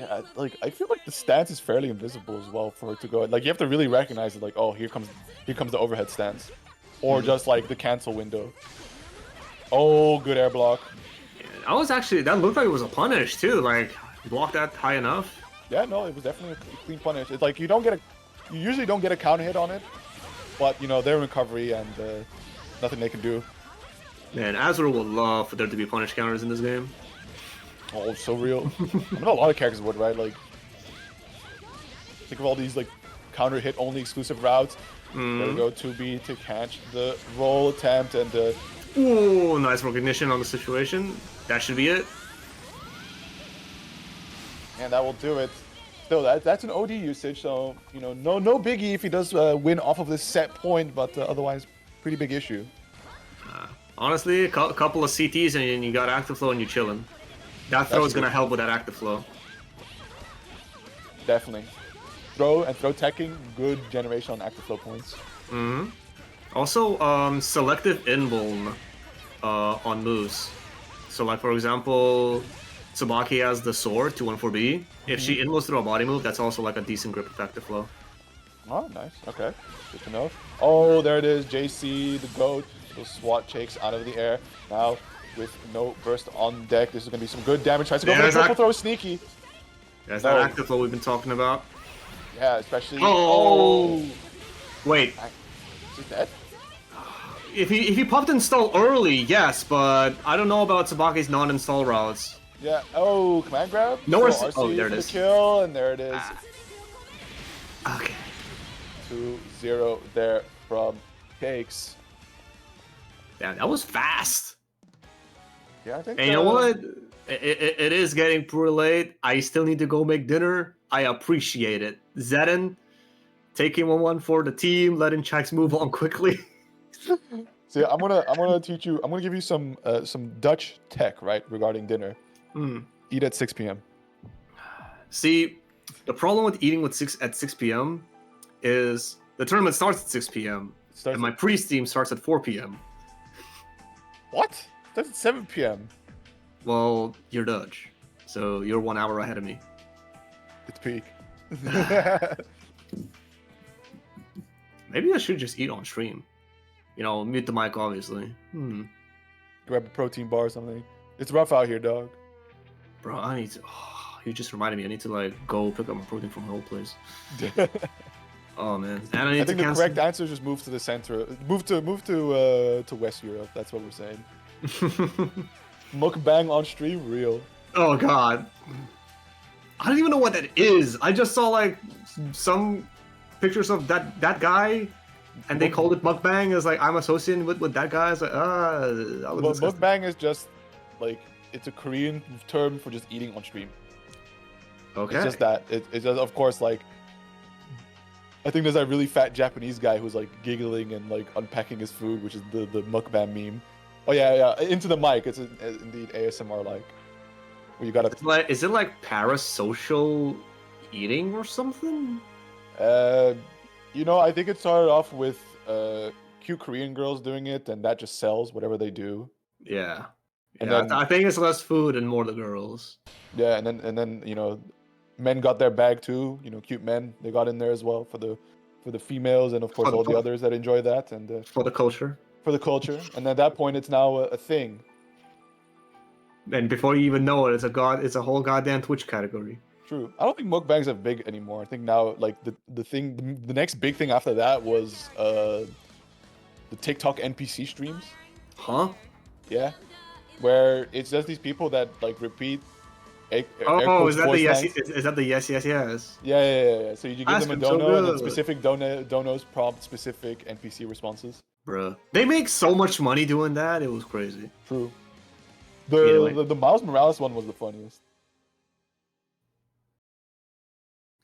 Yeah, like I feel like the stance is fairly invisible as well for it to go. Like you have to really recognize it. Like, oh, here comes the overhead stance, or just like the cancel window. Oh, good air block. I was actually, that looked like it was a punish too. Like blocked that high enough. Yeah, no, it was definitely a clean punish. It's like you usually don't get a counter hit on it, but you know they're in recovery and nothing they can do. Man, Azure would love for there to be punish counters in this game. Oh, so real. I know a lot of characters would, right? Like, think of all these like counter hit only exclusive routes. There we go, 2B to catch the roll attempt and ooh, nice recognition on the situation. That should be it. And that will do it. still, that's an OD usage, so you know, no biggie if he does win off of this set point, but otherwise, pretty big issue. Honestly, a couple of CTs and you got active flow and you're chilling. That throw is gonna help with that active flow. Definitely. Throw teching, good generation on active flow points. Mm-hmm. Also, selective invuln on moves. So, like for example, Tsubaki has the sword 214B. If she invulns through a body move, that's also like a decent grip effective flow. Oh, nice. Okay, good to know. Oh, there it is. JC, the goat. Those SWAT shakes out of the air. Now, with no burst on deck, this is going to be some good damage. Tries to go for the triple throw, sneaky. That's that active flow we've been talking about. Yeah, especially... Oh! Wait. Is he dead? If he popped install early, yes, but I don't know about Tsubaki's non-install routes. Yeah. Oh, command grab? No, RC oh, there it for is. The kill, and there it is. Okay. 2-0 there from Cakes. Damn, that was fast. Yeah, I think. And you know what? It is getting pretty late. I still need to go make dinner. I appreciate it. Zedden, taking 1-1 for the team, letting Chax move on quickly. See, I'm gonna teach you. I'm gonna give you some Dutch tech, right, regarding dinner. Eat at 6 p.m. See, the problem with eating at 6 p.m. is the tournament starts at 6 p.m. and my pre-steam starts at 4 p.m. What? That's at 7 p.m. Well, you're Dutch, so you're 1 hour ahead of me. It's peak. Maybe I should just eat on stream. You know, mute the mic, obviously. Grab a protein bar or something. It's rough out here, dog. Bro, I need to... Oh, you just reminded me. I need to, like, go pick up my protein from my old place. Oh, man. And I think the correct answer is just move to the center. Move to West Europe. That's what we're saying. Mukbang on stream, real. Oh, God. I don't even know what that is. I just saw, like, some pictures of that guy... And they called it mukbang. As like I'm associating with that guy. It's like mukbang is just like it's a Korean term for just eating on stream. Okay. It's just that. It's just of course like I think there's that really fat Japanese guy who's like giggling and like unpacking his food, which is the mukbang meme. Oh yeah, into the mic. It's indeed ASMR like. Where you gotta. Is it like parasocial eating or something? You know, I think it started off with cute Korean girls doing it, and that just sells whatever they do. Yeah. And then, then, I think it's less food and more the girls. Yeah, and then you know, men got their bag too. You know, cute men they got in there as well for the females, and of course all the others that enjoy that and for the culture. For the culture, and at that point, it's now a thing. And before you even know it, it's a whole goddamn Twitch category. True. I don't think mukbangs are big anymore. I think now, like the next big thing after that was the TikTok NPC streams. Huh? Yeah, where it's just these people that like repeat. Is that the yes? Is that the yes? Yeah. So you give them a dono, and then specific donos prompt specific NPC responses. Bruh, they make so much money doing that. It was crazy. True. The Miles Morales one was the funniest.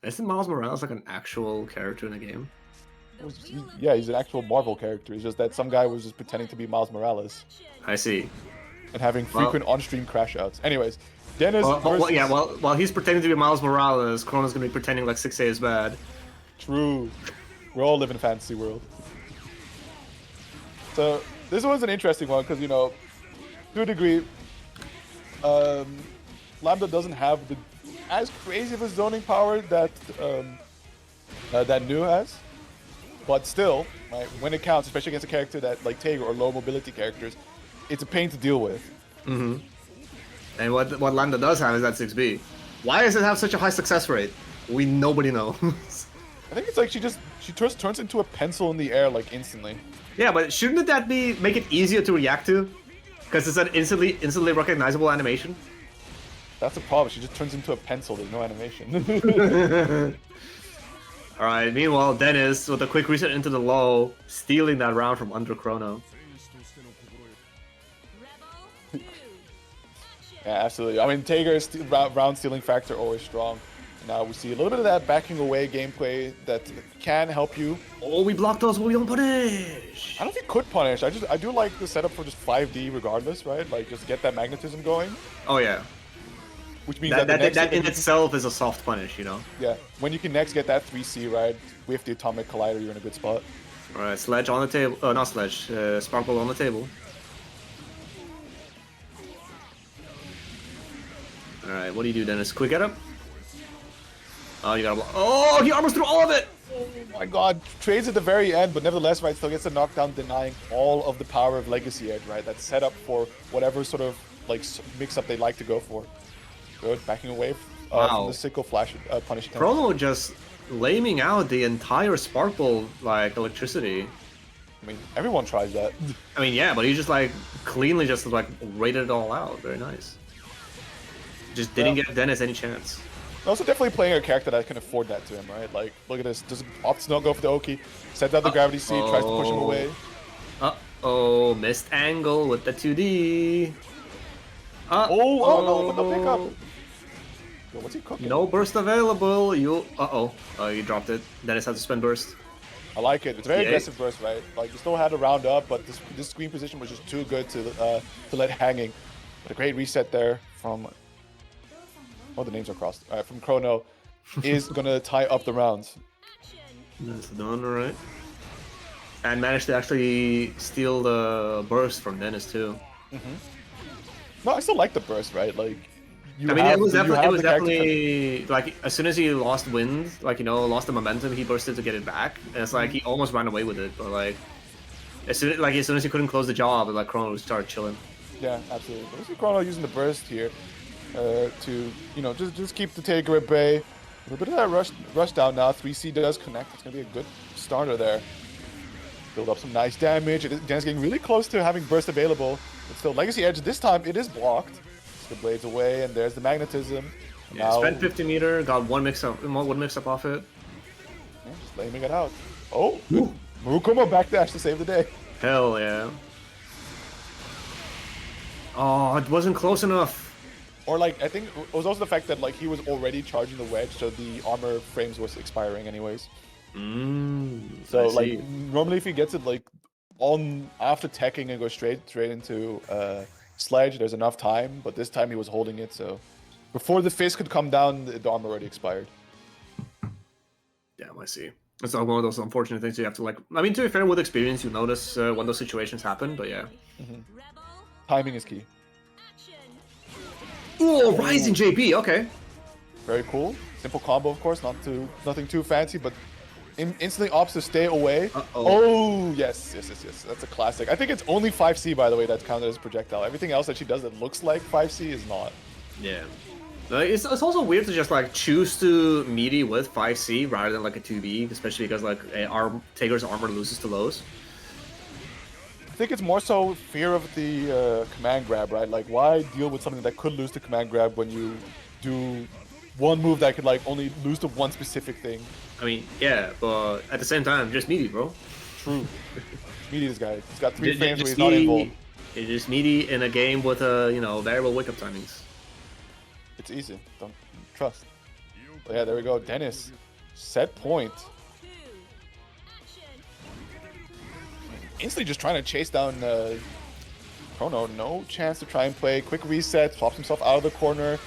Isn't Miles Morales like an actual character in the game? Yeah, he's an actual Marvel character. It's just that some guy was just pretending to be Miles Morales. I see. And having frequent on-stream crash outs. Anyways, Dennis while he's pretending to be Miles Morales, Chrono's gonna be pretending like 6A is bad. True. We all live in a fantasy world. So, this was an interesting one, because, you know, to a degree, Lambda doesn't have as crazy of a zoning power that that Nu has, but still, right, when it counts, especially against a character that like Tager or low mobility characters, it's a pain to deal with. And what Lambda does have is that 6B. Why does it have such a high success rate? Nobody knows. I think it's like she just turns into a pencil in the air like instantly. Yeah, but shouldn't that make it easier to react to? Because it's an instantly recognizable animation. That's the problem. She just turns into a pencil. There's no animation. All right. Meanwhile, Dennis with a quick reset into the low, stealing that round from under Chrono. Yeah, absolutely. I mean, Tager's round stealing factor always strong. Now we see a little bit of that backing away gameplay that can help you. Oh, we block those, but we don't punish. I don't think could punish. I do like the setup for just 5D regardless, right? Like just get that magnetism going. Oh yeah. Which means that in itself is a soft punish, you know. Yeah. When you can next get that 3C right with the atomic collider, you're in a good spot. All right, sledge on the table. Not sledge. Sparkle on the table. All right, what do you do, Dennis? Quick get up. Oh, you gotta block. Oh, he armors through all of it. Oh my god, trades at the very end, but nevertheless, right, still gets a knockdown, denying all of the power of Legacy Edge, right? That's set up for whatever sort of like mix-up they like to go for. Good, backing away from the sickle flash punish attempt. Chrono just laming out the entire Sparkle like electricity. I mean, everyone tries that. I mean, yeah, but he just like cleanly just like raided it all out. Very nice. Just didn't give Dennis any chance. Also, definitely playing a character that can afford that to him, right? Like, look at this. Doesn't opts not go for the Oki. Sets out the gravity seed, tries to push him away. Uh-oh, missed angle with the 2D. Oh no, but no pickup. Yo, what's he cooking? No burst available. Oh, you dropped it. Dennis had to spend burst. I like it. It's a very aggressive burst, right? Like, you still had to round up, but this screen position was just too good to let hanging. But a great reset there from... Oh, the names are crossed. From Chrono is gonna tie up the rounds. That's done, right? And managed to actually steal the burst from Dennis too. No, I still like the burst, right? Like, it was definitely like as soon as he lost wind, like lost the momentum, he bursted to get it back, and it's like he almost ran away with it. But like as soon as he couldn't close the job, like Chrono started chilling. Yeah, absolutely. But we see Chrono using the burst here. To just keep the Taker at bay. A little bit of that rush down now. 3C does connect. It's gonna be a good starter there. Build up some nice damage. Dennis getting really close to having burst available, but still Legacy Edge this time it is blocked. The blades away, and there's the magnetism. Yeah, now, spent 50 meter, got one mix up off it. Yeah, just laming it out. Oh, Murukuma backdash to save the day. Hell yeah. Oh, it wasn't close enough. Or like, I think it was also the fact that like he was already charging the wedge, so the armor frames was expiring anyways. So like normally if he gets it like on after teching and goes straight into sledge, there's enough time. But this time he was holding it, so before the fist could come down, the armor already expired. Damn, I see. It's not one of those unfortunate things you have to like. I mean, to be fair, with experience, you notice when those situations happen. But yeah, timing is key. Ooh, Rising JP, okay. Very cool. Simple combo, of course, nothing too fancy, but instantly opts to stay away. Oh, yes. That's a classic. I think it's only 5C, by the way, that's counted as projectile. Everything else that she does that looks like 5C is not. Yeah. It's also weird to just like choose to meaty with 5C rather than like a 2B, especially because like Taker's armor loses to lows. I think it's more so fear of the command grab, right? Like, why deal with something that could lose to command grab when you do one move that could like only lose to one specific thing? I mean, yeah, but at the same time, just meaty, bro. True. Meaty this guy. He's got 3 frames where he's not involved. It's just meaty in a game with variable wake up timings. It's easy. Don't trust. But yeah, there we go. Dennis, set point. Instantly just trying to chase down Chrono. No chance to try and play. Quick reset, pops himself out of the corner.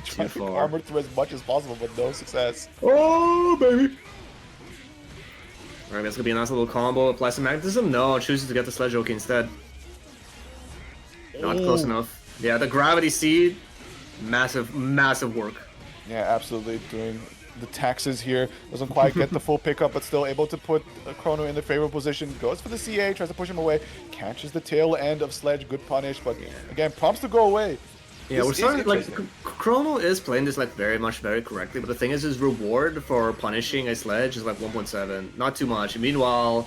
Trying to armor through as much as possible, but no success. Oh, baby! Alright, that's gonna be a nice little combo. Apply some magnetism? No, chooses to get the Sledge Oki instead. Not close enough. Yeah, the gravity seed. Massive work. Yeah, absolutely. Doing the taxes here. Doesn't quite get the full pickup, but still able to put Chrono in the favorable position. Goes for the CA, tries to push him away. Catches the tail end of Sledge. Good punish, but again, prompts to go away. Yeah, we're starting like Chrono is playing this like very correctly, but the thing is, his reward for punishing a Sledge is like 1.7, not too much. Meanwhile,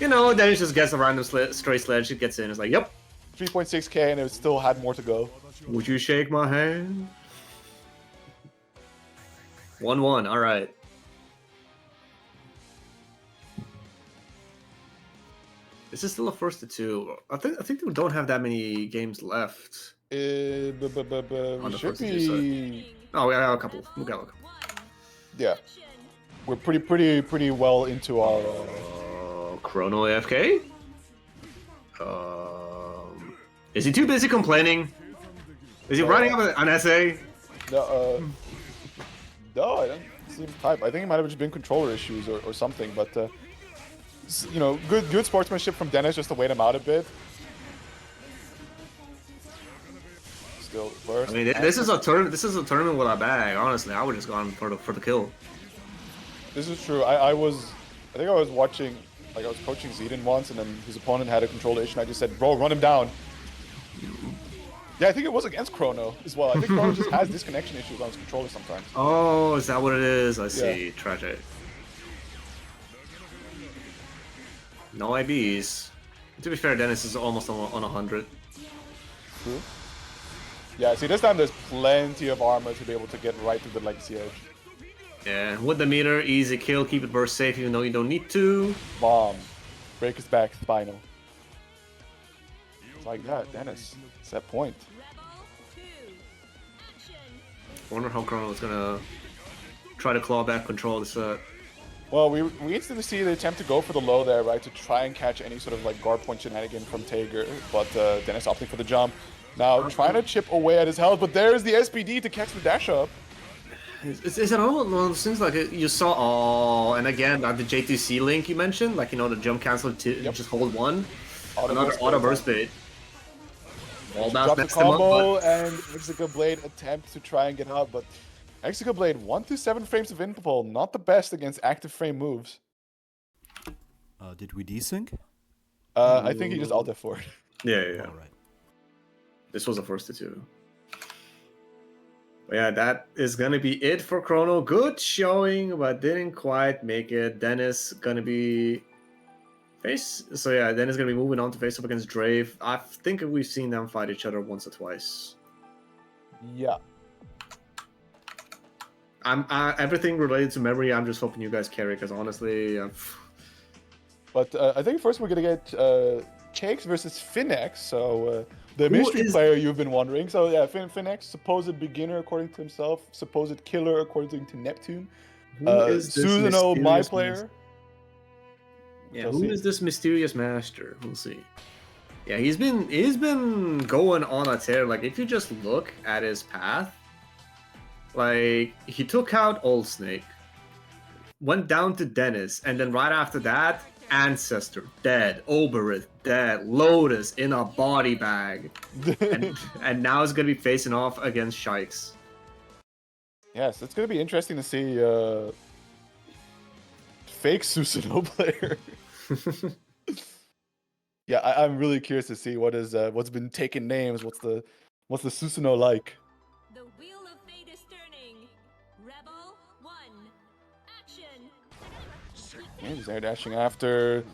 then he just gets a random stray Sledge, it gets in, it's like, yep. 3.6k, and it still had more to go. Would you shake my hand? 1-1, all right. This is still a first to 2. I think we don't have that many games left. We should be... Oh, we got a couple. We got a couple. Yeah. We're pretty well into our... Chrono AFK? Is he too busy complaining? Is he writing up an essay? No, no, I don't see him type. I think it might have just been controller issues or something, but you know, good sportsmanship from Dennis just to wait him out a bit. Still first. I mean, this is a tournament. This is a tournament with a bag. Honestly, I would just gone for the kill. This is true. I think I was watching, like I was coaching Zedin once, and then his opponent had a controller issue, and I just said, "Bro, run him down." Yeah, I think it was against Chrono as well. I think Chrono just has disconnection issues on his controller sometimes. Oh, is that what it is? I see. Yeah. Tragic. No IBs. To be fair, Dennis is almost on 100. True. Yeah, see, this time there's plenty of armor to be able to get right to the Legacy Edge. Yeah, with the meter, easy kill, keep it burst safe even though you don't need to. Bomb. Break his back, spinal. It's like that, Dennis. It's that point. I wonder how Chrono is gonna try to claw back control this set. Well, we instantly see the attempt to go for the low there, right, to try and catch any sort of like guard point shenanigan from Tager, but Dennis opting for the jump. Now trying to chip away at his health, but there's the SPD to catch the dash up. Is it all one of those things like you saw? Oh, and again, the J2C link you mentioned, like, you know, the jump cancel to just hold one. Another auto burst bait. All Drop the combo and Exica Blade attempt to try and get out, but Exica Blade 1 to 7 frames of impulse, not the best against active frame moves. Did we desync? I think he just alt F4. Yeah. All right. This was the first to two. But yeah, that is gonna be it for Chrono. Good showing, but didn't quite make it. Dennis gonna be face. So yeah, Dennis gonna be moving on to face up against Drave. I think we've seen them fight each other once or twice. Yeah. Everything related to memory. I'm just hoping you guys carry, because honestly, But I think first we're gonna get Chakes versus Finex. So the mystery player you've been wondering. So yeah, Finex, supposed beginner according to himself, supposed killer according to Neptune. Susanoo, my player. Yeah, who is this mysterious master? We'll see. Yeah, he's been going on a tear. Like, if you just look at his path, like, he took out Old Snake, went down to Dennis, and then right after that, Ancestor dead, Oberith dead, Lotus in a body bag, and now he's gonna be facing off against Shikes. Yes, it's gonna be interesting to see fake Susanoo player. Yeah, I'm really curious to see what's been taking names. What's the Susanoo like? The wheel of fate is turning. Rebel 1, action. Yeah, he's air dashing after.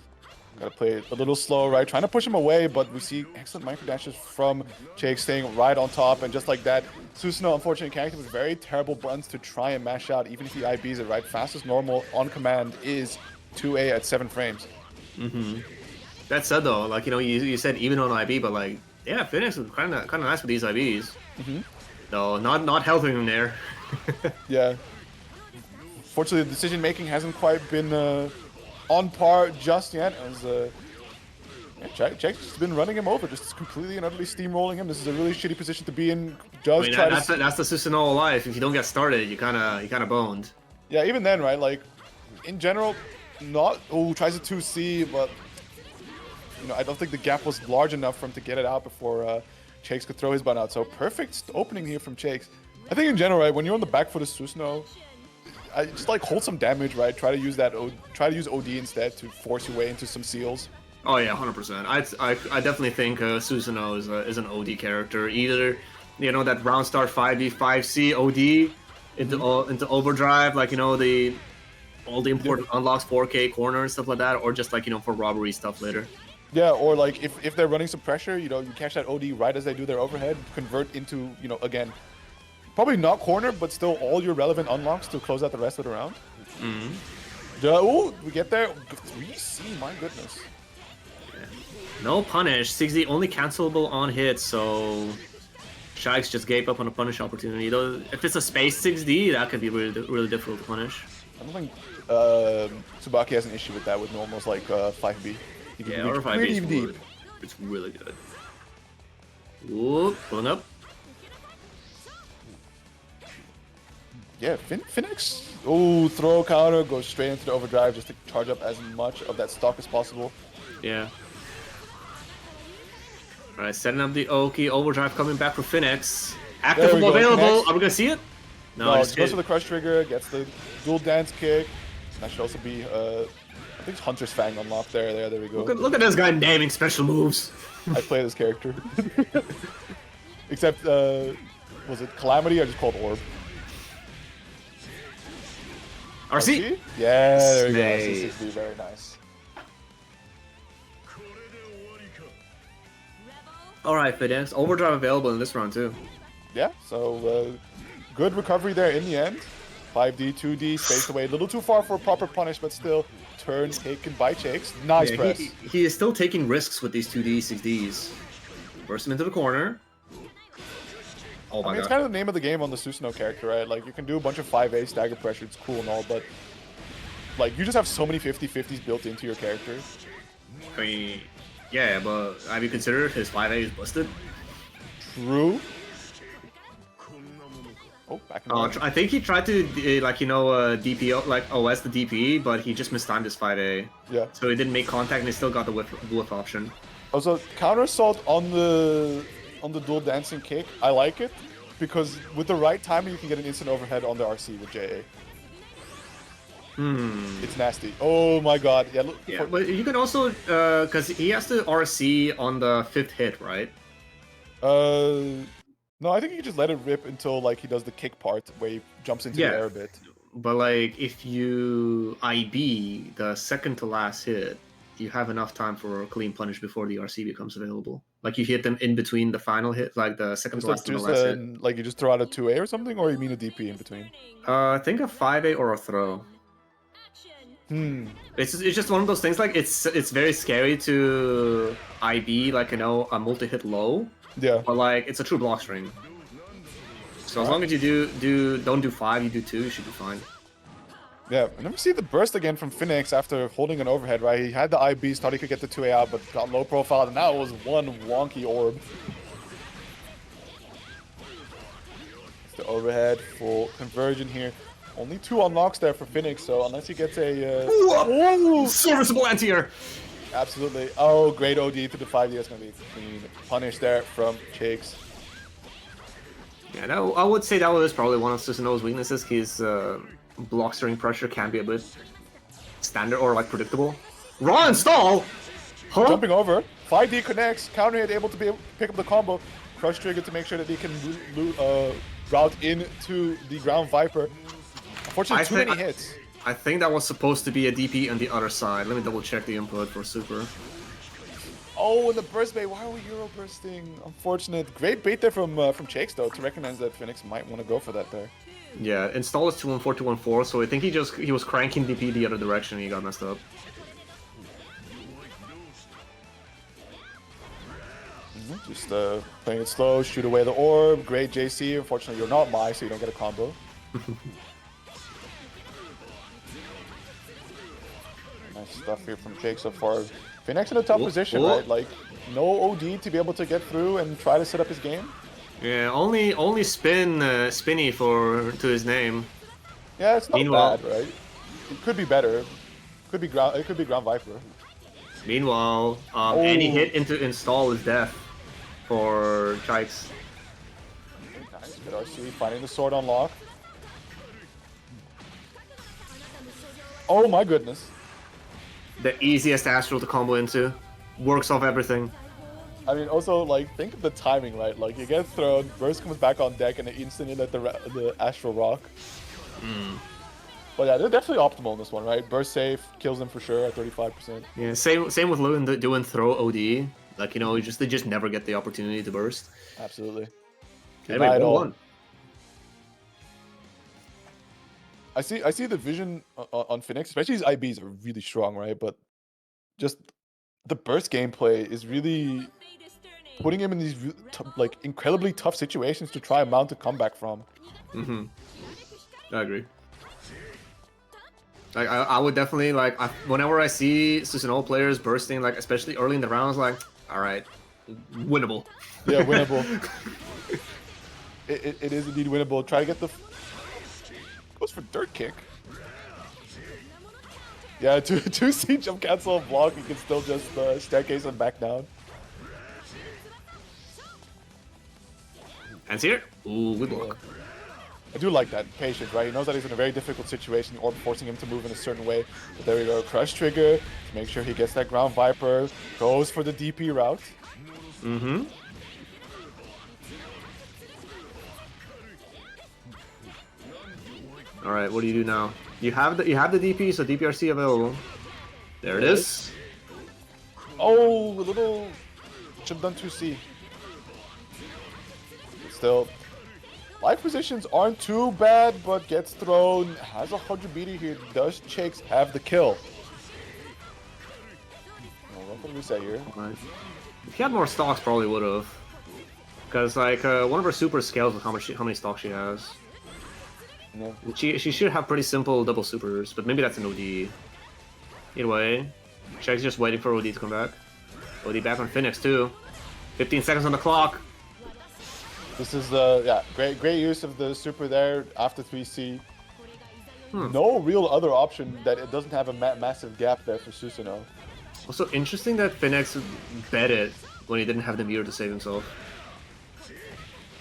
Gotta play it a little slow, right? Trying to push him away, but we see excellent micro dashes from Jake staying right on top, and just like that, Susanoo, unfortunately, character with very terrible buttons to try and mash out, even if he IBs it, right? Fastest normal on command is 2A at 7 frames. Mm-hmm. That said, though, like, you know, you said even on IB, but like, yeah, Phoenix was kind of nice with these IBs. Mm-hmm. No, not helping him there. Yeah. Fortunately, the decision making hasn't quite been on par just yet, as Jake's been running him over, just completely and utterly steamrolling him. This is a really shitty position to be in. That's the Susanoo life. If you don't get started, you kind of boned. Yeah, even then, right? Like, in general, tries a 2C, but you know, I don't think the gap was large enough for him to get it out before Chakes could throw his button out. So perfect opening here from Chakes. I think in general, right, when you're on the back foot of Susanoo, I just like hold some damage, right? Try to use OD instead to force your way into some seals. Oh yeah, 100%. I definitely think Susanoo is an OD character. Either, you know, that round start 5B 5C OD into overdrive, like, you know, all the important unlocks 4K corner and stuff like that, or just like, you know, for robbery stuff later. Yeah, or like if they're running some pressure, you know, you catch that OD right as they do their overhead, convert into, you know, again, probably not corner, but still all your relevant unlocks to close out the rest of the round. We get there. 3C, my goodness. No punish. 6D only cancelable on hit, so Shikes just gave up on a punish opportunity. Though, if it's a space 6D, that could be really difficult to punish. I don't think Tsubaki has an issue with that with normals like 5B. He can Yeah, reach or 5 pretty is deep. good. It's really good. Ooh, pulling up. Yeah, Phoenix. Oh, throw counter, goes straight into the overdrive just to charge up as much of that stock as possible. Yeah. Alright, setting up the Oki. Overdrive coming back for Phoenix. Active There we go, available. connects. Are we gonna see it? No, just just goes hit. for the crush trigger, gets the dual dance kick. That should also be, I think it's Hunter's Fang unlocked there. There we go. Look at this guy naming special moves. I play this character. Except, was it Calamity? I just called Orb. RC? Yeah, there we go. Snake. C6B, very nice. Alright, Phoenix. Overdrive available in this round too. Yeah, so good recovery there in the end. 5D, 2D, spaced away. A little too far for a proper punish, but still turn taken by Chakes. Nice Yeah, press. he is still taking risks with these 2D, 6Ds. Burst him into the corner. Oh my I mean, it's god. kind of the name of the game on the Susanoo character, right? Like, you can do a bunch of 5A stagger pressure, it's cool and all, but like, you just have so many 50-50s built into your character. I mean, yeah, but have you considered his 5A is busted? True. Oh, back in the I think he tried to, DP, like OS the DP, but he just mistimed his 5A. Yeah. So he didn't make contact and he still got the whiff option. Also, counter assault on the dual dancing kick, I like it because with the right timing, you can get an instant overhead on the RC with JA. It's nasty. Oh my god. Yeah. Look, Yeah, but you can also, because he has to RC on the 5th hit, right? No, I think you can just let it rip until like he does the kick part where he jumps into the air a bit. But like, if you IB the second to last hit, you have enough time for a clean punish before the RC becomes available. Like you hit them in between the final hit, like the second to last and the last hit. Like you just throw out a 2A or something, or you mean a DP in between? I think a 5A or a throw. It's just one of those things. Like it's very scary to IB like a multi-hit low. Yeah. But like it's a true block string. So as long as you don't do 5, you do 2, you should be fine. Yeah, I never see the burst again from Phoenix after holding an overhead, right? He had the IBs, thought he could get the 2A out, but got low profile, and now it was one wonky orb. It's the overhead, full conversion here. Only 2 unlocks there for Phoenix, so unless he gets a... Ooh, serviceable anti-air! Absolutely. Oh, great OD to the 5D. That's going to be clean punish there from Chakes. Yeah, no, I would say that was probably one of Susanoo's weaknesses. His block string pressure can be a bit standard or like predictable. Raw install! Huh? Jumping over. 5D connects. Counter hit able to pick up the combo. Crush trigger to make sure that he can route into the ground Viper. Unfortunately, too many hits. I think that was supposed to be a DP on the other side. Let me double check the input for Super. Oh, and the burst bait. Why are we Euro bursting? Unfortunate. Great bait there from Chakes though to recognize that Phoenix might want to go for that there. Yeah, install is 214, 214, so I think he was cranking DP the other direction and he got messed up. Just playing it slow, shoot away the orb. Great JC. Unfortunately, you're not Mai, so you don't get a combo. Nice stuff here from Jake so far. Phoenix in a tough position, right? Like, no OD to be able to get through and try to set up his game. Yeah, only Spinny to his name. Yeah, it's not bad, right? It could be better. It could be ground Viper. Meanwhile, any hit into install is death for Chikes. Nice, good RC, finding the sword unlock. Oh my goodness. The easiest Astral to combo into. Works off everything. I mean, also, like, think of the timing, right? Like, you get thrown, Burst comes back on deck, and they instantly let the Astral rock. But yeah, they're definitely optimal in this one, right? Burst safe, kills them for sure at 35%. Yeah, same with Lewin doing throw OD. Like, they just never get the opportunity to burst. Absolutely. Anyway, 1-1. I see the vision on Phoenix, especially his IBs are really strong, right? But just the burst gameplay is really putting him in these like incredibly tough situations to try and mount a comeback from. Mm-hmm. I agree. Like I would definitely like whenever I see Susanoo players bursting, like especially early in the rounds, like all right, winnable. Yeah, winnable. it is indeed winnable. Try to get the goes for dirt kick. Yeah, two C jump cancel block. You can still just staircase and back down. Hands here. Ooh, good block. I do like that patience, right? He knows that he's in a very difficult situation, or forcing him to move in a certain way. But there we go, crush trigger to make sure he gets that ground viper. Goes for the DP route. Mm-hmm. All right, what do you do now? You have the DP, so DPRC available. There it is. Oh, a little should have done 2C. But still, life positions aren't too bad, but gets thrown. Has a 100 meter here. Does Chakes have the kill? What can we say here? Right. If he had more stocks, probably would have. Because like one of her super scales with how many stocks she has. Yeah. She should have pretty simple double supers, but maybe that's an OD. Either way, Shag's just waiting for OD to come back. OD back on Phoenix too. 15 seconds on the clock. This is yeah, great use of the super there after 3C. No real other option that it doesn't have a massive gap there for Susanoo. Also interesting that Phoenix bet it when he didn't have the meter to save himself.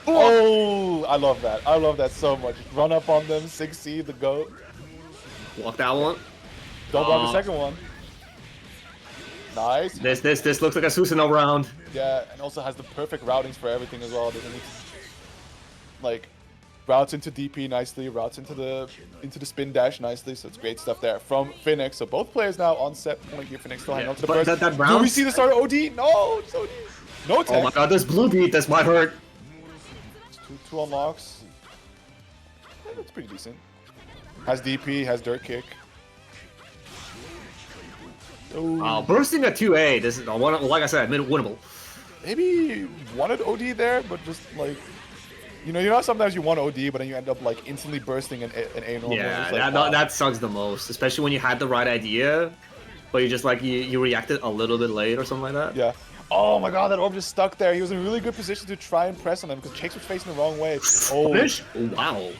Oh, I love that. I love that so much. Run up on them, 6C, the GOAT. Block that one. Don't block the second one. Nice. This looks like a Susanoo round. Yeah, and also has the perfect routings for everything as well. Doesn't need to, like, routes into DP nicely, routes into the spin dash nicely. So it's great stuff there from Phoenix. So both players now on set point here. Phoenix still hanging on to the But burst. that Do round? we see the start of OD? No, it's OD. No tech. Oh my god, this blue beat, this might hurt. Two unlocks. Yeah, that's pretty decent. Has DP, has dirt kick. Oh, bursting at 2A. This is like I said, winnable. Maybe wanted OD there, but just like, you know sometimes you want OD, but then you end up like instantly bursting an A normal. Yeah, like, that sucks the most, especially when you had the right idea, but you just like you reacted a little bit late or something like that. Yeah. Oh my god, that orb just stuck there. He was in a really good position to try and press on him because Chakes was facing the wrong way. Oh, Finish? Wow.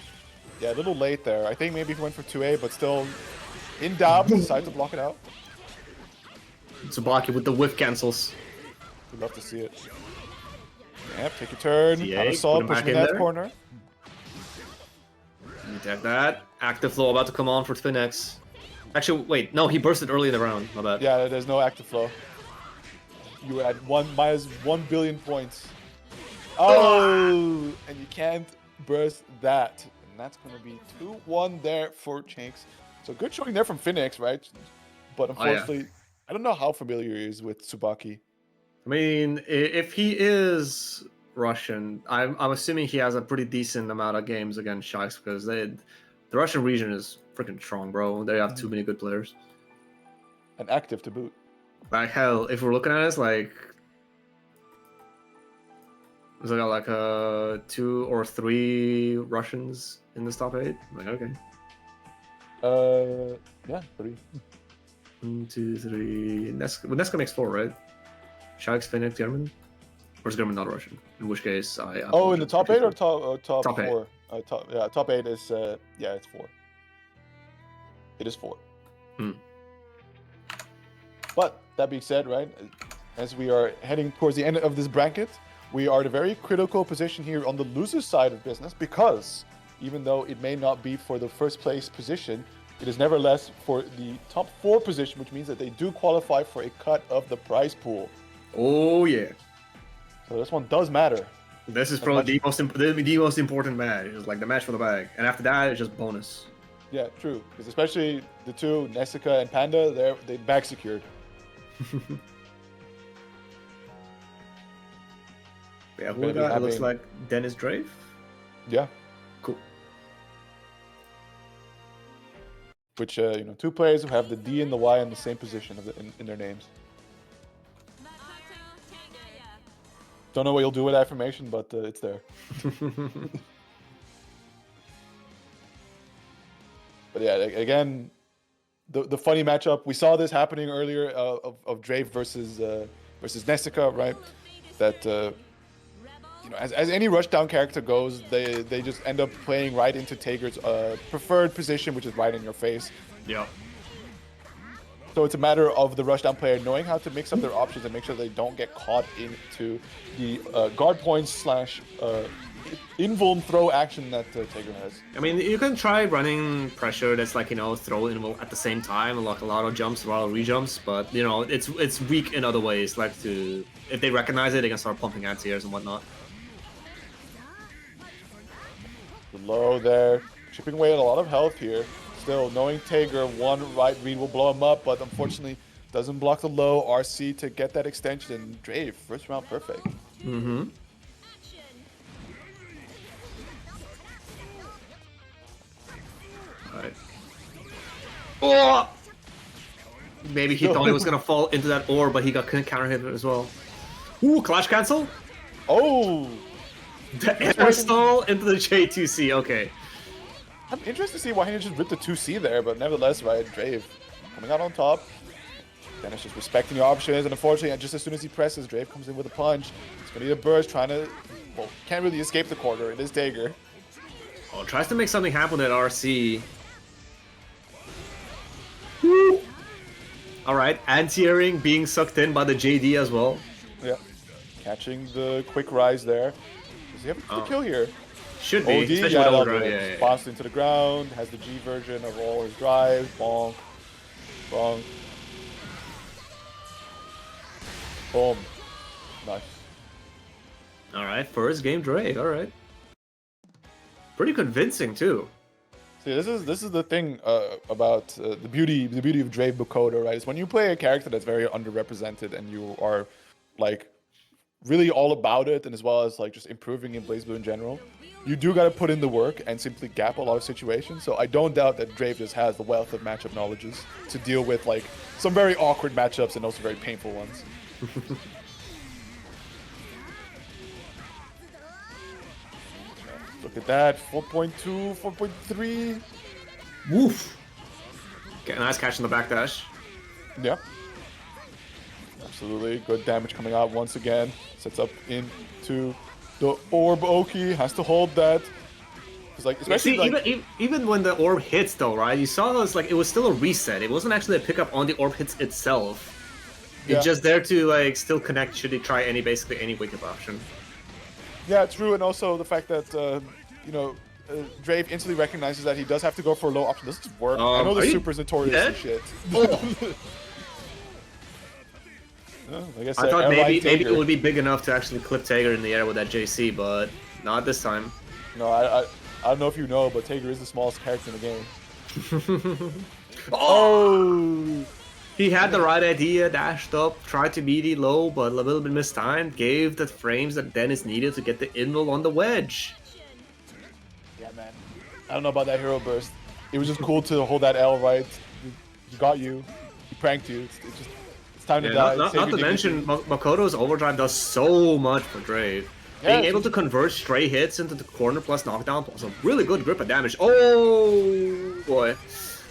yeah, a little late there. I think maybe he went for 2A, but still in doubt, decided to block it out. Tsubaki with the whiff cancels. We'd love to see it. Yep, take your turn. TA, Out of put salt, him push back him in in that there. corner. You take that. Active flow about to come on for Phoenix. Actually, wait, no, he bursted early in the round. My bad. Yeah, there's no active flow. You were at minus 1 billion points. Oh, and you can't burst that. And that's going to be 2-1 there for Chakes. So good showing there from Phoenix, right? But unfortunately, I don't know how familiar he is with Tsubaki. I mean, if he is Russian, I'm assuming he has a pretty decent amount of games against Sharks because the Russian region is freaking strong, bro. They have too many good players. And active to boot. Like hell, if we're looking at it, it's like there's like 2 or 3 Russians in this top 8. Like okay, Yeah, 3. 1, 2, 3. Neska makes 4, right? Sharks, Phoenix, German, or is German not Russian? In which case, I Oh, in the top 8 or top Top 8. 4? Top 8 is yeah, it's 4. It is 4. But that being said, right, as we are heading towards the end of this bracket, we are in a very critical position here on the loser's side of business because even though it may not be for the first place position, it is nevertheless for the top 4 position, which means that they do qualify for a cut of the prize pool. Oh yeah, So this one does matter. this is probably the most important match. It's like the match for the bag, and after that, it's just bonus. Yeah, true. Because especially the two, Nessica and Panda, they bag secured. Yeah, who we got? It looks like Dennis Drave. Yeah. Cool. Which, 2 players who have the D and the Y in the same position in their names. Don't know what you'll do with that information, but it's there. But yeah, again, the funny matchup. We saw this happening earlier of Drave versus Nessica, right? That you know, as any rushdown character goes, they just end up playing right into Tager's preferred position, which is right in your face. Yeah. So it's a matter of the rushdown player knowing how to mix up their options and make sure they don't get caught into the guard points slash invuln throw action that Tager has. I mean, you can try running pressure that's like, you know, throw invul at the same time, like a lot of jumps, a lot of rejumps, but, you know, it's weak in other ways. Like, if they recognize it, they can start pumping anti-airs and whatnot. Low there, chipping away at a lot of health here. Still, knowing Tager, one right read will blow him up, but unfortunately doesn't block the low RC to get that extension. Drave, first round perfect. Mm-hmm. Alright. Oh! Maybe he thought he was gonna fall into that orb, but he got counter hit as well. Ooh, clash cancel? Oh! The air stall into the J2C, okay. I'm interested to see why he just ripped the 2C there, but nevertheless, right, Drave coming out on top. Dennis just respecting the options, and unfortunately, just as soon as he presses, Drave comes in with a punch. He's gonna need a burst, trying to, well, can't really escape the corner. It is Tager. Oh, tries to make something happen at RC. Alright, anti-airing being sucked in by the JD as well. Yeah, catching the quick rise there. Does he have the kill here? Should be, OD, especially yeah, with Ultra, yeah. bounced into the ground, has the G version of all his drives, bonk, bonk. Boom. Nice. Alright, first game Drake, alright. Pretty convincing too. See, this is the thing about the beauty of Drave Bukoda, right? Is when you play a character that's very underrepresented and you are like really all about it, and as well as like just improving in BlazBlue in general, you do got to put in the work and simply gap a lot of situations. So I don't doubt that Drave just has the wealth of matchup knowledges to deal with like some very awkward matchups and also very painful ones. Look at that, 4.2, 4.3. Woof. Okay, nice catch in the backdash. Yeah. Absolutely. Good damage coming out once again. Sets up into the orb. Oki has to hold that. It's like, especially see, like, even when the orb hits though, right? You saw this, like, it was still a reset. It wasn't actually a pickup on the orb hits itself. Yeah. It's just there to like still connect should he try basically any wake up option. Yeah, true. And also the fact that, you know, Drave instantly recognizes that he does have to go for a low option. This doesn't work. I know the super's notorious and shit. Oh. Like I I thought maybe it would be big enough to actually clip Tager in the air with that JC, but not this time. No, I don't know if you know, but Tager is the smallest character in the game. Oh! He had the right idea, dashed up, tried to beat it low, but a little bit mistimed, gave the frames that Dennis needed to get the invul on the wedge. Yeah, man. I don't know about that hero burst. It was just cool to hold that L right. He got you. He pranked you. It's time to die. Not to mention, Makoto's overdrive does so much for Drave. Yeah, Being able to convert stray hits into the corner plus knockdown plus a really good grip of damage. Oh boy.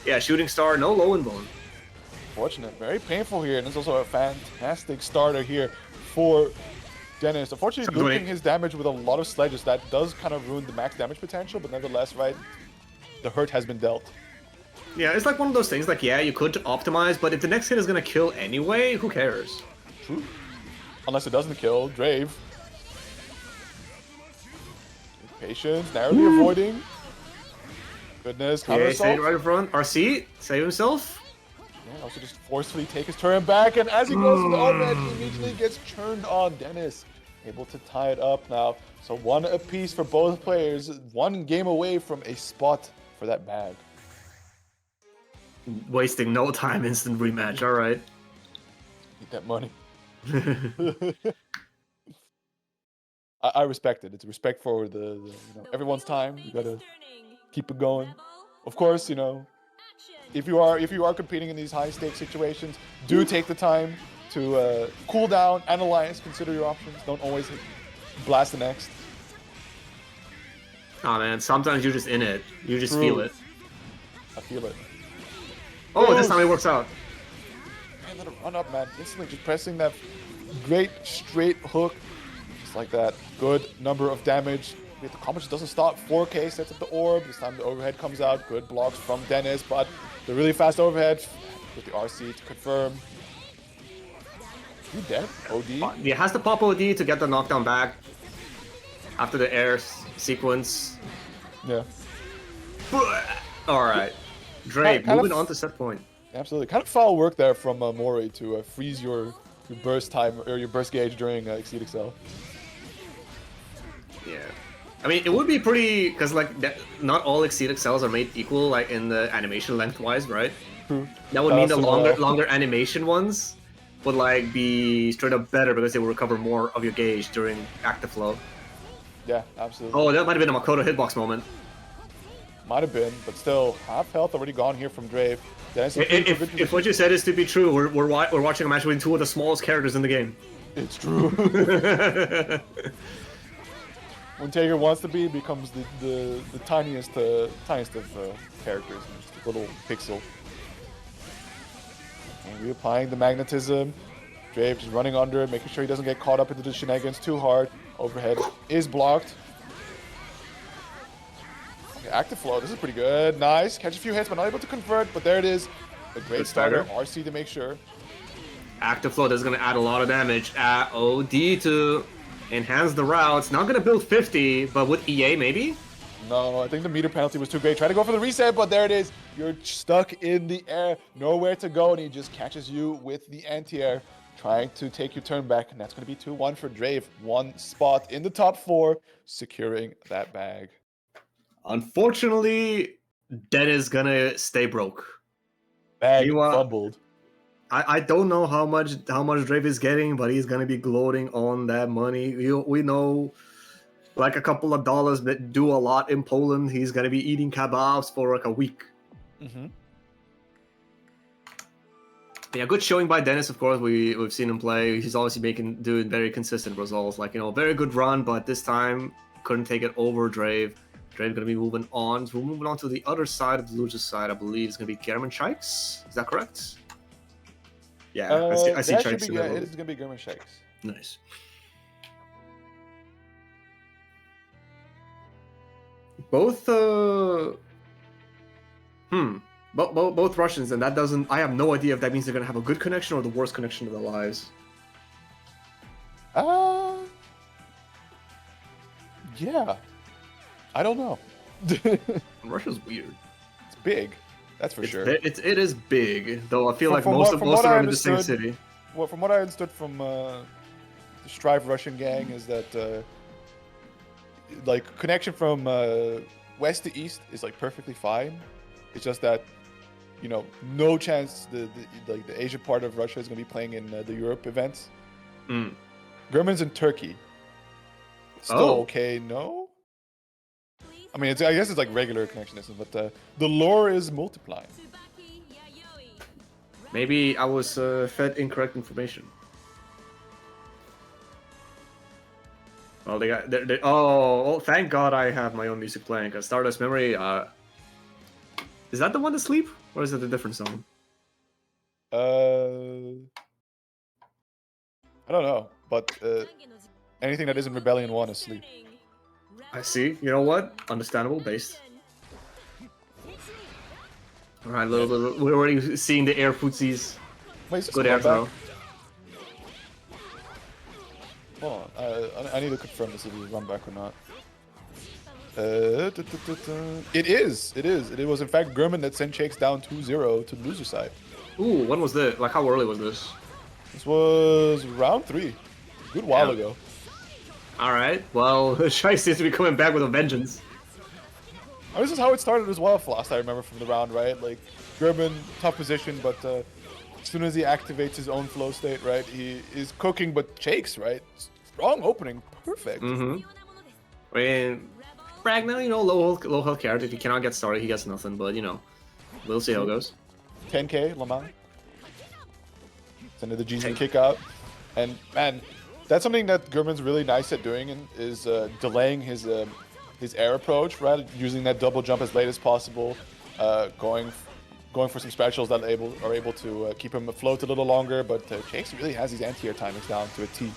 Yeah, shooting star, no low invuln. Fortunate, very painful here, and it's also a fantastic starter here for Dennis. Unfortunately, looping his damage with a lot of sledges, that does kind of ruin the max damage potential, but nevertheless, right, the hurt has been dealt. Yeah, it's like one of those things, like, yeah, you could optimize, but if the next hit is gonna kill anyway, who cares? True. Unless it doesn't kill, Drave. Patience, narrowly avoiding. Goodness, counter Okay, stay assault. right in front. RC, save himself. Yeah, also just forcefully take his turn back, and as he goes to the on-edge, he immediately gets turned on. Dennis able to tie it up now. So one apiece for both players, one game away from a spot for that bag. Wasting no time, instant rematch, alright. Eat that money. I respect it. It's respect for the you know, everyone's time. You gotta keep it going. Of course, you know, if you are competing in these high stakes situations, do take the time to cool down, analyze, consider your options. Don't always blast the next. Oh man, sometimes you're just in it. You just feel it. I feel it. Oh, this time it works out. Man, let it run up, man. Instantly just pressing that great straight hook. Just like that. Good number of damage. The combo just doesn't stop. 4K sets up the orb. This time the overhead comes out. Good blocks from Dennis, but the really fast overhead with the RC to confirm. You dead? OD? He has to pop OD to get the knockdown back after the air sequence. Yeah. Alright. Dre, Kind moving of- on to set point. Absolutely. Kind of foul work there from Mori to freeze your burst time or your burst gauge during Exceed Excel. Yeah. I mean, it would be pretty, because like not all Exceed Excels are made equal, like in the animation lengthwise, right? True. That would mean the Some, longer animation ones would like be straight up better because they will recover more of your gauge during active flow. Yeah, absolutely. Oh, that might have been a Makoto hitbox moment. Might have been, but still, half health already gone here from Drave. If what you said is to be true, we're watching a match between two of the smallest characters in the game. It's true. When Tager wants to be, becomes the tiniest of characters, just a little pixel. And reapplying the magnetism. Drave just running under it, making sure he doesn't get caught up into the shenanigans too hard. Overhead is blocked. Okay, active flow, this is pretty good. Nice. Catch a few hits, but not able to convert. But there it is. A great Good starter. starter. RC to make sure. Active flow, that's going to add a lot of damage. OD to enhance the routes. Not going to build 50, but with EA maybe? No, I think the meter penalty was too great. Try to go for the reset, but there it is. You're stuck in the air. Nowhere to go, and he just catches you with the anti-air, trying to take your turn back. And that's going to be 2-1 for Drave. One spot in the top 4, securing that bag. Unfortunately, Dennis gonna stay broke. Bag You, fumbled. I don't know how much Drave is getting, but he's gonna be gloating on that money. We know, like a couple of dollars do a lot in Poland. He's gonna be eating kebabs for like a week. Mm-hmm. Yeah, good showing by Dennis. Of course, we've seen him play. He's obviously doing very consistent results. Like very good run, but this time couldn't take it over Drave. Drave gonna be moving on. So we're moving on to the other side of the loser's side. I believe it's gonna be German Shikes. Is that correct? Yeah, I see that Shikes. should be, it is going to be German Shakes. Nice. Both both Russians, and that doesn't. I have no idea if that means they're gonna have a good connection or the worst connection of their lives. Yeah. I don't know. Russia's weird. It's big. That's for sure. It is big, though. I feel like From most what of I them are in the same understood- city. Well, from what I understood from the Strive Russian gang is that like connection from west to east is like perfectly fine. It's just that no chance the Asia part of Russia is going to be playing in the Europe events. Mm. Germans in Turkey. Still okay, no? I mean, I guess it's like regular connectionism, but the lore is multiplying. Maybe I was fed incorrect information. Well, they got. Oh, thank God I have my own music playing. Cause Stardust Memory. Is that the one to sleep, or is it a different song? I don't know, but anything that isn't Rebellion 1 is sleep. I see. You know what? Understandable. Based. All right, we're already seeing the air footsies. Wait, is this Good a air comeback? throw. Hold on, I need to confirm this if you run back or not. It is. It was in fact German that sent Shakes down 2-0 to the loser side. Ooh, when was this? Like, how early was this? This was round 3. A good while Yeah. ago. All right. Well, Shai seems to be coming back with a vengeance. This is how it started as well, last I remember from the round, right? Like, German, tough position, but as soon as he activates his own flow state, right, he is cooking, but Shakes, right? Strong opening, perfect. Mm-hmm. I mean, Ragnar, low health character. If he cannot get started, he gets nothing. But we'll see how it goes. 10k, Lamar. into the GG kick out. And man, that's something that Gurman's really nice at doing, is delaying his air approach, right? Using that double jump as late as possible, going for some specials that are able to keep him afloat a little longer. But Jakes really has these anti-air timings down to a T.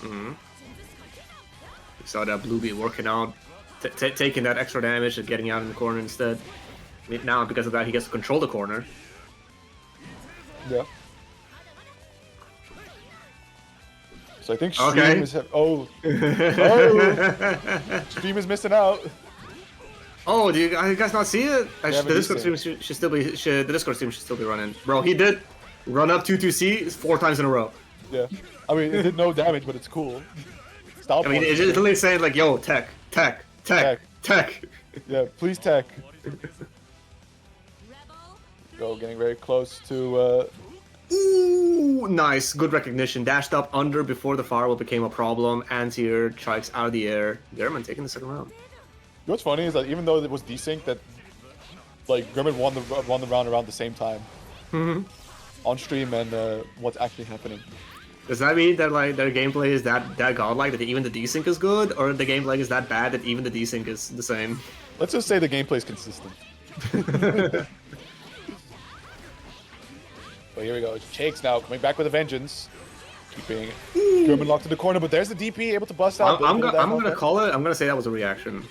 We saw that Blue Beat working out, taking that extra damage and getting out in the corner instead. Now, because of that, he gets to control the corner. Yeah. So I think Stream is... Oh. Stream is missing out. Oh, do you guys not see it? Yeah, the Discord stream should still be the Discord stream should still be running. Bro, he did run up 2-2C 4 times in a row. Yeah. I mean, it did no damage, but it's cool. I mean, it's literally saying like, "Yo, tech." Yeah, please tech. Go, getting very close to. Ooh, nice, good recognition. Dashed up under before the firewall became a problem. Anti-air, Chikes out of the air. German taking the second round. What's funny is that even though it was desync, that like German won the round around the same time on stream, and what's actually happening. Does that mean that like their gameplay is that godlike that even the desync is good, or the gameplay is that bad that even the desync is the same? Let's just say the gameplay is consistent. But here we go. Jakes now coming back with a vengeance, keeping German locked in the corner. But there's the DP able to bust out. I'm gonna call it. I'm gonna say that was a reaction.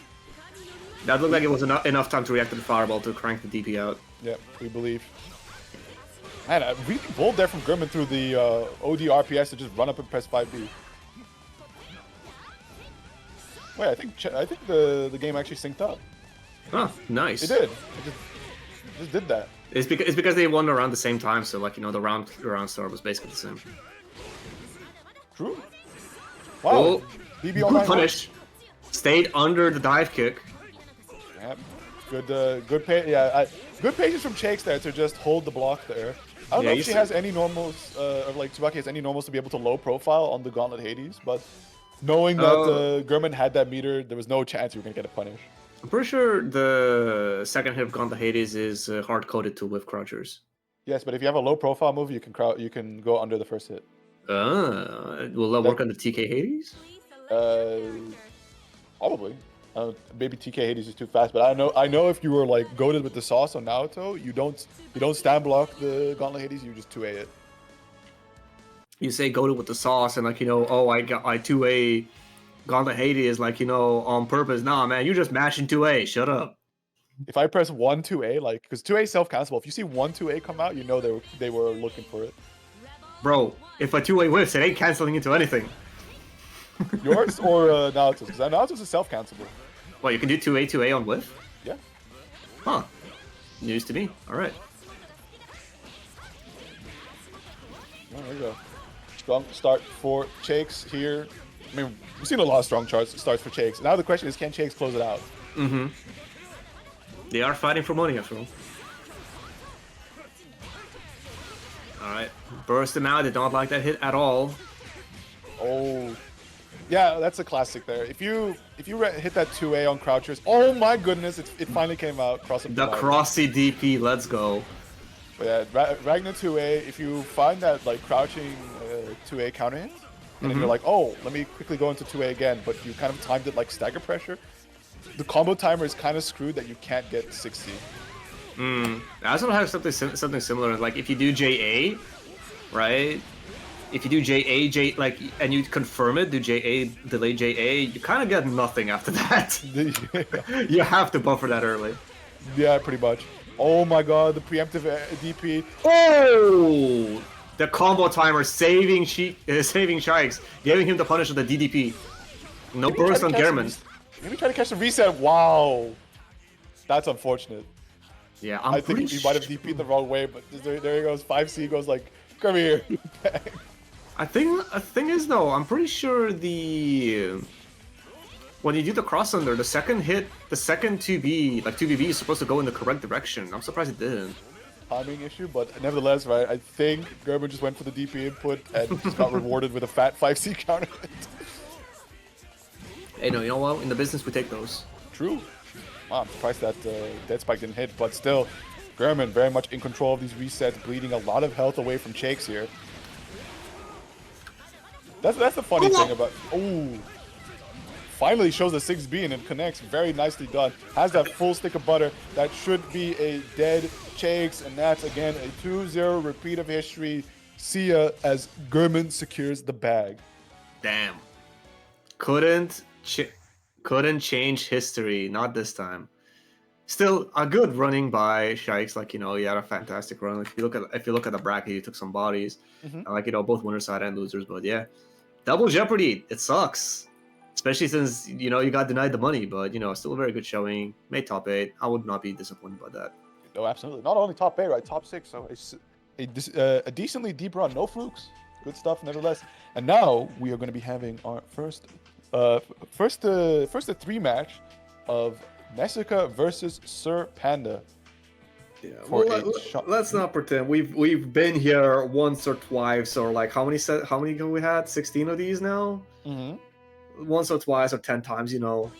That looked like it was enough time to react to the fireball to crank the DP out. Yeah, we believe. Man, really bold there from German through the OD RPS to just run up and press 5B. Wait, I think the game actually synced up. Oh, nice. It did. It just did that. It's because they won around the same time, so like the round start was basically the same. True. Wow. Oh, BB good online punish. Stayed under the dive kick. Yep. Good good patience from Jakes there to just hold the block there. I don't know if she has any normals, or like Tsubaki has any normals to be able to low profile on the Gauntlet Hades, but knowing that German had that meter, there was no chance you were gonna get a punish. I'm pretty sure the second hit of Gauntlet Hades is hard-coded to whiff crouchers. Yes, but if you have a low profile move, you can go under the first hit. Will that work on the TK Hades? Probably. Maybe TK Hades is too fast, but I know if you were like goated with the sauce on Naoto, you don't stand block the Gauntlet Hades, you just 2A it. You say goated with the sauce, and like I 2A Gauntlet Hades like on purpose. Nah, man, you just mashing 2A. Shut up. If I press 1-2A, like, because 2A self-cancelable, if you see 1-2A come out, you know they were looking for it. Bro, if a 2A whiffs, it ain't canceling into anything. Yours or Naoto's? Because Naoto's is self-cancelable. What, you can do 2A on whiff? Yeah. Huh. News to me. Alright. Oh, there you go. Strong start for Jakes here. I mean, we've seen a lot of strong starts for Jakes. Now the question is, can Jakes close it out? Mm-hmm. They are fighting for money after all. Alright. Burst him out. They don't like that hit at all. Oh. Yeah, that's a classic there. If you hit that 2A on crouchers, oh my goodness, it finally came out. The crossy DP, let's go. But yeah, Ragnar 2A, if you find that like crouching 2A counter hit, and then you're like, oh, let me quickly go into 2A again, but you kind of timed it like stagger pressure, the combo timer is kind of screwed that you can't get 60. I also have something similar. Like if you do JA, right? If you do JA, and you confirm it, do JA, delay JA, you kind of get nothing after that. You have to buffer that early. Yeah, pretty much. Oh my god, the preemptive DP. Oh! The combo timer saving Shikes, giving him the punish of the DDP. No burst on German. Maybe try to catch the reset. Wow. That's unfortunate. Yeah, I think he might have DP'd the wrong way, but there he goes. 5C goes like, come here. I think the thing is though, I'm pretty sure when you do the cross under, the second 2B, like 2BB is supposed to go in the correct direction. I'm surprised it didn't. Timing issue, but nevertheless, right, I think Gerben just went for the DP input and just got rewarded with a fat 5C counter. Hey, no, you know what? In the business, we take those. True. Wow, I'm surprised that Dead Spike didn't hit, but still, Gerben very much in control of these resets, bleeding a lot of health away from Jakes here. That's the funny thing about. Ooh. Finally shows a 6B and it connects. Very nicely done. Has that full stick of butter. That should be a dead chase, and that's again a 2-0 repeat of history. See ya as Gurman secures the bag. Damn. Couldn't change history. Not this time. Still a good running by Shikes. Like, you know, he had a fantastic run. Like, if you look at the bracket, he took some bodies. And like, you know, both winners side and losers. But yeah, double jeopardy. It sucks. Especially since, you know, you got denied the money, but, you know, still a very good showing. Made top 8. I would not be disappointed by that. No, absolutely. Not only top 8, right? Top 6. So a decently deep run. No flukes. Good stuff, nevertheless. And now we are going to be having our first of 3 match of Nessica versus Sir Panda. Yeah, let's not pretend we've been here once or twice, or like how many have we had? 16 of these now. Once or twice or 10 times, you know.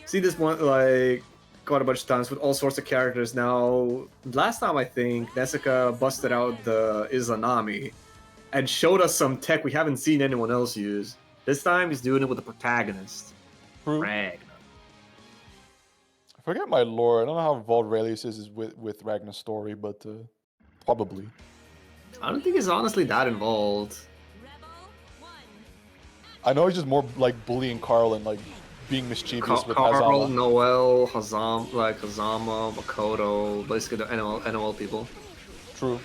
See this one like quite a bunch of times with all sorts of characters. Now, last time I think Nessica busted out the Izanami and showed us some tech we haven't seen anyone else use. This time he's doing it with the protagonist, Ragnar. I forget my lore. I don't know how involved Raelius is with Ragnar's story, but probably. I don't think he's honestly that involved. I know he's just more like bullying Carl and like being mischievous with Carl, Hazama. Noel, Hazama, Makoto, basically the NOL people. True.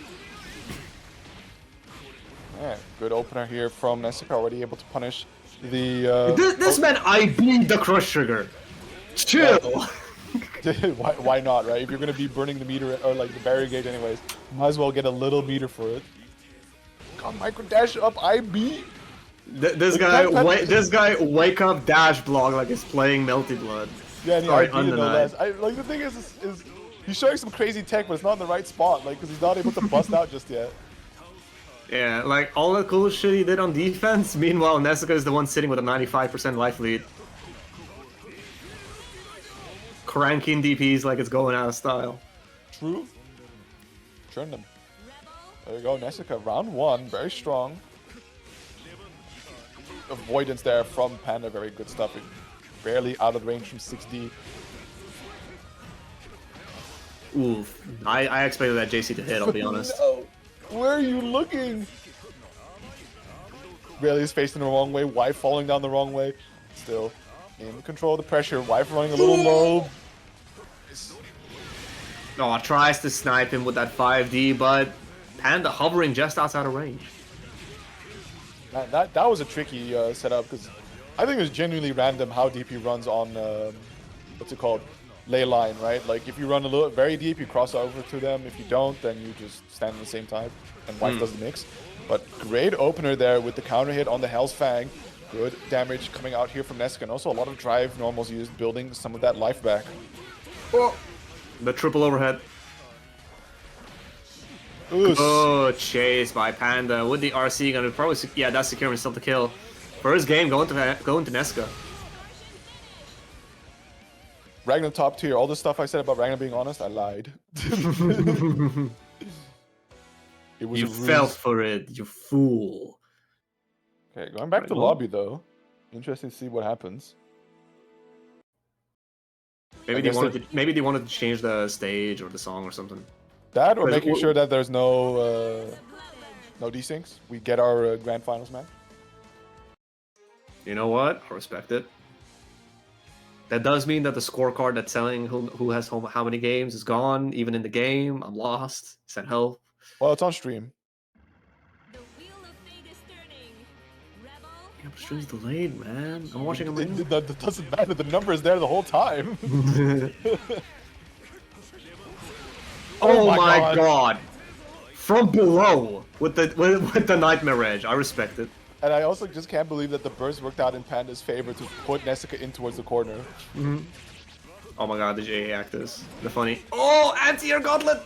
Yeah, good opener here from Nessica, already able to punish the... This man IB'd the crush trigger. Chill! why not, right? If you're going to be burning the meter, or like the barrier gauge anyways, might as well get a little meter for it. Got micro dash up IB. This guy wake up dash block like he's playing Melty Blood. Yeah, and I no less. Like the thing is he's showing some crazy tech, but it's not in the right spot, like because he's not able to bust out just yet. Yeah, like all the cool shit he did on defense. Meanwhile, Nessica is the one sitting with a 95% life lead, cranking DPs like it's going out of style. True. Turn them. There you go, Nessica. Round 1, very strong. Avoidance there from Panda, very good stuff. Barely out of range from 6D. Oof. I expected that JC to hit, I'll be honest. No. Where are you looking? Really is facing the wrong way. Wife falling down the wrong way. Still in control of the pressure. Wife running a little low. Oh, tries to snipe him with that 5D, but Panda hovering just outside of range. That was a tricky setup because I think it was genuinely random how deep he runs on what's it called, ley line, right? Like if you run a little very deep, you cross over to them. If you don't, then you just stand at the same time, and Wife does the mix. But great opener there with the counter hit on the Hell's Fang. Good damage coming out here from Nessica, and also a lot of drive normals used, building some of that life back. Oh, the triple overhead. Oof. Oh, chase by Panda with the RC gonna probably that's securing himself the kill. First game going to Nessica. Ragnar top tier. All the stuff I said about Ragnar being honest, I lied. You fell for it, you fool. Okay, going back to lobby though. Interesting to see what happens. Maybe they wanted to change the stage or the song or something. That or making sure that there's no desyncs. We get our grand finals match. You know what? I respect it. That does mean that the scorecard that's telling who has how many games is gone, even in the game. I'm lost. Send help. Well, it's on stream. The wheel of fate is turning. Rebel. Yeah, but stream's delayed, man. I'm watching them. That doesn't matter. The number is there the whole time. Oh my god. From below with the Nightmare Edge. I respect it. And I also just can't believe that the burst worked out in Panda's favor to put Nessica in towards the corner. Oh my god, the JA actors. The funny. Oh, anti-air gauntlet!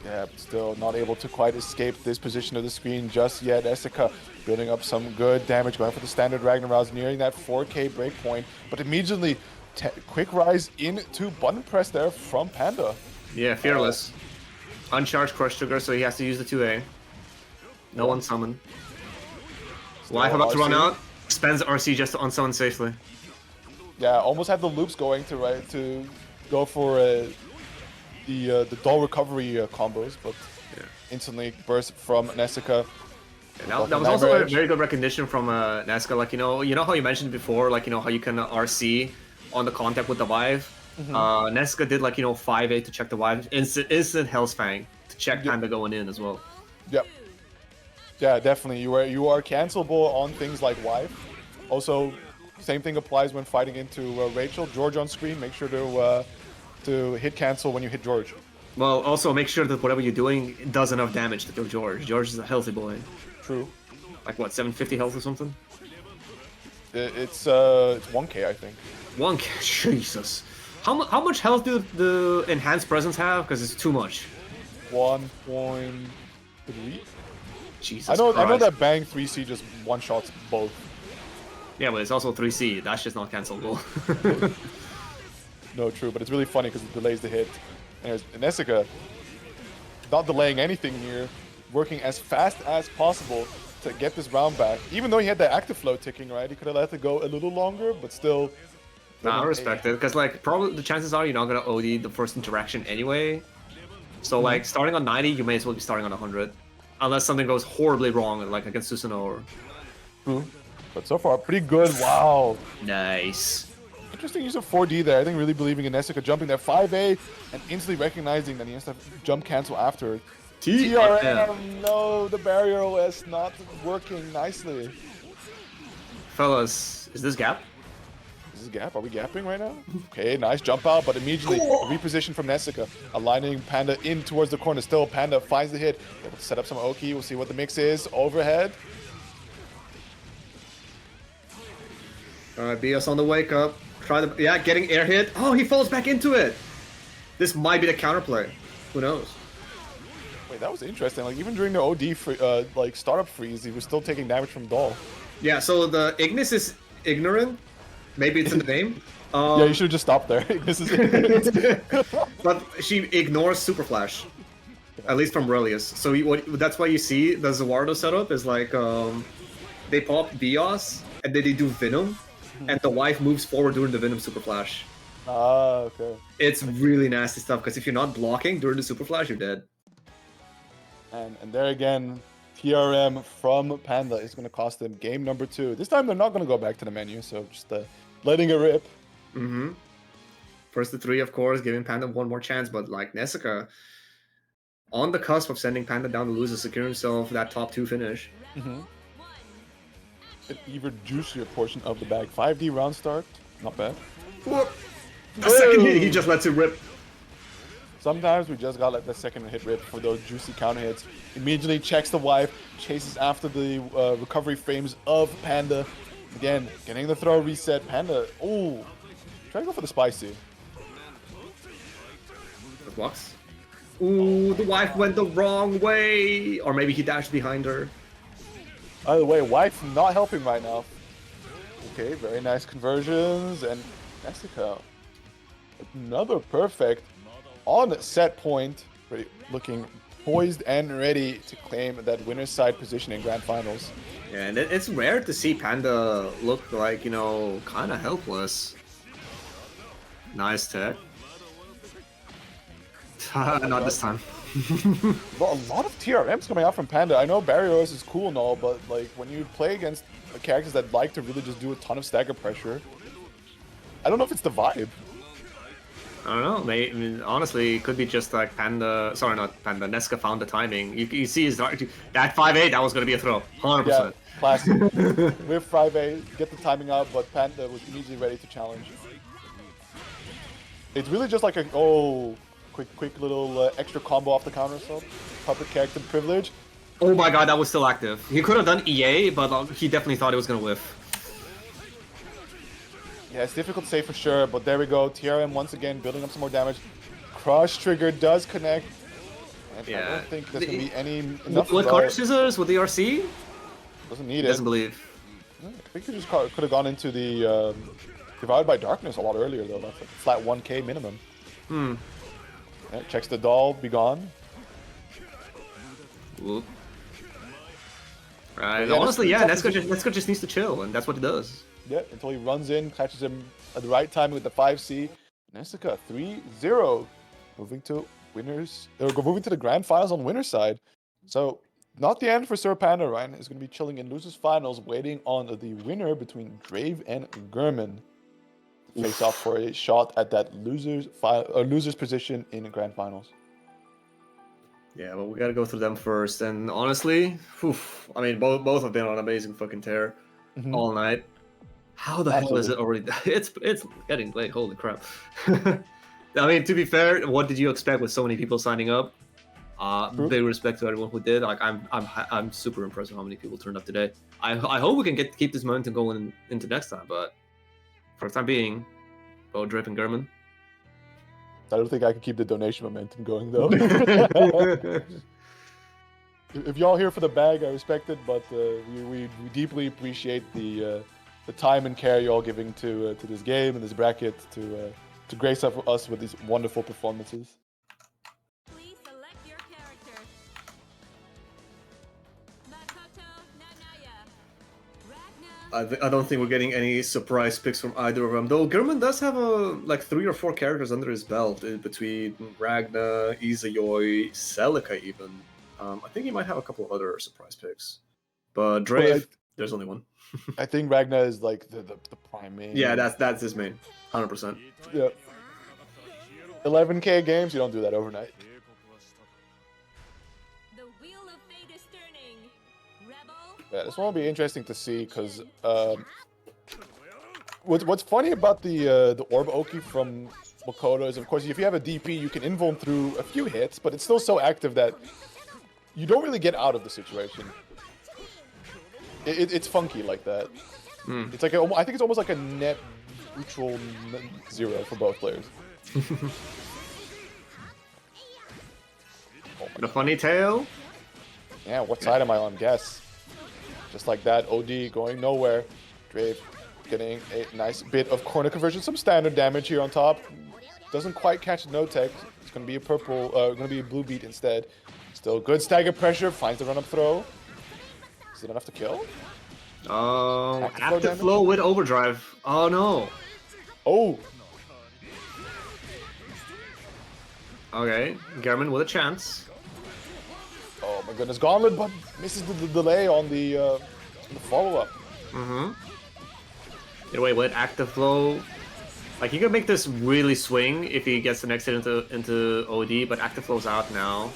Yeah, but still not able to quite escape this position of the screen just yet. Nessica building up some good damage, going for the standard Ragnar, nearing that 4K breakpoint, but immediately quick rise into button press there from Panda. Yeah, fearless. Uncharged crush trigger, so he has to use the 2A. No one summon. Life about to run out. Spends RC just to unsummon safely. Yeah, almost had the loops going to go for the doll recovery combos, but instantly burst from Nessica. Yeah, that was also a very good recognition from Nesca. Like, you know how you mentioned before, like, you know how you can RC on the contact with the Vive. Nesca did, like, you know, 5-8 to check the Vive. Instant Hellsfang to check Panda going in as well. Yep. Yeah, definitely. You are cancelable on things like Vive. Also, same thing applies when fighting into Rachel. George on screen. Make sure to hit cancel when you hit George. Well, also make sure that whatever you're doing does enough damage to kill George. George is a healthy boy. True. Like what, 750 health or something? It's 1k, I think. 1k, Jesus. How much health do the enhanced presence have? Because it's too much. 1.3. Jesus. I know Christ. that Bang 3C just one shots both. Yeah, but it's also 3C. That's just not cancelable. No, true, but it's really funny because it delays the hit. And Nessica, not delaying anything here, working as fast as possible to get this round back. Even though he had the active flow ticking, right? He could have let it go a little longer, but still. Nah, I respect it, because like probably the chances are you're not gonna OD the first interaction anyway. So like starting on 90, you may as well be starting on 100, unless something goes horribly wrong, like against Susanoo or. True, but so far pretty good. Wow. Nice. Interesting use of 4D there. I think really believing in Nessica jumping there 5A and instantly recognizing that he has to jump cancel after. TRM, no, the barrier OS not working nicely. Fellas, is this gap? Is this gap? Are we gapping right now? Okay, nice jump out, but immediately reposition from Nessica, aligning Panda in towards the corner. Still, Panda finds the hit, able to set up some Oki. We'll see what the mix is. Overhead. Alright, BS on the wake up. Getting air hit. Oh, he falls back into it. This might be the counterplay. Who knows? Wait, that was interesting. Like even during the OD like startup freeze, he was still taking damage from Doll. Yeah, so the Ignis is ignorant. Maybe it's in the name. Yeah, you should have just stopped there. This is ignorant. But she ignores Super Flash. At least from Relius. So that's why you see the Zawardo setup is like they pop Bios and then they do Venom. And the wife moves forward during the Venom Super Flash. Ah, okay. It's really nasty stuff, because if you're not blocking during the Super Flash, you're dead. And there again, TRM from Panda is going to cost them game number 2. This time they're not going to go back to the menu, so just letting it rip. First to 3, of course, giving Panda one more chance, but like Nessica, on the cusp of sending Panda down to lose to secure himself that top 2 finish. An even juicier portion of the bag. 5D round start, not bad. Whoop. The second hit, he just lets it rip. Sometimes we just gotta let the second hit rip for those juicy counter hits. Immediately checks the wipe, chases after the recovery frames of Panda. Again, getting the throw reset. Panda, ooh, trying to go for the spicy. Blocks. Ooh, the wife went the wrong way. Or maybe he dashed behind her. By the way, wife not helping right now. Okay, very nice conversions, and Nessica, another perfect on set point, looking poised and ready to claim that winner's side position in grand finals. Yeah, and it's rare to see Panda look like, you know, kind of helpless. Nice tech. Not this time. Well, a lot of TRMs coming out from Panda. I know Barrios is cool and all, but like when you play against characters that like to really just do a ton of stagger pressure, I don't know if it's the vibe. I don't know. I mean, honestly, it could be just like Panda. Sorry, not Panda. Nesca found the timing. You see his that 5-8. That was gonna be a throw. 100%. Yeah, classic. With 5A, get the timing out, but Panda was immediately ready to challenge. It's really just like a quick little extra combo off the counter assault. Puppet character privilege. Oh my god, that was still active. He could have done EA, but he definitely thought it was gonna whiff. Yeah, it's difficult to say for sure, but there we go. TRM once again building up some more damage. Crush trigger does connect. And Yeah. I don't think there's going to be any enough. With Corner Scissors, with the RC? Doesn't need it. Doesn't believe. I think he just could have gone into the Devoured by Darkness a lot earlier, though. That's like flat 1k minimum. Yeah, checks the doll, be gone. Whoop. Right. Yeah, Honestly, yeah, Nesca Nesca just needs to chill, and that's what he does. Yeah, until he runs in, catches him at the right time with the 5C. Nessica 3-0. Moving to winners. They're moving to the grand finals on winner's side. So not the end for Sir Panda. Ryan is going to be chilling in losers finals, waiting on the winner between Drave and Gurman. Face off for a shot at that losers position in grand finals. Yeah, but we gotta go through them first. And honestly, I mean, both have been on amazing fucking tear all night. How the hell is it already? It's getting late. Holy crap! I mean, to be fair, what did you expect with so many people signing up? Big respect to everyone who did. Like, I'm super impressed with how many people turned up today. I hope we can keep this momentum going into next time. But for the time being, go Drip and Gurman. I don't think I can keep the donation momentum going though. If y'all here for the bag, I respect it, but we deeply appreciate the time and care y'all giving to this game and this bracket to grace us with these wonderful performances. Please select your character. Makoto Nanaya. Ragnar. I don't think we're getting any surprise picks from either of them. Though Gurman does have like 3 or 4 characters under his belt between Ragnar, Izayoi, Celica even. I think he might have a couple of other surprise picks. But Drave, there's only one. I think Ragnar is like the prime main. Yeah, that's his main, 100%. Yeah. 11K games, you don't do that overnight. The wheel of fate is turning. Rebel. Yeah, this one will be interesting to see because what's funny about the Orb Oki from Makoto is, of course, if you have a DP, you can invuln through a few hits, but it's still so active that you don't really get out of the situation. It's funky like that. It's like I think it's almost like a net neutral 0 for both players. The funny tail. Yeah, what side am I on? Guess. Just like that, OD going nowhere. Drave getting a nice bit of corner conversion, some standard damage here on top. Doesn't quite catch no tech. It's gonna be a purple, gonna be a blue beat instead. Still good stagger pressure. Finds the run up throw. Is it enough to kill? Active flow with overdrive. Oh no. Oh. Okay, Gurman with a chance. Oh my goodness, Gauntlet, but misses the delay on the follow-up. Get away with active flow. Like, he could make this really swing if he gets the next hit into OD, but active flow's out now.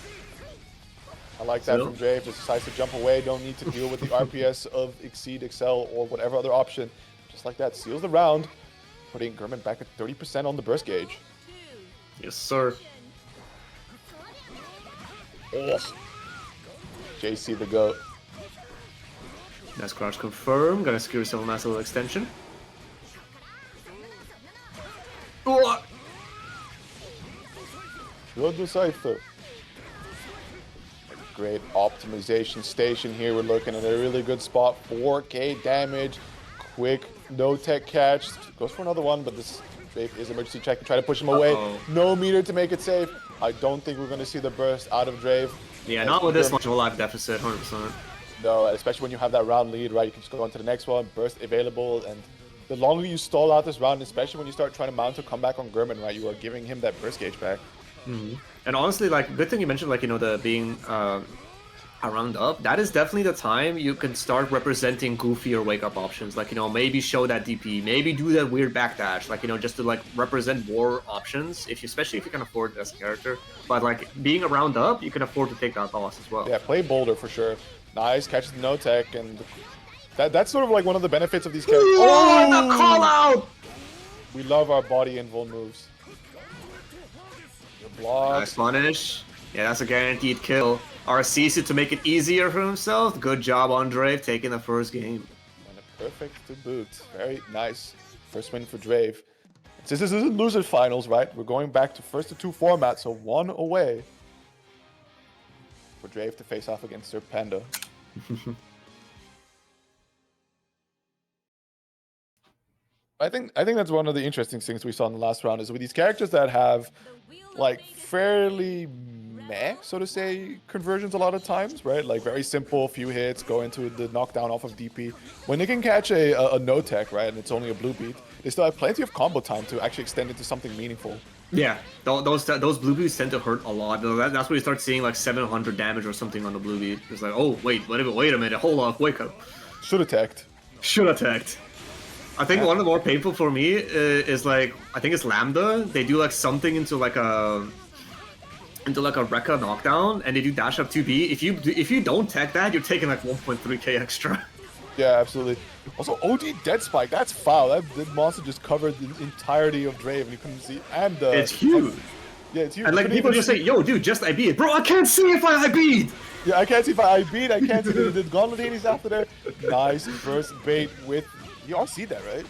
I like that from Drave. Just decides to jump away. Don't need to deal with the RPS of Exceed, Excel, or whatever other option. Just like that, seals the round, putting Gurman back at 30% on the burst gauge. Yes, sir. Oh. JC the GOAT. Nice crouch confirm. Gonna secure yourself a nice little extension. Oh! Good decipher. Great optimization station here. We're looking at a really good spot. 4K damage. Quick, no tech catch. Goes for another one, but this Drave is emergency check to try to push him away. No meter to make it safe. I don't think we're going to see the burst out of Drave. Yeah, not with this much of a life deficit, 100%. No, especially when you have that round lead, right? You can just go on to the next one, burst available, and the longer you stall out this round, especially when you start trying to mount a comeback on Gurman, right? You are giving him that burst gauge back. And honestly, like, good thing you mentioned, like, you know, the being around up. That is definitely the time you can start representing goofier wake-up options. Like, you know, maybe show that DP, maybe do that weird backdash, like, you know, just to, like, represent more options, especially if you can afford it as a character. But, like, being around up, you can afford to take that loss as well. Yeah, play bolder for sure. Nice, catches the no tech, and that's sort of like one of the benefits of these characters. Oh, the call out! We love our body invul moves. The block. Nice punish. Yeah, that's a guaranteed kill. RCC to make it easier for himself. Good job on Drave taking the first game. And a perfect to boot. Very nice. First win for Drave. Since this isn't losers finals, right? We're going back to first to 2 format, so 1 away for Drave to face off against Sir Panda. I think that's one of the interesting things we saw in the last round is with these characters that have like fairly meh, so to say, conversions a lot of times, right? Like very simple, few hits, go into the knockdown off of DP. When they can catch a no tech, right, and it's only a blue beat, they still have plenty of combo time to actually extend into something meaningful. Yeah, those blue beats tend to hurt a lot. That's where you start seeing like 700 damage or something on the blue beat. It's like, oh wait a minute, hold up, wake up. Should attacked. Should attacked. I think one of the more painful for me is like, I think it's Lambda. They do like something into like a Rekka knockdown, and they do dash up 2B. If you don't tech that, you're taking like 1.3k extra. Yeah, absolutely. Also, OD dead spike. That's foul. That monster just covered the entirety of Drave, and you couldn't see. And it's huge. Yeah, it's huge. And like people just say, "Yo, dude, just IB it, bro. I can't see if I IB'd." Yeah, I can't see if I IB'd. I can't see the Gauntlet Hades after there. Nice first bait with. You all see that, right?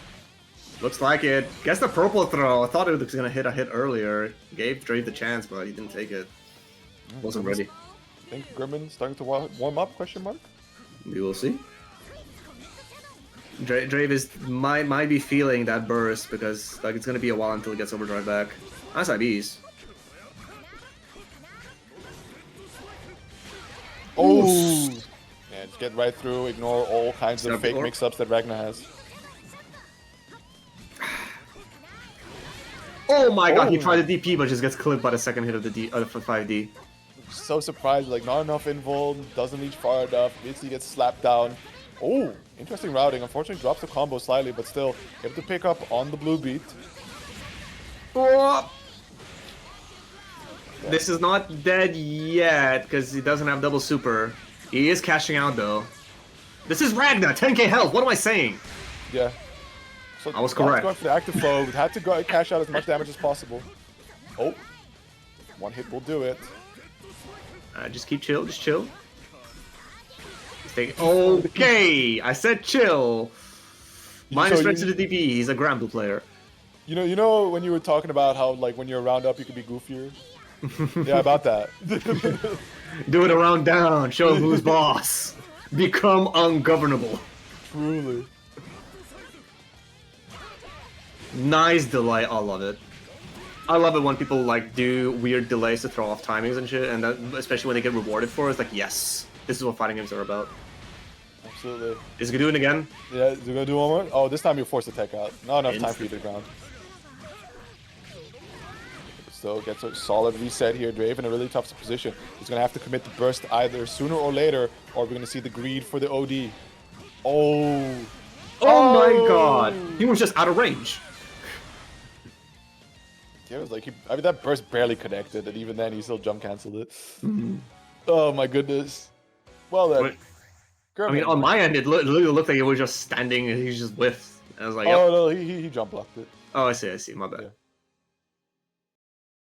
Looks like it. Guess the purple throw. I thought it was gonna hit a hit earlier. Gave Drave the chance, but he didn't take it. Wasn't ready. I think Grimmin starting to warm up? Question mark. We will see. Drave might be feeling that burst because like it's gonna be a while until he gets overdrive back. Nice IBs. Oh! Yeah, just get right through, ignore all kinds of fake mix-ups that Ragnar has. Oh my god, he tried the DP but just gets clipped by the second hit of the 5D. So surprised, like not enough invul, doesn't reach far enough, basically gets slapped down. Oh, interesting routing. Unfortunately drops the combo slightly, but still able to pick up on the blue beat. Oh. Yeah. This is not dead yet because he doesn't have double super. He is cashing out though. This is Ragnar, 10k health. What am I saying? Yeah. So I was correct. Going for the active foe. Had to go cash out as much damage as possible. Oh, one hit will do it. Just keep chill. Just chill. Okay, I said chill. Minus strength to the DP. He's a Granblue player. You know when you were talking about how like when you're round up you could be goofier. Yeah, about that. Do it around down. Show him who's boss. Become ungovernable. Truly. Nice delay. I love it. I love it when people like do weird delays to throw off timings and shit, and that, especially when they get rewarded for it. It's like, yes, this is what fighting games are about. Absolutely. Is he gonna do it again? Yeah, is he gonna do one more? Oh, this time you're forced to tech out. Not enough time for you to ground. Still gets a solid reset here. Drave in a really tough position. He's gonna have to commit the burst either sooner or later, or we're gonna see the greed for the OD. Oh. Oh my god. He was just out of range. Yeah, it was like I mean that burst barely connected, and even then he still jump canceled it. Oh my goodness. Well then. I mean, on my end, it literally looked like he was just standing and he just whiffed. I was like, yep. Oh no, he jump blocked it. Oh, I see. My bad.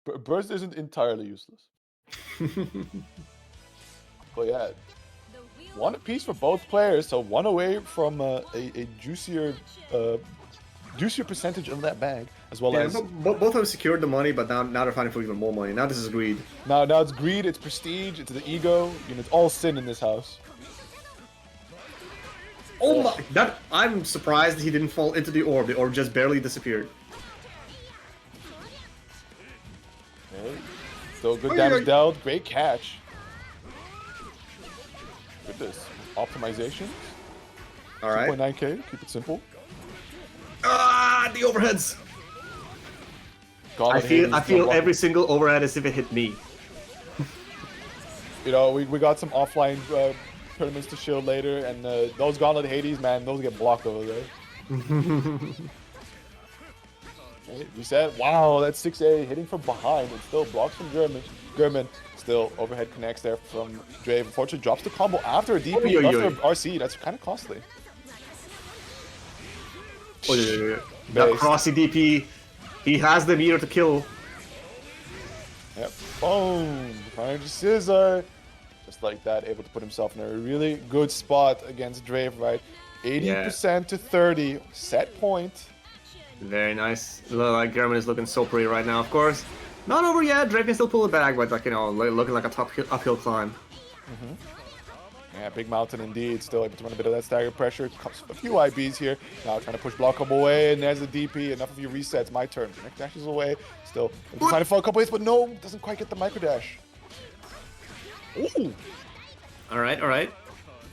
Yeah. Burst isn't entirely useless. But yeah, one apiece for both players, so one away from a juicier percentage of that bag, as well as both of them secured the money, but now they're fighting for even more money. Now this is greed. Now it's greed, it's prestige, it's the ego. You know, it's all sin in this house. Oh my! I'm surprised he didn't fall into the orb. The orb just barely disappeared. Okay. Still good damage dealt. Great catch. Goodness. Optimization. All right. 2.9k. Keep it simple. Ah, the overheads. I feel every single overhead as if it hit me. You know, we got some offline tournaments to shield later, and those Gauntlet Hades, man, those get blocked over there. Okay, reset. Wow, that's 6A hitting from behind. It still blocks from German. Still overhead connects there from Drave. Unfortunately, drops the combo after a DP, after RC. That's kind of costly. Oh, yeah. That crossy DP, he has the meter to kill. Yep. Boom. Energy Scissor. Just like that, able to put himself in a really good spot against Drave, right? 80% to 30. Set point. Very nice. Look like German is looking so pretty right now, of course. Not over yet. Drave can still pull it back, but like, you know, looking like a uphill climb. Yeah, big mountain indeed. Still able to run a bit of that stagger pressure. A few IBs here. Now trying to push block him away, and there's the DP. Enough of your resets. My turn. Next dash is away. Still trying to fall a couple hits, but no, doesn't quite get the micro dash. Ooh. All right.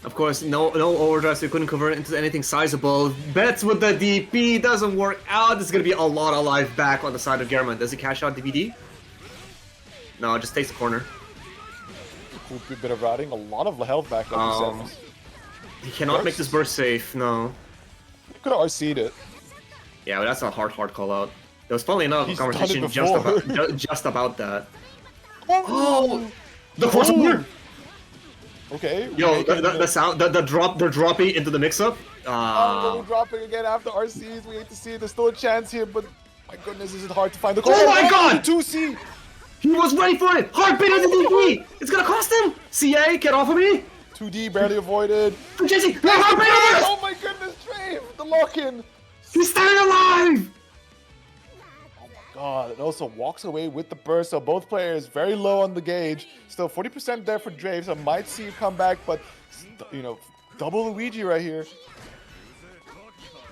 Of course, no overdrive, so you couldn't convert it into anything sizable. Bets with the DP doesn't work out. There's gonna be a lot of life back on the side of German. Does he cash out DVD? No, just takes the corner. Cool bit of routing. A lot of health back up to 7. He cannot make this burst safe. No. You could have RC'd it. Yeah, but that's a hard call out. There was probably enough He's done it conversation before. just about that. Oh! The force corner! Okay. Yo, the sound, they're dropping into the mix-up. Oh, we're dropping again after RCs. We hate to see it. There's still a chance here, but my goodness, is it hard to find the Oh my god! 2C! He was ready for it! Hard bait on the DP! It's gonna cost him! CA, get off of me! 2D barely avoided. Jesse, no hard bait on this! Oh my goodness, Drave! The lock-in! He's staying alive! God, it also walks away with the burst, so both players very low on the gauge. Still 40% there for Drave, so might see you come back, but, you know, double Luigi right here.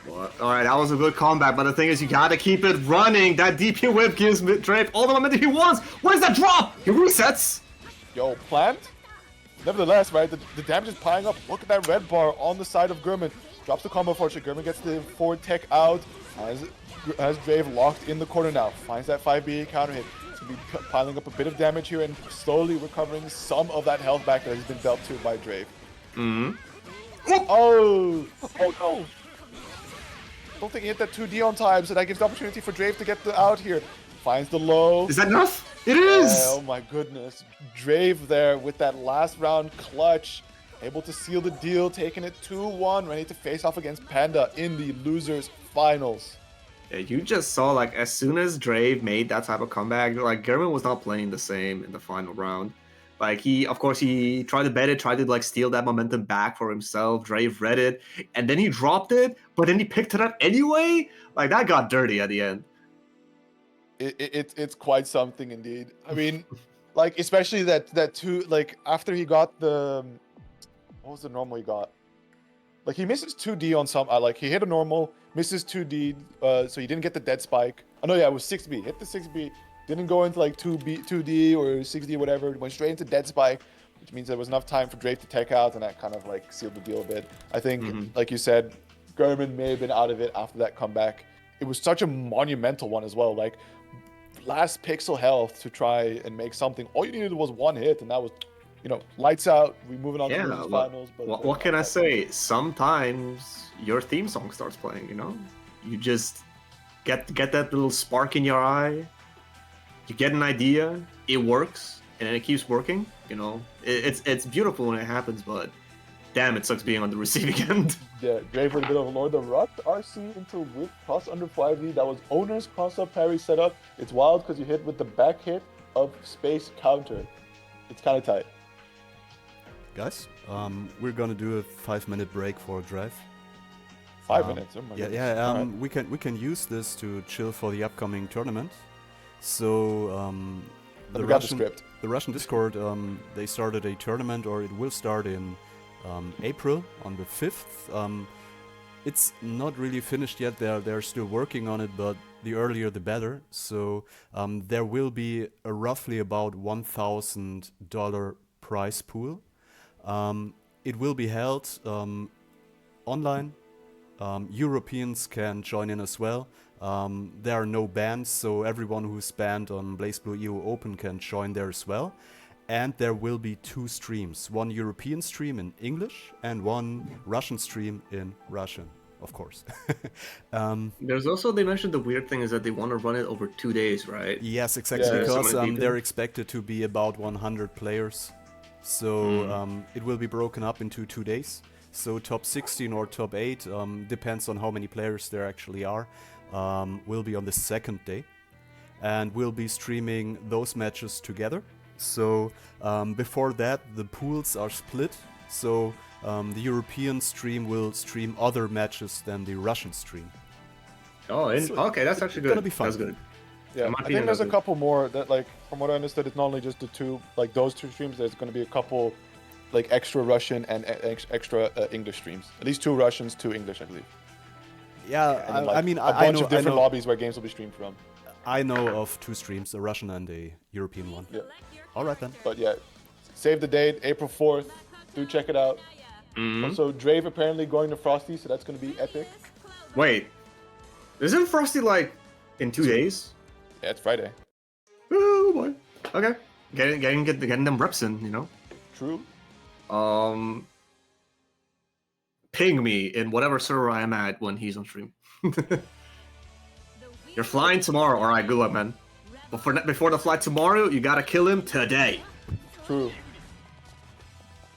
Alright, that was a good comeback, but the thing is, you gotta keep it running. That DP whip gives Drave all the momentum he wants. What is that drop? He resets. Yo, plant? Nevertheless, right, the damage is piling up. Look at that red bar on the side of Gurman. Drops the combo fortune. Gurman gets the forward tech out. Has Drave locked in the corner now. Finds that 5B counter hit. It's going to be piling up a bit of damage here and slowly recovering some of that health back that has been dealt to by Drave. Oh! Oh no! Don't think he hit that 2D on time, so that gives the opportunity for Drave to get out here. Finds the low. Is that enough? It is! Oh my goodness. Drave there with that last round clutch. Able to seal the deal, taking it 2-1, ready to face off against Panda in the losers finals. Yeah, you just saw, like, as soon as Drave made that type of comeback, like, German was not playing the same in the final round. Like, of course, he tried to bet it, tried to, like, steal that momentum back for himself. Drave read it, and then he dropped it, but then he picked it up anyway? Like, that got dirty at the end. It's quite something indeed. I mean, like, especially that two, like, after he got the... What was the normal he got? Like, he misses 2D on some... like, he hit a normal, misses 2D, so he didn't get the dead spike. Oh, no, yeah, it was 6B. Hit the 6B. Didn't go into, like, 2D or 6D or whatever. Went straight into dead spike, which means there was enough time for Drake to tech out, and that kind of, like, sealed the deal a bit. I think, like you said, Gurman may have been out of it after that comeback. It was such a monumental one as well. Like, last pixel health to try and make something. All you needed was one hit, and that was... You know, lights out. We're moving on to the finals. But what can I say? Sometimes your theme song starts playing. You know, you just get that little spark in your eye. You get an idea. It works, and then it keeps working. You know, it's beautiful when it happens, but damn, it sucks being on the receiving end. Yeah, Drave with a bit of a Lord of Ruck RC into whip cross under 5D. That was owner's cross up parry setup. It's wild because you hit with the back hit of space counter. It's kind of tight. Guys, we're gonna do a 5-minute break for Drive. 5 minutes. Oh my Yeah, goodness. yeah. Alright. We can use this to chill for the upcoming tournament. So We got the script. the Russian Discord, they started a tournament, or it will start in April on the 5th. It's not really finished yet. They're still working on it, but the earlier the better. So there will be a roughly about $1,000 prize pool. It will be held online. Europeans can join in as well. There are no bans, so everyone who's banned on BlazBlue EUO Open can join there as well. And there will be 2 streams, one European stream in English and one Russian stream in Russian, of course. There's also, they mentioned the weird thing is that they want to run it over 2 days, right? Yes, exactly, Yeah. because So many people. they're expected to be about 100 players. So it will be broken up into 2 days. So top 16 or top 8, depends on how many players there actually are, will be on the 2nd day. And we'll be streaming those matches together. So before that, the pools are split. So the European stream will stream other matches than the Russian stream. Oh, okay, that's actually good. gonna be fun. That's good. Yeah, In my I opinion, think there's a that's couple more that, like, from what I understood, it's not only just the 2, like, those 2 streams. There's going to be a couple, like, extra Russian and extra English streams. At least 2 Russians, 2 English, I believe. Yeah, And then, like, I mean, a I bunch know, of different I know, lobbies where games will be streamed from. I know of 2 streams, a Russian and a European one. Yeah. All right then. But yeah, Save the date, April 4th. Do check it out. Mhm. Also, Drave apparently going to Frosty, so that's going to be epic. Wait, isn't Frosty like in 2 days? Yeah, it's Friday. Oh boy. Okay. Getting them reps in, you know. True. Ping me in whatever server I am at when he's on stream. You're flying tomorrow. All right, good luck, man. Before the flight tomorrow, you gotta kill him today. True.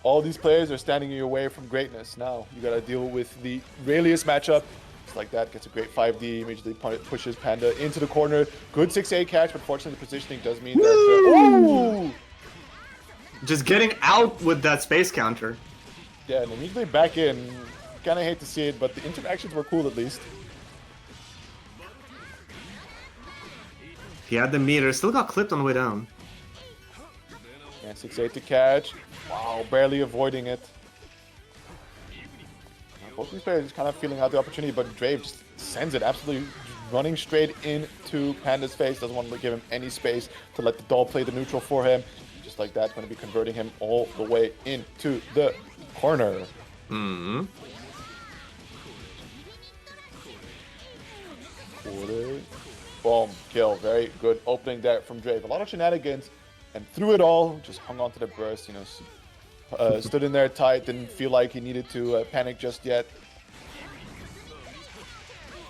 All these players are standing in your way from greatness. Now you gotta deal with the Raelius matchup. Just like that, gets a great 5D, immediately pushes Panda into the corner. Good 6A catch, but fortunately the positioning does mean that... Ooh! Just getting out with that space counter. Yeah, and immediately back in. Kinda hate to see it, but the interactions were cool at least. He had the meter, still got clipped on the way down. And 6-8 to catch. Wow, barely avoiding it. Both these players just kind of feeling out the opportunity, but Drave just sends it absolutely running straight into Panda's face. Doesn't want to give him any space to let the doll play the neutral for him. Just like that, going to be converting him all the way into the corner. Hmm. Boom, kill. Very good opening there from Drave. A lot of shenanigans, and through it all, just hung on to the burst, you know, stood in there tight, didn't feel like he needed to panic just yet.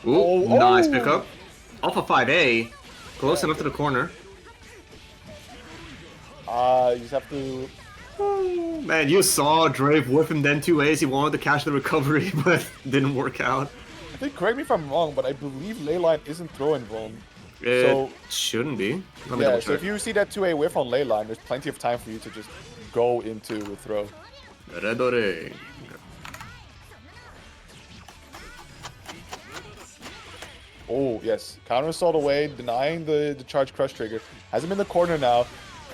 Ooh, nice pickup. Alpha 5A, close enough to the corner. You just have to... Oh, man, you saw Drave whip him then 2As. He wanted to catch the recovery, but didn't work out. I think, correct me if I'm wrong, but I believe Leyline isn't throwing Vuln. It So shouldn't be. Let me yeah, double so if check. you see that 2A whiff on Leyline, there's plenty of time for you to just go into a throw. Redore. Oh, yes. Counter assault away, denying the charge crush trigger. Has him in the corner now.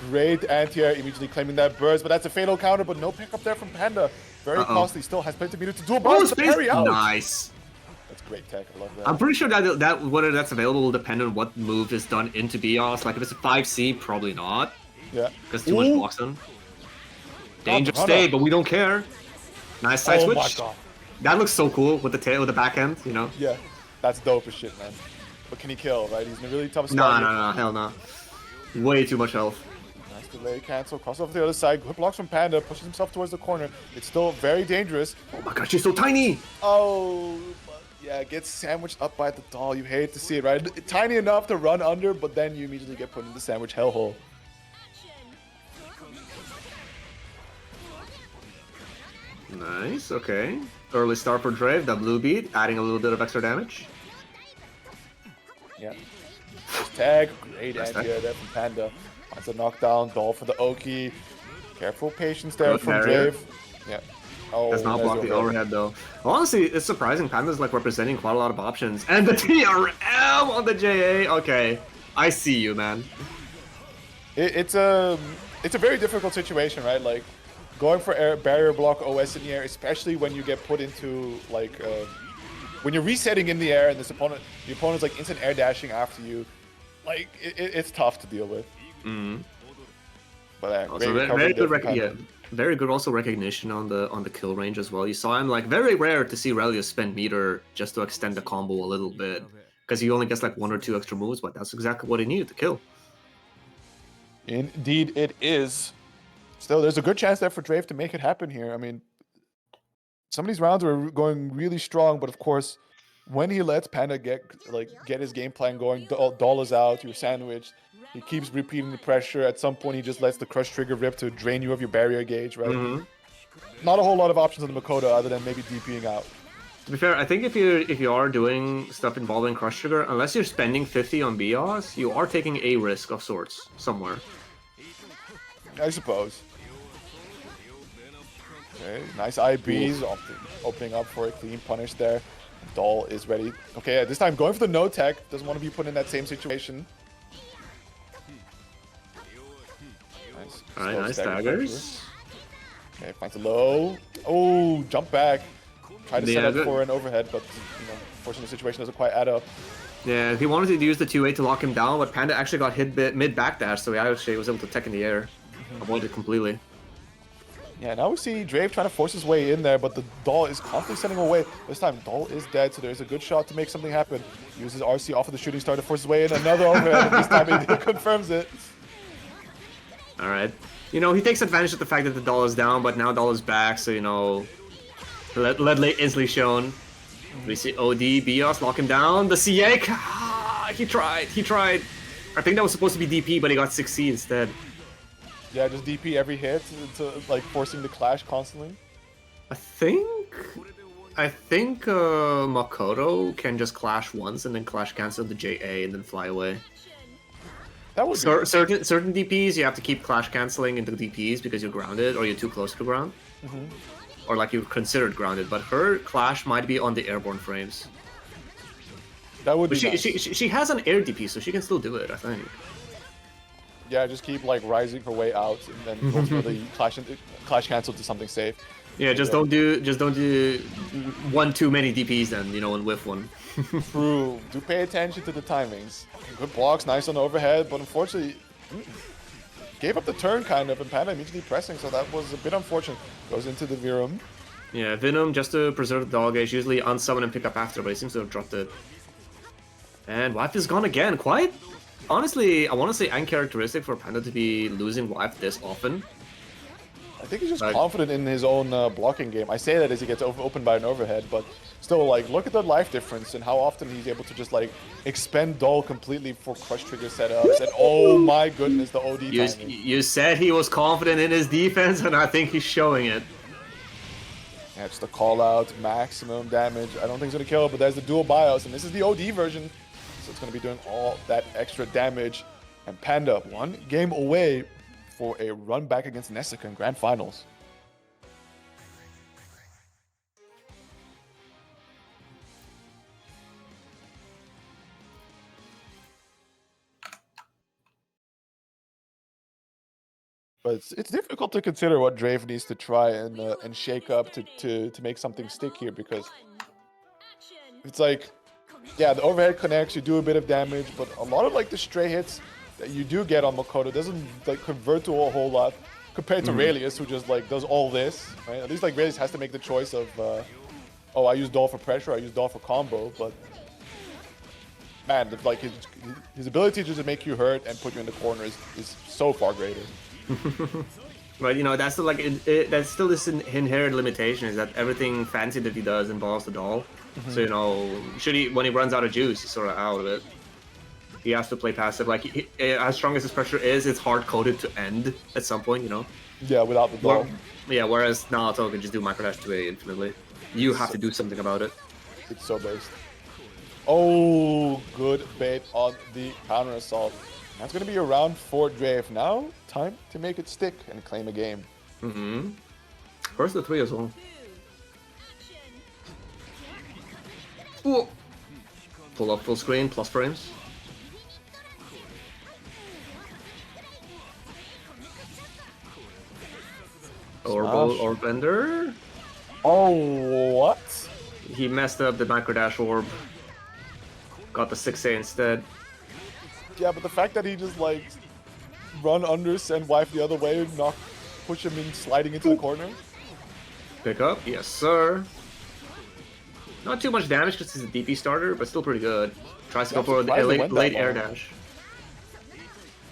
Great anti-air, immediately claiming that burst, but that's a fatal counter, but no pickup there from Panda. Very costly, still has plenty of meter to do a Oh, burst, the space! parry out. Nice. That's great tech, I love that. I'm pretty sure that whether that's available will depend on what move is done into Bios. Like if it's a 5C, probably not. Yeah. Because too much Ooh. blocks on. Danger Run stay, up. but we don't care. Nice side Oh switch. my god. That looks so cool with the tail, with the back end, you know? Yeah, that's dope as shit, man. But can he kill, right? He's in a really tough No, spot. no, no, hell no. Way too much health. Nice delay cancel, cross over to the other side. Good blocks from Panda, pushes himself towards the corner. It's still very dangerous. Oh my gosh, she's so tiny! Oh, but yeah, gets sandwiched up by the doll. You hate to see it, right? Tiny enough to run under, but then you immediately get put in the sandwich hellhole. Nice, okay. Early start for Drave, that blue beat, adding a little bit of extra damage. Yeah. First tag, great Nice anti-air tag. there from Panda. Finds a knockdown, doll for the Oki. Careful patience there Good from barrier. Drave. Yeah. Oh, Does not there's block the overhead. overhead though. Honestly, it's surprising. Panda's like representing quite a lot of options. And the TRM on the JA. Okay, I see you, man. It's a very difficult situation, right? Like going for air, barrier block OS in the air, especially when you get put into like when you're resetting in the air and the opponent's like instant air dashing after you. Like it's tough to deal with. Mm. But Also, great very good recovery there yeah, from Panda. very good also recognition on the kill range as well. You saw him like very rare to see Relius spend meter just to extend the combo a little bit because he only gets like 1 or 2 extra moves, but that's exactly what he needed to kill. Indeed, it is. Still, there's a good chance there for Drave to make it happen here. I mean, some of these rounds are going really strong, but of course, when he lets Panda get his game plan going, doll is out, you're sandwiched. He keeps repeating the pressure. At some point, he just lets the crush trigger rip to drain you of your barrier gauge, right? Mhm. Not a whole lot of options on the Makoto other than maybe DPing out. To be fair, I think if you are doing stuff involving crush trigger, unless you're spending 50 on Bios, you are taking a risk of sorts somewhere. I suppose. Okay, nice IBs, opening up for a clean punish there. Doll is ready. Okay, this time going for the no tech. Doesn't want to be put in that same situation. Nice. Alright, Slow nice stagger daggers. Okay, finds a low. Oh, jump back. Try to set Yeah, up good. for an overhead, but unfortunately the situation doesn't quite add up. Yeah, he wanted to use the 2-8 to lock him down, but Panda actually got hit mid backdash, so he actually was able to tech in the air. Avoid it completely. Yeah, now we see Drave trying to force his way in there, but the doll is constantly sending away. This time, doll is dead, so there's a good shot to make something happen. Uses RC off of the shooting star to force his way in. Another overhead, and this time he confirms it. All right. You know, he takes advantage of the fact that the doll is down, but now doll is back, so, you know, lead late instantly shown. We see OD, Bios, lock him down. The CA, he tried. I think that was supposed to be DP, but he got 6C instead. Yeah, just DP every hit to like forcing the clash constantly. I think Makoto can just clash once and then clash cancel the JA and then fly away. That would be Certain DPs you have to keep clash canceling into DPs because you're grounded or you're too close to the ground. Or like you're considered grounded, but her clash might be on the airborne frames. That would But be she has an air DP, so she can still do it, I think. Yeah, just keep like rising her way out and then go for the clash cancel to something safe. Yeah, just don't do one too many DPs then, you know, and whiff one. True. Do pay attention to the timings. Good blocks, nice on the overhead, but unfortunately gave up the turn kind of, and Panda immediately pressing, so that was a bit unfortunate. Goes into the Virum. Yeah, Venom just to preserve the dog gauge, usually unsummon and pick up after, but he seems to have dropped it. And Wife is gone again. Quite honestly, I want to say uncharacteristic for Panda to be losing Wife this often. I think he's just confident in his own blocking game. I say that as he gets opened by an overhead, but still, like, look at the life difference and how often he's able to just, like, expend Doll completely for crush trigger setups. And oh my goodness, the OD timing. You said he was confident in his defense, and I think he's showing it. Yeah, it's the call out, maximum damage. I don't think it's going to kill, but there's the dual BIOS, and this is the OD version. So it's going to be doing all that extra damage. And Panda, one game away for a run back against Nessica in Grand Finals. But it's difficult to consider what Drave needs to try and shake up to make something stick here, because it's like, yeah, the overhead connects, you do a bit of damage, but a lot of like the stray hits that you do get on Makoto doesn't like convert to a whole lot compared to Raelius, who just like does all this, right? At least like Raelius has to make the choice of, oh, I use Doll for pressure, I use Doll for combo, but man, like his ability to just make you hurt and put you in the corner is so far greater. But you know, that's still like that's still this inherent limitation, is that everything fancy that he does involves the doll. So you know, when he runs out of juice, he's sort of out of it. He has to play passive. Like as strong as his pressure is, it's hard coded to end at some point. You know. Yeah, without the doll. Yeah, whereas Naruto can just do microdash 2A infinitely. You have to do something about it. It's so based. Oh, good bait on the counter assault. That's going to be a round for Drave. Now, time to make it stick and claim a game. First the 3 as well. Ooh. Pull up full screen, plus frames. Or Bender. Oh, what? He messed up the microdash orb. Got the 6A instead. Yeah, but the fact that he just like run under, send Wife the other way, push him in, sliding into the corner. Pick up, yes sir. Not too much damage because he's a DP starter, but still pretty good. Tries to go for the late air dash.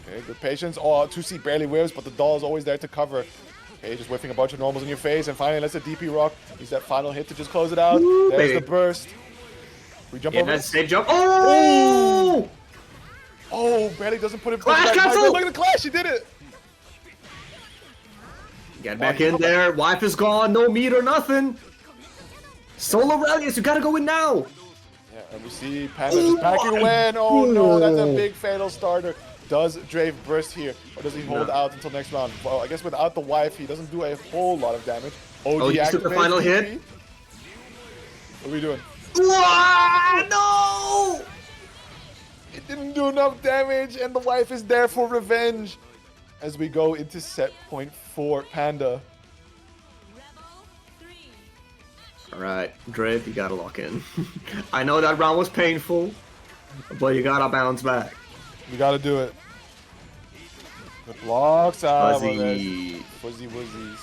Okay, good patience. Oh, 2C barely whiffs, but the doll is always there to cover. Okay, just whiffing a bunch of normals in your face, and finally lets the DP rock. He's that final hit to just close it out. Woo, There's baby. the burst. We jump over. That's safe jump. Oh! Oh, barely doesn't put it Clash back. cancel! Look at the clash, he did it! Get back in there. Wife is gone. No meat or nothing. Solo Relius, you gotta go in now. Yeah, and we see Panda just backing away. And oh no, that's a big fatal starter. Does Drave burst here, or does he hold out until next round? Well, I guess without the Wife, he doesn't do a whole lot of damage. Oh, he took the final hit. What are we doing? No! It didn't do enough damage, and the Wife is there for revenge. As we go into set point 4, Panda. Alright, Drave, you gotta lock in. I know that round was painful, but you gotta bounce back. You gotta do it. Good blocks. Fuzzy. Fuzzy wuzzies.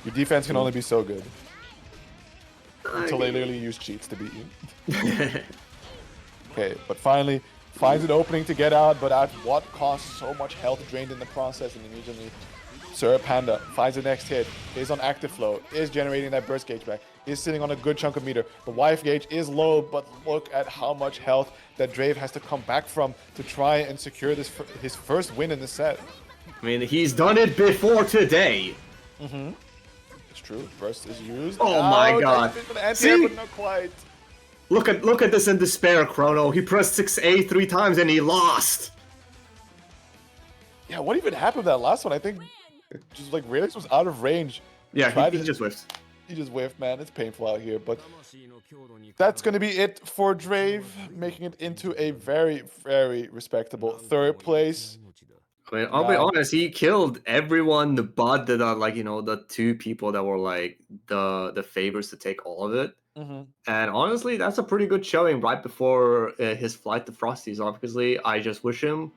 Your defense can only be so good. Until they literally use cheats to beat you. Okay, but finally finds an opening to get out, but at what cost? So much health drained in the process, and immediately Sir Panda finds the next hit, is on active flow, is generating that burst gauge back, is sitting on a good chunk of meter. The wife gauge is low, but look at how much health that Drave has to come back from to try and secure this his first win in the set. I mean, he's done it before today. It's true. Burst is used. Oh my god. See? But not quite. Look at this in despair, Chrono. He pressed 6A 3 times and he lost. Yeah, what even happened to that last one? I think just like Radix was out of range. Yeah, he just whiffed. He just whiffed, man. It's painful out here, but that's going to be it for Drave, making it into a very, very respectable third place. I mean, I'll be honest, he killed everyone but the like, you know, the two people that were like the favorites to take all of it. And honestly, that's a pretty good showing right before his flight to Frosty's. Obviously, I just wish him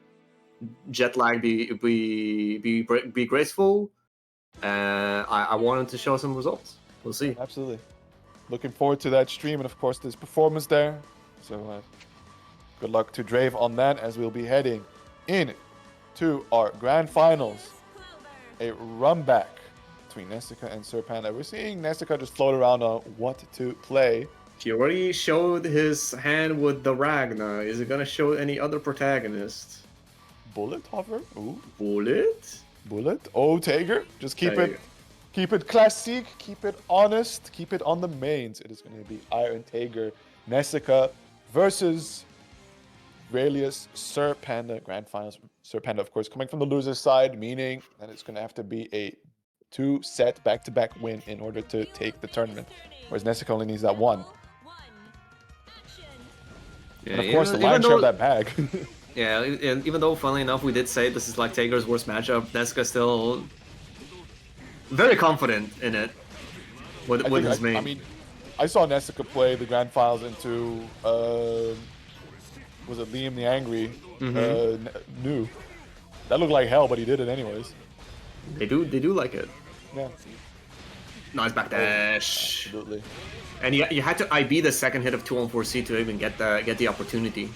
jet lag be graceful. I want him to show some results. We'll see. Absolutely. Looking forward to that stream and of course this performance there. So good luck to Drave on that as we'll be heading in to our grand finals. A run back between Nessica and Sir Panda. We're seeing Nessica just float around on what to play. He already showed his hand with the Ragna. Is it gonna show any other protagonist? Bullet hover? Ooh. Bullet? Oh, Tiger. Just keep it classic, keep it honest, keep it on the mains. It is going to be Iron Tiger, Nessica versus Raelius, Sir Panda, Grand Finals. Sir Panda, of course, coming from the loser's side, meaning that it's going to have to be a 2-set back-to-back win in order to take the tournament. Whereas Nessica only needs that one. Yeah, and of course, the lion's share of that bag. Yeah, and even though, funnily enough, we did say this is like Tager's worst matchup, Nessica's still very confident in it with his main. I mean, I saw Nessica play the Grand Finals into, was it Liam the Angry? New. That looked like hell, but he did it anyways. They do like it. Yeah. Nice backdash. Absolutely. And you had to IB the second hit of 2-on-4C to even get the opportunity.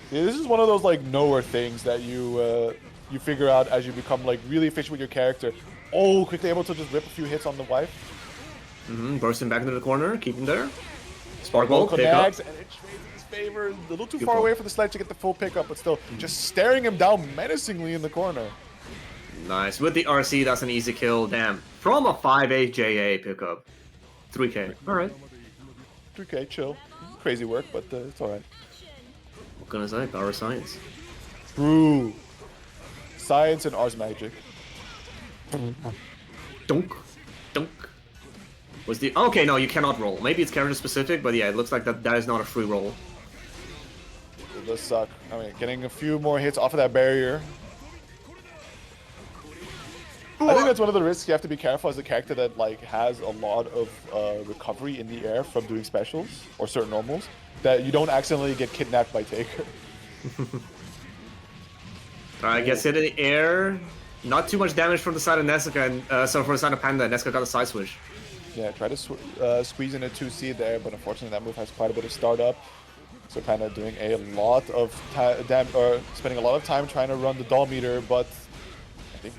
Yeah, this is one of those like nowhere things that you figure out as you become like really efficient with your character. Oh, quickly able to just rip a few hits on the wife. Bursting back into the corner, keep him there. Sparkle, pick up. And it trades in his favor. A little too far away for the sledge to get the full pickup, but still just staring him down menacingly in the corner. Nice. With the RC, that's an easy kill. Damn. From a 5-8 JA pickup. 3k. Alright. 3k, chill. Crazy work, but it's alright. What can I say? Power science. True. Science and Ars Magic. Dunk. Was the okay? No, you cannot roll. Maybe it's character specific, but yeah, it looks like that is not a free roll. It does suck. I mean, getting a few more hits off of that barrier. I think that's one of the risks you have to be careful as a character that like has a lot of recovery in the air from doing specials or certain normals, that you don't accidentally get kidnapped by Taker. Alright, gets hit in the air. Not too much damage from the side of Nessica, and so for the side of Panda, Nessica got a side switch. Yeah, try to squeeze in a 2C there, but unfortunately that move has quite a bit of startup. So Panda doing a lot of spending a lot of time trying to run the doll meter, but I think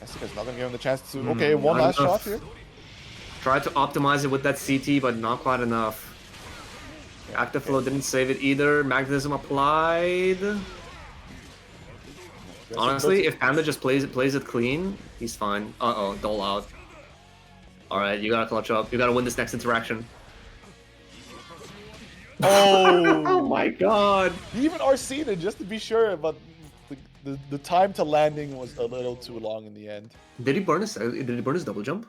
Nessica's not going to give him the chance to. Okay, one last shot here. Tried to optimize it with that CT, but not quite enough. Active flow didn't save it either. Magnetism applied. Honestly, if Panda just plays it clean, he's fine. Uh-oh, dole out. Alright, you gotta clutch up. You gotta win this next interaction. Oh! Oh my god! He even RC'd it just to be sure, but the time to landing was a little too long in the end. Did he burn his double jump?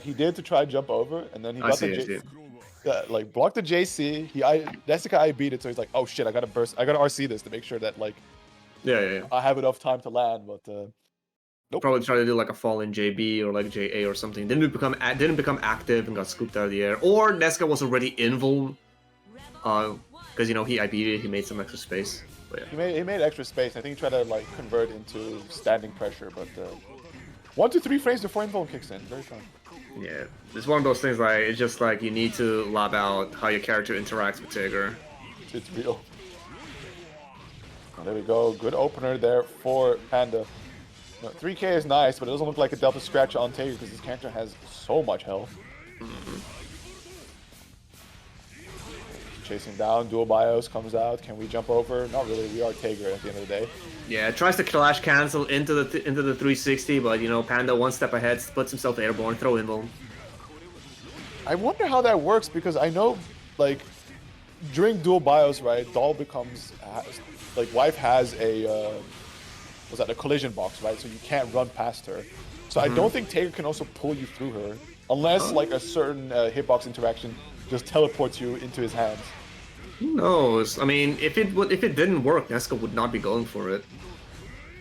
He did to try jump over, and then he got like blocked the JC. Nessica I beat it, so he's like, oh shit, I gotta RC this to make sure that like yeah. I have enough time to land, but nope. Probably try to do like a fall in JB or like JA or something. Didn't become active and got scooped out of the air. Or Nessica was already invuln, because you know he IB'd it, he made some extra space. But yeah. He made extra space. I think he tried to like convert into standing pressure, but 1 to 3 frames before invuln kicks in. Very fun. Yeah, it's one of those things like it's just like you need to lob out how your character interacts with Tigger. It's real. Oh, there we go. Good opener there for Panda. No, 3k is nice, but it doesn't look like a Delta scratch on Tager because his character has so much health. Chasing down, dual bios comes out. Can we jump over? Not really. We are Tager at the end of the day. Yeah, tries to clash cancel into the 360, but you know Panda one step ahead, puts himself airborne, throw invuln. I wonder how that works because I know, like, during dual bios, right, Doll becomes, like, Wife has a, what's that, a collision box, right? So you can't run past her. So I don't think Tager can also pull you through her, unless, like, a certain hitbox interaction just teleports you into his hands. Who knows? I mean, if it didn't work, Nesca would not be going for it.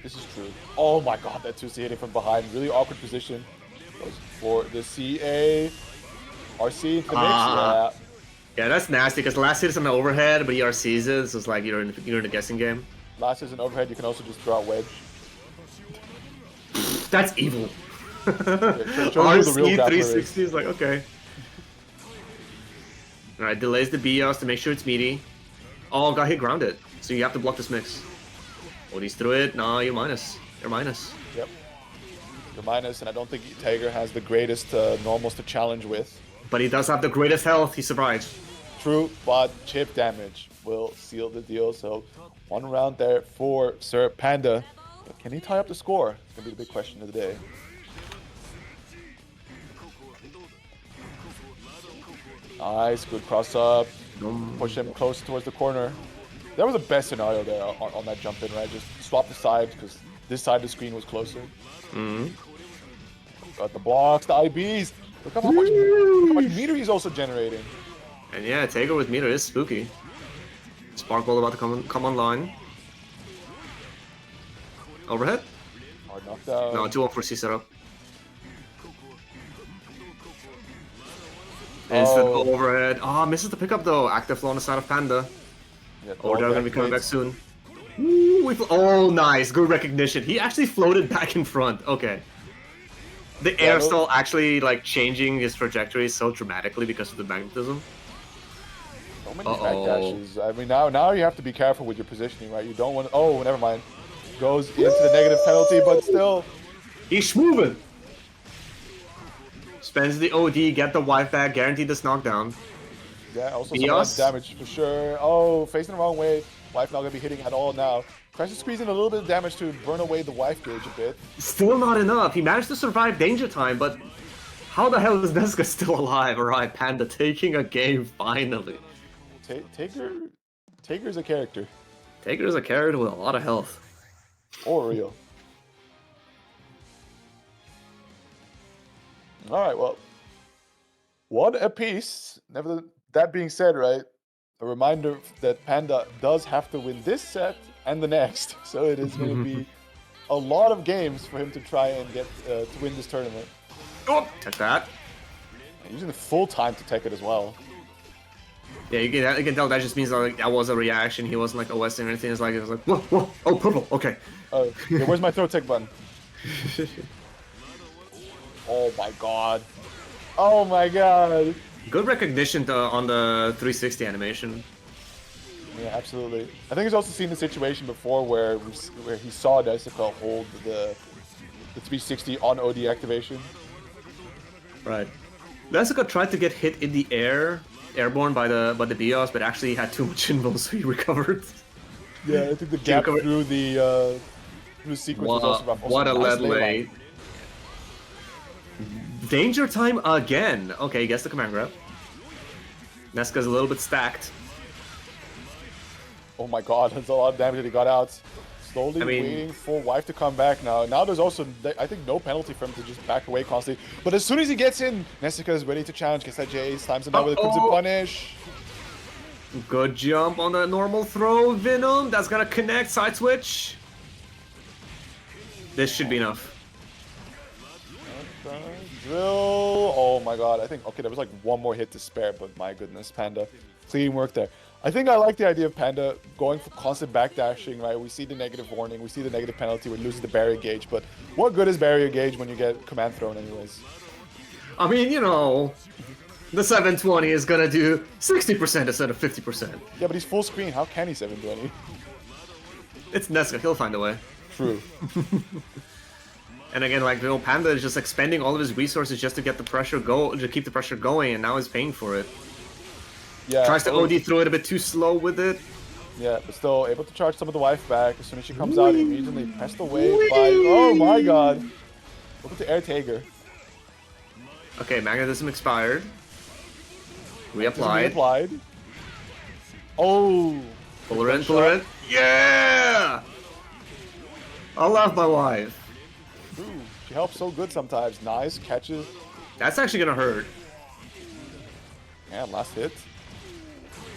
This is true. Oh my god, that 2C hitting from behind. Really awkward position. Goes for the CA. RC into the mix. Yeah. Yeah, that's nasty because last hit is on the overhead, but he RCs it, so it's like you're in a guessing game. Last is an overhead. You can also just throw out wedge. That's evil. RC 360 is like, okay. Alright, delays the BOS to make sure it's meaty. Oh, got hit grounded. So you have to block this mix. Oh, he's through it. No, you're minus. You're minus. Yep. You're minus, and I don't think Tager has the greatest normals to challenge with. But he does have the greatest health. He survives. True, but chip damage will seal the deal. So 1 round there for Sir Panda. But can he tie up the score? It's going to be the big question of the day. Nice, good cross up. Push him close towards the corner. That was the best scenario there on that jump in, right? Just swap the sides because this side of the screen was closer. Got the blocks, the IBs. Look how much meter he's also generating. And yeah, Tager with meter is spooky. Sparkball about to come online. Overhead? Hard knockdown. No, 2-1 for C setup. Instant overhead. Oh, misses the pickup though. Active flow on the side of Panda. Yeah, Oh, they're gonna be coming back soon. Ooh, oh, nice. Good recognition. He actually floated back in front. Okay. The air stall actually like changing his trajectory so dramatically because of the magnetism. So many backdashes. I mean, now you have to be careful with your positioning, right? You don't want to... Oh, never mind. Goes into the negative penalty, but still... He's moving! Spends the OD, get the wife back, guarantee this knockdown. Yeah, also some less damage for sure. Oh, facing the wrong way. Wife not going to be hitting at all now. Tries to squeeze in a little bit of damage to burn away the wife gauge a bit. Still not enough. He managed to survive danger time, but how the hell is Nesca still alive? Alright, Panda taking a game finally. Tager's a character. Tager is a character with a lot of health. Or real. Alright, well. One apiece. Never that being said, right? A reminder that Panda does have to win this set and the next. So it is going to be a lot of games for him to try and get to win this tournament. Oh, take that. Using the full time to take it as well. Yeah, you can tell that just means like that was a reaction. He wasn't like OSing or anything. It was like whoa, whoa, oh, purple, okay. Yeah, where's my throw tech button? Oh my god. Oh my god. Good recognition on the 360 animation. Yeah, absolutely. I think he's also seen the situation before where he saw Jessica hold the 360 on OD activation. Right. Jessica tried to get hit in the air, airborne by the BIOS, but actually had too much invuln, so he recovered. Yeah, I think the gap through the sequence was also rough. What a lead lay. Danger time again. Okay, gets the command grab. Nesca's a little bit stacked. Oh my god, that's a lot of damage that he got out. Slowly waiting for Wife to come back now. Now there's also, I think, no penalty for him to just back away constantly. But as soon as he gets in, Nesca is ready to challenge. Gets that J, times him out with a Crimson Punish. Good jump on the normal throw, Venom. That's gonna connect, side switch. This should be enough. Drill. Oh my god. I think, okay, there was like one more hit to spare, but my goodness, Panda. Clean work there. I think I like the idea of Panda going for constant backdashing, right? We see the negative warning, we see the negative penalty when he loses the barrier gauge, but what good is barrier gauge when you get command thrown anyways? I mean, you know, the 720 is gonna do 60% instead of 50%. Yeah, but he's full screen. How can he 720? It's Nesca, he'll find a way. True. And again, like, you know, Panda is just expending all of his resources just to get the pressure to keep the pressure going, and now he's paying for it. Yeah. Tries to OD through it a bit too slow with it. Yeah, but still able to charge some of the wife back. As soon as she comes out, immediately pressed away by... Oh my god. Look at the air Tager. Okay, magnetism expired. Reapplied. Reapplied. Oh. Pull her in, pull her in. Yeah! I love my wife. Ooh, she helps so good sometimes. Nice catches. That's actually gonna hurt. Yeah, last hit.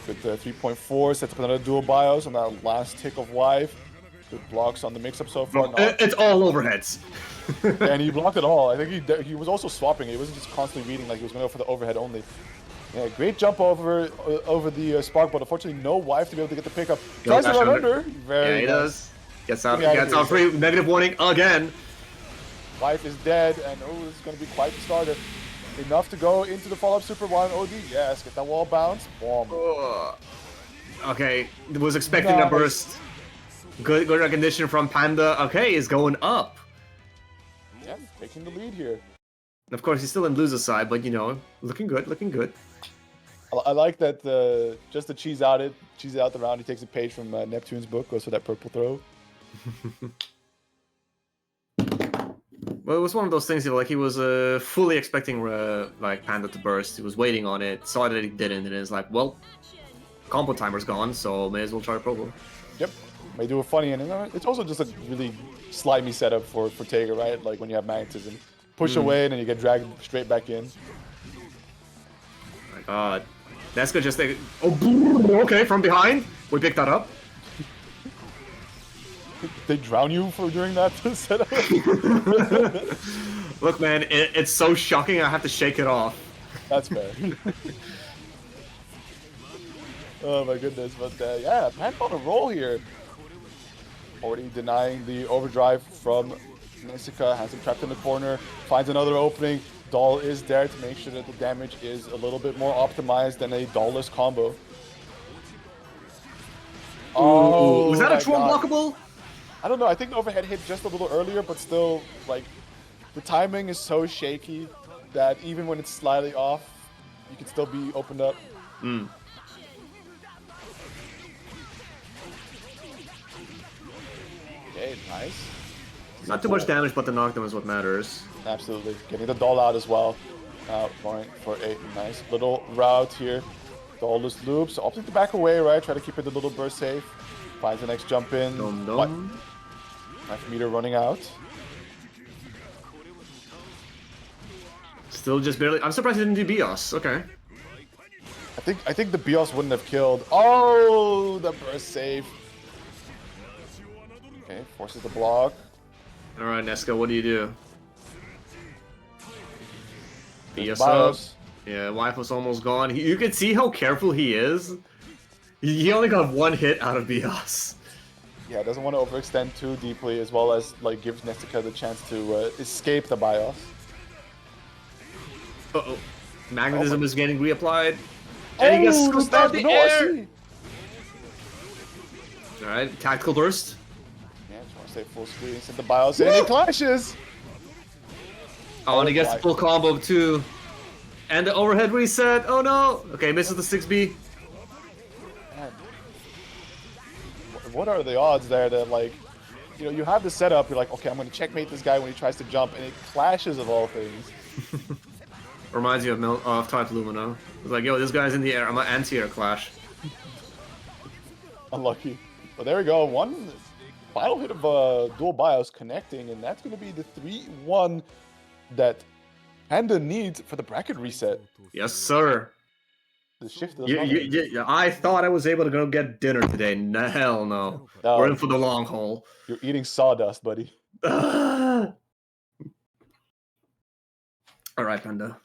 With the 3.4, sets up another dual BIOS on that last tick of wife. Good blocks on the mix-up so far. It's all overheads. And he blocked it all. I think he was also swapping. He wasn't just constantly reading like he was going to go for the overhead only. Yeah, great jump over the spark, but unfortunately no wife to be able to get the pickup. Tries to run under. Yeah, he does. Gets out free. Negative warning again. Wife is dead, and oh, this is going to be quite the starter. Enough to go into the follow-up Super 1 OD. Yes, get that wall bounce. Boom. Okay, was expecting a burst. Good recognition from Panda. Okay, he's going up. Yeah, taking the lead here. Of course, he's still in loser side, but you know, looking good, looking good. I like that just to cheese out the round, he takes a page from Neptune's book, goes for that purple throw. Well, it was one of those things. Like he was fully expecting like Panda to burst. He was waiting on it. Saw that he didn't, and it's like, well, combo timer's gone, so may as well try Provo. Yep, may do a funny, and it's also just a really slimy setup for Tager, right? Like when you have magnetism, push away, and then you get dragged straight back in. My God, Nesca just like, oh, okay, from behind, we picked that up. They drown you for doing that setup? Look, man, it's so shocking. I have to shake it off. That's fair. Oh my goodness, but yeah, Panda on a roll here. Already denying the overdrive from Nessica, has him trapped in the corner, finds another opening. Doll is there to make sure that the damage is a little bit more optimized than a doll-less combo. Oh, was that a true unblockable? I don't know, I think the overhead hit just a little earlier, but still, like, the timing is so shaky that even when it's slightly off, you can still be opened up. Okay, nice. Not too much damage, but the knockdown is what matters. Absolutely. Getting the doll out as well. Going for a nice little route here. Doll-less loops, opting to back away, right? Try to keep it a little burst safe. Finds the next jump in. Life meter running out. Still just barely. I'm surprised he didn't do Bios. Okay. I think the Bios wouldn't have killed. Oh, the burst save. Okay, forces the block. All right, Nesca, what do you do? Bios up. Yeah, wife was almost gone. You can see how careful he is. He only got one hit out of Bios. Yeah, doesn't want to overextend too deeply, as well as like gives Nessica the chance to escape the BIOS. Uh-oh. Magnetism is getting reapplied. And he gets scooped out the air! Alright, tactical burst. Yeah, just want to stay full screen, send the BIOS in, and it clashes! Oh, and he gets the full combo too. And the overhead reset. Oh no! Okay, misses the 6B. Man. What are the odds there that, like, you know, you have the setup, you're like, okay, I'm going to checkmate this guy when he tries to jump, and it clashes of all things. Reminds you of Type Lumina. It's like, yo, this guy's in the air. I'm an anti-air clash. Unlucky. But there we go. One final hit of dual BIOS connecting, and that's going to be the 3-1 that Panda needs for the bracket reset. Yes, sir. The shift I thought I was able to go get dinner today. No, hell no. We're in for the long haul. You're eating sawdust, buddy. All right, Panda.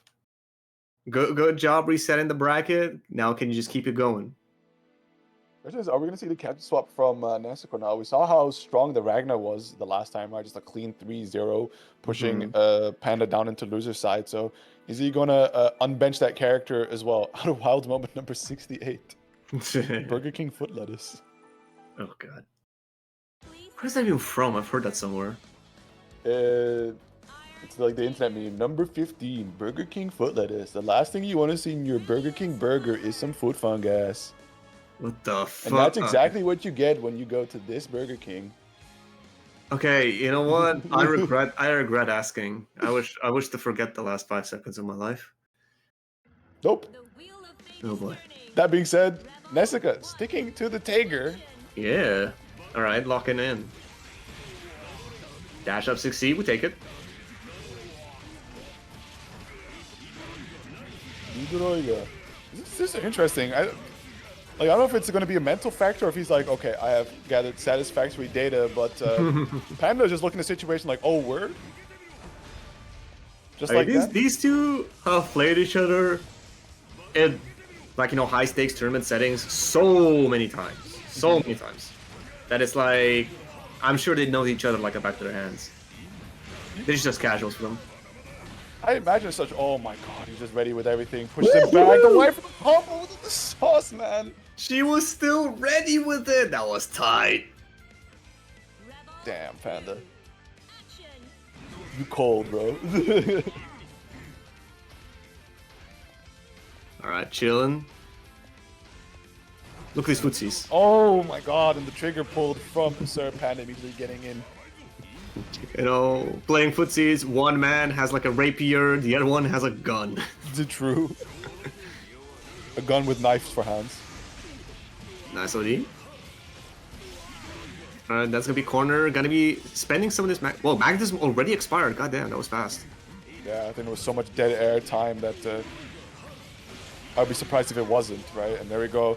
Good job resetting the bracket. Now can you just keep it going? Are we going to see the captain swap from Nessico now? We saw how strong the Ragnar was the last time, right? Just a clean 3-0, pushing Panda down into loser side. So is he going to unbench that character as well? Out of wild moment number 68. Burger King foot lettuce. Oh, God. Where's that even from? I've heard that somewhere. It's like the internet meme. Number 15, Burger King foot lettuce. The last thing you want to see in your Burger King burger is some foot fungus. What the fuck? And that's exactly what you get when you go to this Burger King. Okay, you know what? I regret asking. I wish to forget the last 5 seconds of my life. Nope. Oh boy. That being said, Nessica sticking to the Tager. Yeah. Alright, locking in. Dash up 6C, we take it. This is interesting. I don't know if it's going to be a mental factor or if he's like, okay, I have gathered satisfactory data, but Panda is just looking at the situation like, oh, word? Just like that? These two have played each other in, like, high stakes tournament settings so many times. So many times. That it's like, I'm sure they know each other like the back of their hands. This is just casuals for them. I imagine such, oh my god, he's just ready with everything. Pushes it back away from the combo with the sauce, man. She was still ready with it. That was tight. Damn, Panda. You cold, bro. Alright, chilling. Look at these footsies. Oh my god, and the trigger pulled from Sir Panda immediately getting in. Playing footsies, one man has like a rapier, the other one has a gun. Is it true? A gun with knives for hands. Nice OD. Alright, that's gonna be corner. Gonna be spending some of this Well, magnetism already expired. Goddamn, that was fast. Yeah, I think there was so much dead air time that I'd be surprised if it wasn't, right? And there we go.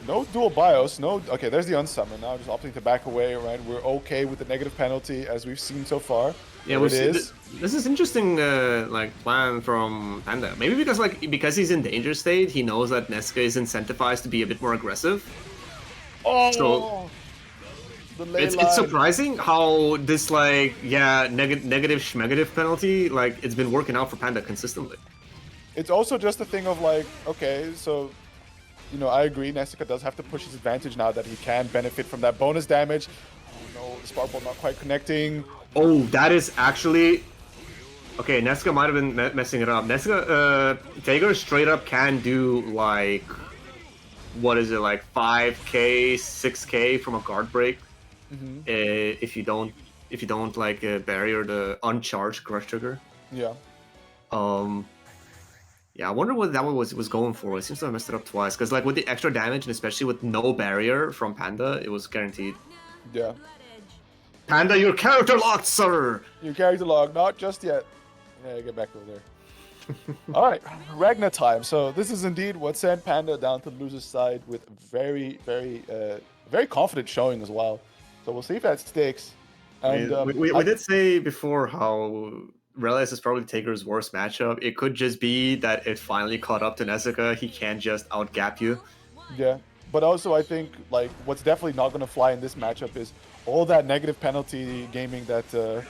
No dual BIOS, no... Okay, there's the unsummon. Now just opting to back away, right? We're okay with the negative penalty, as we've seen so far. Yeah, this is interesting, plan from Panda. Maybe because he's in danger state, he knows that Nesca is incentivized to be a bit more aggressive. Oh! So, it's surprising how this, negative schmegative penalty, it's been working out for Panda consistently. It's also just a thing of, okay, so... I agree, Nessica does have to push his advantage now that he can benefit from that bonus damage. Oh no, the Sparkball not quite connecting. Oh, that is actually... Okay, Nessica might have been messing it up. Nessica, Tager straight up can do, what is it, 5k, 6k from a guard break. If you don't, barrier the uncharged crush trigger. Yeah. Yeah, I wonder what that one was going for. It seems to have messed it up twice. Because, with the extra damage, and especially with no barrier from Panda, it was guaranteed. Yeah. Panda, your character locked, sir! Your character locked, not just yet. Yeah, get back over there. Alright, Ragnar time. So, this is indeed what sent Panda down to the loser's side with very, very, very confident showing as well. So, we'll see if that sticks. And we did say before how... Relias is probably Taker's worst matchup. It could just be that it finally caught up to Nessica. He can't just outgap you. Yeah, but also I think what's definitely not going to fly in this matchup is all that negative penalty gaming that the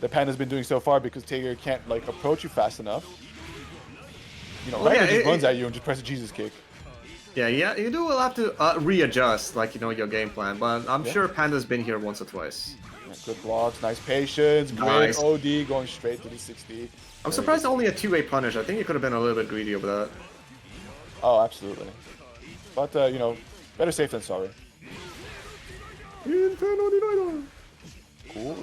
Panda's been doing so far because Taker can't approach you fast enough. Ragnar just runs at you and just presses Jesus kick. Yeah, you do will have to readjust your game plan, but I'm sure Panda's been here once or twice. Good blocks, nice patience, great OD going straight to the 60. I'm surprised only a 2-way punish. I think it could have been a little bit greedy over that. Oh, absolutely. But, better safe than sorry. Cool.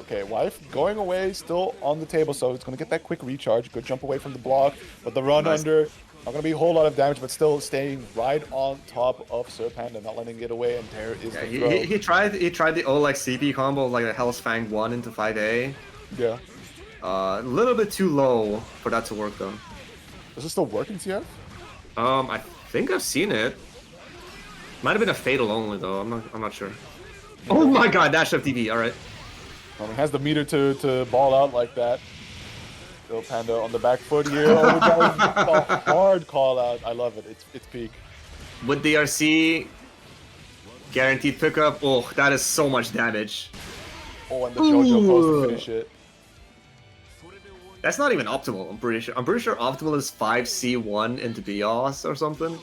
Okay, Wife going away, still on the table, so it's going to get that quick recharge. Good jump away from the block, but the run under... Not going to be a whole lot of damage, but still staying right on top of Sir Panda, not letting it get away, and there is the throw. He tried the old CP combo, the Hell's Fang 1 into 5A. Yeah. A little bit too low for that to work, though. Does it still work in CF? I think I've seen it. Might have been a fatal only, though. I'm not sure. Oh my god, dash FTV, alright. He has the meter to ball out like that. Still Panda on the back foot here. Oh, we got a hard call out. I love it. It's peak. With DRC, guaranteed pickup. Oh, that is so much damage. Oh, and the JoJo post to Ooh. finish it. That's not even optimal, I'm pretty sure. I'm pretty sure optimal is 5C1 into Bios or something.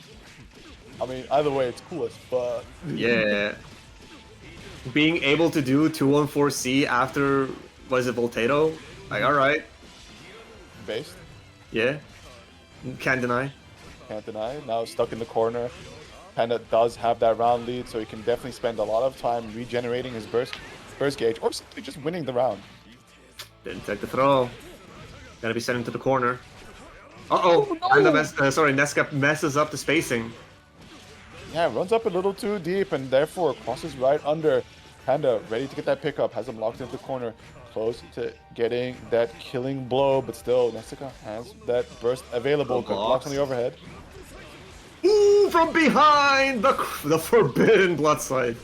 I mean, either way, it's coolest, but... Yeah. Being able to do 214C after, was it Voltato? Like, alright. Based. Yeah. Can't deny. Can't deny. Now stuck in the corner. Panda does have that round lead, so he can definitely spend a lot of time regenerating his burst gauge, or simply just winning the round. Didn't take the throw. Gotta be sent into the corner. Uh-oh! Oh, no! Panda Nesca messes up the spacing. Yeah, runs up a little too deep, and therefore crosses right under. Panda ready to get that pickup, has him locked into the corner. Close to getting that killing blow, but still, Nessica has that burst available. Good blocks on the overhead. Ooh, from behind! The forbidden blood side.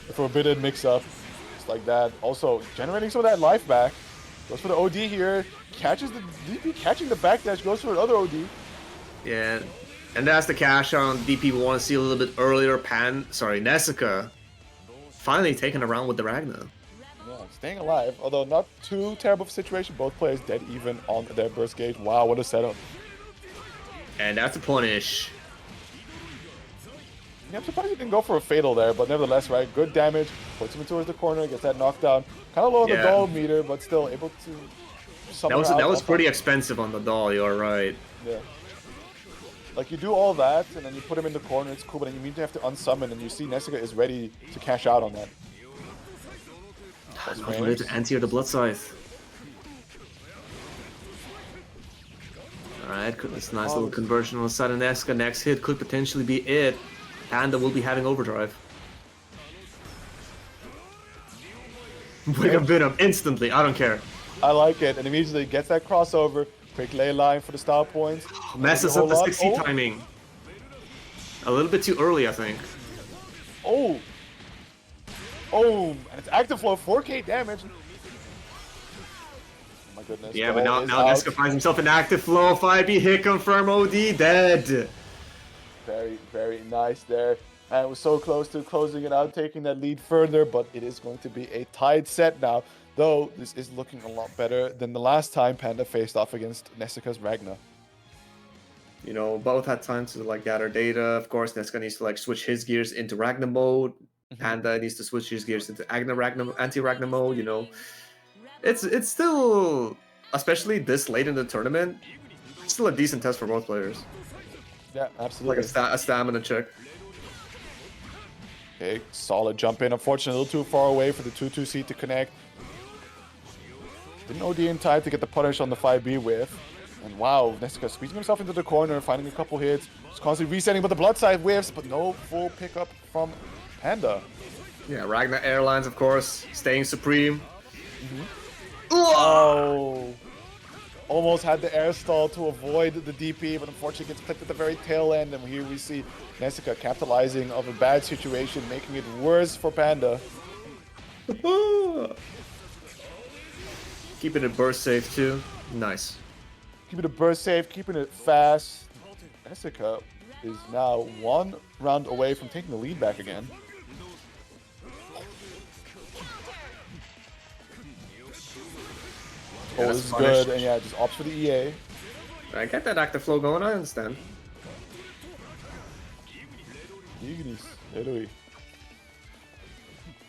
The forbidden mix-up. Just like that. Also, generating some of that life back. Goes for the OD here. Catches the DP, catching the backdash, goes for another OD. Yeah, and that's the cash on DP we want to see a little bit earlier. Nessica finally taking a round with the Ragnar. Yeah, staying alive, although not too terrible of a situation. Both players dead even on their burst gauge. Wow, what a setup. And that's a punish. Yeah, I'm surprised he didn't go for a fatal there, but nevertheless, right, good damage. Puts him towards the corner, gets that knockdown. Kind of low on the doll meter, but still able to... That was pretty expensive on the doll, you're right. Yeah. Like, you do all that, and then you put him in the corner, it's cool, but then you immediately have to unsummon, and you see Nessica is ready to cash out on that. Not ready to anti-air the blood scythe. Alright, this nice little conversion on the side of Nessica. Next hit could potentially be it. Panda will be having overdrive. Wake up Venom instantly, I don't care. I like it, and immediately gets that crossover. Quick ley line for the stop points. Messes up the 60 timing. A little bit too early, I think. Oh! Oh! And it's active flow, 4k damage. Oh my goodness. Yeah, but now Nessica finds himself in active flow. 5B hit confirm OD dead. Very, very nice there. And it was so close to closing it out, taking that lead further, but it is going to be a tied set now. Though, this is looking a lot better than the last time Panda faced off against Nessica's Ragnar. You know, both had time to like gather data. Of course, Nessica needs to like switch his gears into Ragnar mode. Panda needs to switch his gears into anti-Ragnar mode, you know. It's still, especially this late in the tournament, it's still a decent test for both players. Yeah, absolutely. Like a stamina check. Okay, solid jump in. Unfortunately, a little too far away for the 2-2 to connect. Didn't OD in time to get the punish on the 5B whiff. And wow, Nessica squeezing himself into the corner, finding a couple hits. Just constantly resetting, but the blood side whiffs, but no full pickup from Panda. Yeah, Ragnar Airlines, of course, staying supreme. Oh! Almost had the air stall to avoid the DP, but unfortunately gets clipped at the very tail end. And here we see Nessica capitalizing of a bad situation, making it worse for Panda. Keeping it burst safe too. Nice. Keeping it burst safe, keeping it fast. Nessica is now one round away from taking the lead back again. Oh, this is good, and yeah, just opts for the EA. I get that active flow going, I understand. Literally.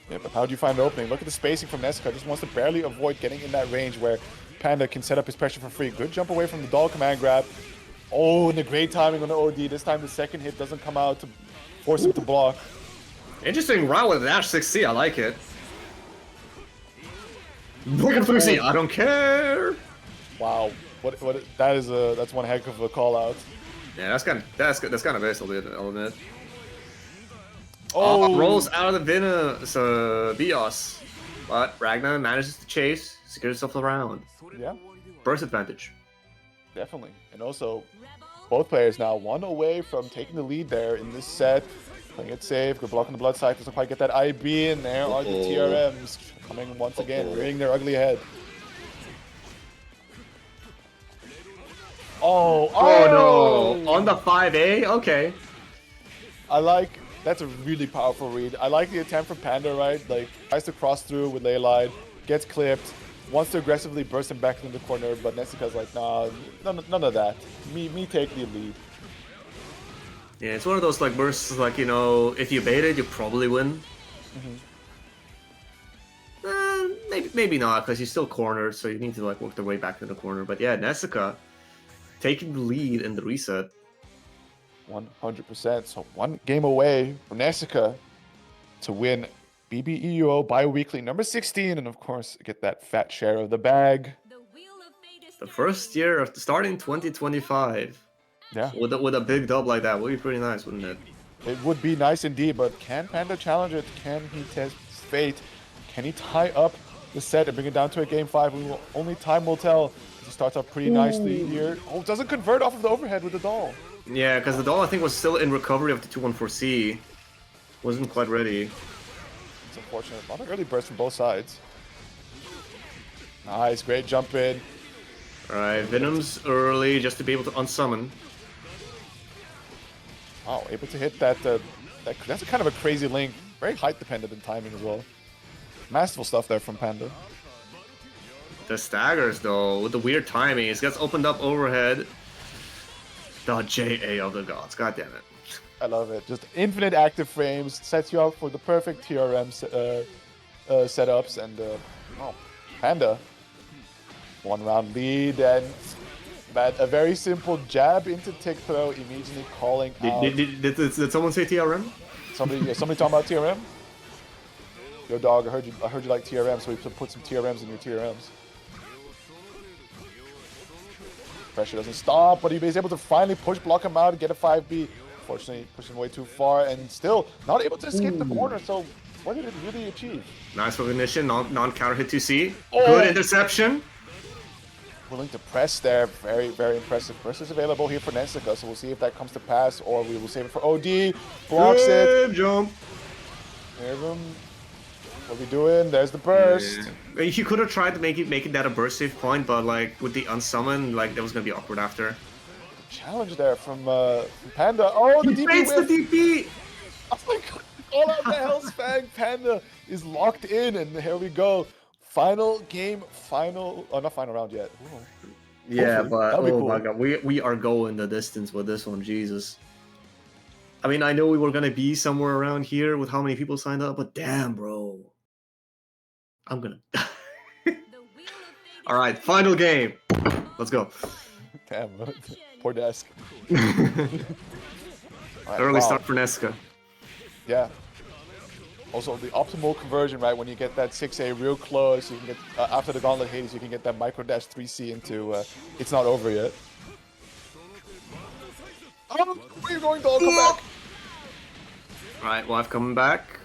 Yeah, but how do you find the opening? Look at the spacing from Nessica. Just wants to barely avoid getting in that range where Panda can set up his pressure for free. Good jump away from the doll command grab. Oh, and the great timing on the OD. This time the second hit doesn't come out to force him to block. Interesting route with Dash 6C, I like it. Looking for C, I don't care. Wow, that's one heck of a call out. Yeah, that's kind of best, I'll admit. Oh, rolls out of the Bios, but Ragnar manages to chase, secure himself around. Yeah, Burst advantage. definitely, and also both players now one away from taking the lead there in this set. Playing it safe, good block on the blood side, doesn't quite get that IB in there. Are the TRMs coming once again, rearing their ugly head. Oh, Oh no! On the 5A? Okay. I like, that's a really powerful read. I like the attempt from Panda, right? Like, tries to cross through with Leyline, gets clipped, wants to aggressively burst him back into the corner, but Nessica's like, nah, none of that. Me take the lead. Yeah, it's one of those like bursts, like, you know, if you bait it, you probably win. Maybe not, because you're still cornered, so you need to like work the way back to the corner. But yeah, Nessica taking the lead in the reset. 100%. So one game away from Nessica to win BBEUO Bi-Weekly number 16, and of course get that fat share of the bag. The wheel of fate is The first year of starting 2025 Yeah, with a big dub like that would be pretty nice, wouldn't it? it would be nice indeed, but can Panda challenge it? Can he test fate? Can he tie up the set and bring it down to a game 5? Only time will tell. He starts off pretty nicely here. Oh, doesn't convert off of the overhead with the doll. Yeah, because the doll I think was still in recovery of the 214C. Wasn't quite ready. It's unfortunate. A lot of early bursts from both sides. Nice, great jump in. Alright, Venom's early just to be able to unsummon. Wow, able to hit that, that's kind of a crazy link. Very height dependent in timing as well. Masterful stuff there from Panda. The staggers though, with the weird timing, it gets opened up overhead. The JA of the gods, god damn it. I love it. Just infinite active frames, sets you up for the perfect TRM setups, and oh, Panda. 1 round lead, and a very simple jab into tick throw, immediately calling out. Did someone say TRM? Somebody talking about TRM? Yo dog, I heard you like TRM, so we put some TRMs in your TRMs. Pressure doesn't stop, but he is able to finally push block him out and get a 5B. Unfortunately, pushing way too far and still not able to escape the corner. So what did it really achieve? Nice recognition, non-counter hit 2C. Oh. Good interception. Willing to press there. Very, very impressive. Burst is available here for Nessica, so we'll see if that comes to pass, or we will save it for OD. Blocks Good it. jump. There's him. What are we doing? There's the burst. Yeah. You could have tried to make it that a burst save point, but like with the unsummon, like that was gonna be awkward after. Challenge there from Panda. Oh, the He DP baits whiff. the DP. Oh my god. All out the hell's fang. Panda is locked in, and here we go. Final game, not final round yet. Ooh. Yeah, Hopefully. but That'd be oh cool. my god, we are going the distance with this one, Jesus. I mean, I know we were gonna be somewhere around here with how many people signed up, but damn, bro, I'm gonna. the wheel of fate is All right, final game. Let's go. Damn, poor desk. Alright, Early wow. start for Nesca. Yeah. Also, the optimal conversion, right? When you get that 6A real close, you can get after the Gauntlet Hades, you can get that micro dash 3C into it's not over yet. Oh, where are you going, dog? Come back. All right, Wife coming back.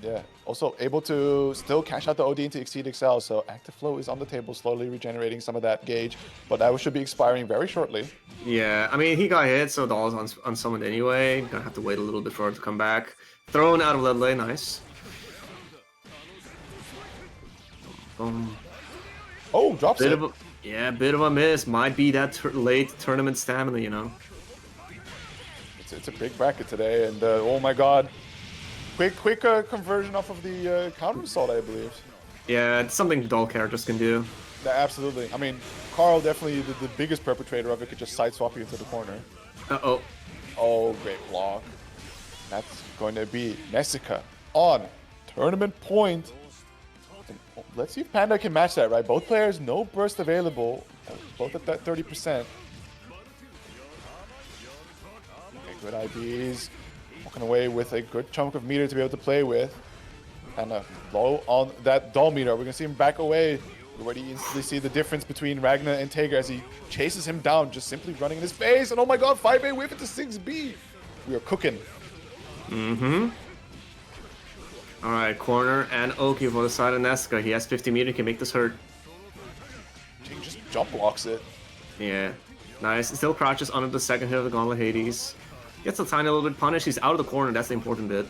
Yeah. Also able to still cash out the OD into Exceed Excel, so Active Flow is on the table, slowly regenerating some of that gauge, but that should be expiring very shortly. Yeah, I mean, he got hit, so Doll's unsummoned anyway. Gonna have to wait a little bit for it to come back. Thrown out of lead lane, nice. Boom. Oh, drops Bit it. of a, bit of a miss. Might be that late tournament stamina, you know. It's a big bracket today, and oh my god. Quick conversion off of the counter assault, I believe. Yeah, it's something Doll characters can do. Yeah, absolutely. I mean, Carl definitely the biggest perpetrator of it, could just side swap you into the corner. Uh-oh. Oh, great block. That's going to be Nessica on tournament point. And let's see if Panda can match that, right? Both players, no burst available. Both at that 30%. Okay, good IBs. Walking away with a good chunk of meter to be able to play with. And low on that doll meter. We're going to see him back away. We already instantly see the difference between Ragnar and Tager as he chases him down, just simply running in his face. And oh my god, 5A whip into 6B. We are cooking. Mm-hmm. Alright, corner and Oki for the side of Nesca. He has 50 meter, can make this hurt. He just jump blocks it. Yeah. Nice. Still crouches under the second hit of the Gauntlet Hades. Gets a tiny little bit punished. He's out of the corner, that's the important bit.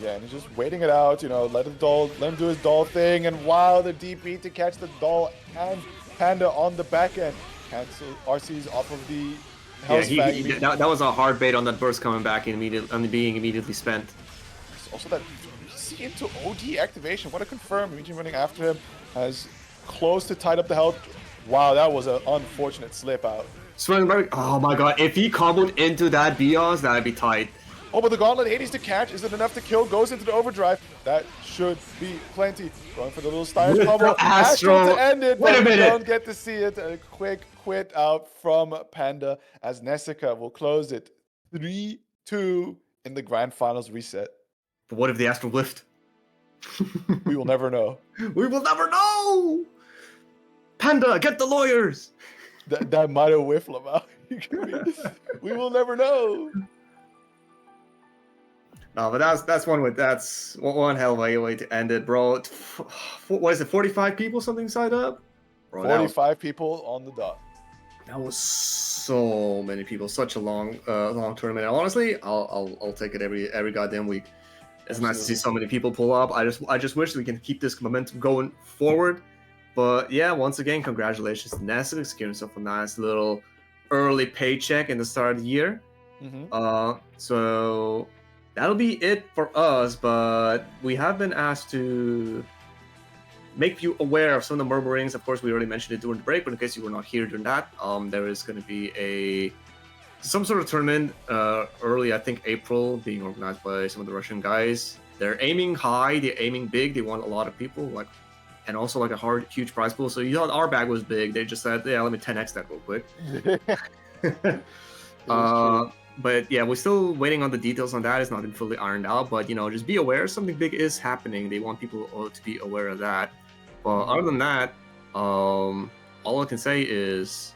Yeah, and he's just waiting it out, you know, let him do his doll thing, and wow, the DP to catch the doll and Panda on the back end. cancel RC's off of the Yeah, Hell's Fang. that was a hard bait on that burst coming back and being immediately spent. Also that C into OD activation. What a confirm. Legion running after him has close to tied up the health. Wow, that was an unfortunate slip out. Oh my god, if he comboed into that Bios, that'd be tight. Oh, but the Gauntlet 80s to catch. Is it enough to kill? Goes into the overdrive. That should be plenty. Going for the little Styles With combo. the Astro. To end it, Wait but a we minute. don't get to see it. A quick quit out from Panda as Nessica will close it 3-2 in the Grand Finals reset. But what if the Astro whiffed? We will never know. We will never know! Panda, get the lawyers! That might have whiffed Lamau. We will never know. No, but that's one hell of a way to end it, bro. What is it, 45 people something signed up? Bro, 45 people on the dot. That was so many people, such a long tournament. Honestly, I'll take it every goddamn week. It's nice to see so many people pull up. I just wish we can keep this momentum going forward. But yeah, once again, congratulations to Nessa securing himself a nice little early paycheck in the start of the year. So that'll be it for us. But we have been asked to make you aware of some of the murmurings. Of course, we already mentioned it during the break, but in case you were not here during that, there is going to be some sort of tournament early, I think April, being organized by some of the Russian guys. They're aiming high, they're aiming big, they want a lot of people, and also a huge prize pool. So you thought our bag was big, they just said, yeah, let me 10x that real quick. But yeah, we're still waiting on the details on that. It's not been fully ironed out, but just be aware something big is happening. They want people to be aware of that. But other than that, all I can say is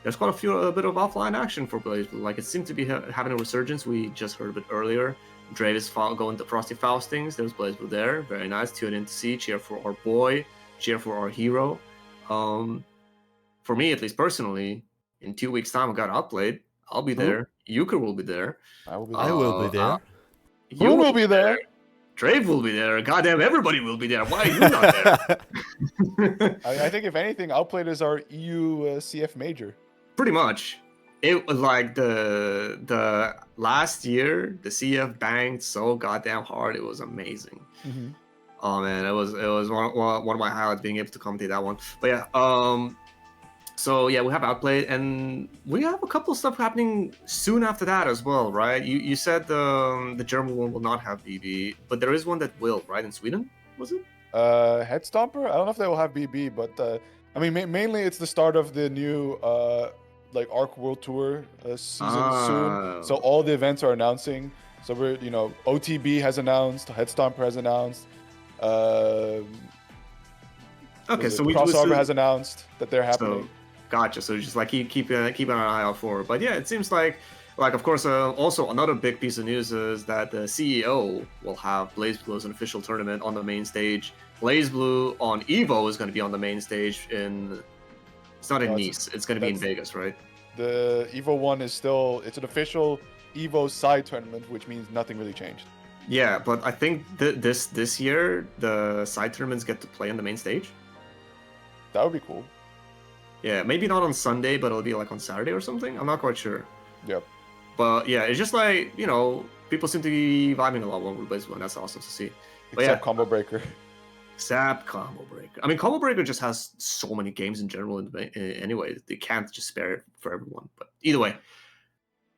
there's quite a bit of offline action for BlazBlue. It seemed to be having a resurgence. We just heard a bit earlier. Dravis going to Frosty Faustings. There's BlazBlue there. Very nice. Tune in to see. Cheer for our boy. Cheer for our hero. For me, at least personally, in 2 weeks' time, I got outplayed. I'll be there. Euchre will be there. I will be there. You will be there. Drave will be there. Goddamn, everybody will be there. Why are you not there? I think if anything, Outplayed is our EU CF major. Pretty much. It was like the last year, the CF banged so goddamn hard. It was amazing. Oh man, it was one of my highlights being able to commentate that one. But yeah, so yeah, we have Outplayed, and we have a couple of stuff happening soon after that as well, right? You said the German one will not have BB, but there is one that will, right? In Sweden, was it? Head Stomper? I don't know if they will have BB, but I mean, mainly it's the start of the new Arc World Tour season soon. So all the events are announcing. So we're, OTB has announced, Head Stomper has announced. Okay, so Crossover has announced that they're happening. So, gotcha. So just keep an eye out for it. But yeah, it seems like of course, also another big piece of news is that the CEO will have BlazBlue as an official tournament on the main stage. BlazBlue on EVO is going to be on the main stage it's not in Nice. It's going to be in Vegas, right? The EVO one is it's an official EVO side tournament, which means nothing really changed. Yeah, but I think this year the side tournaments get to play on the main stage. That would be cool. Yeah, maybe not on Sunday, but it'll be on Saturday or something. I'm not quite sure. Yep. But yeah, it's just people seem to be vibing a lot more with BlazBlue, and that's awesome to see. But Except Combo Breaker. Except Combo Breaker. I mean, Combo Breaker just has so many games in general anyway. They can't just spare it for everyone. But either way,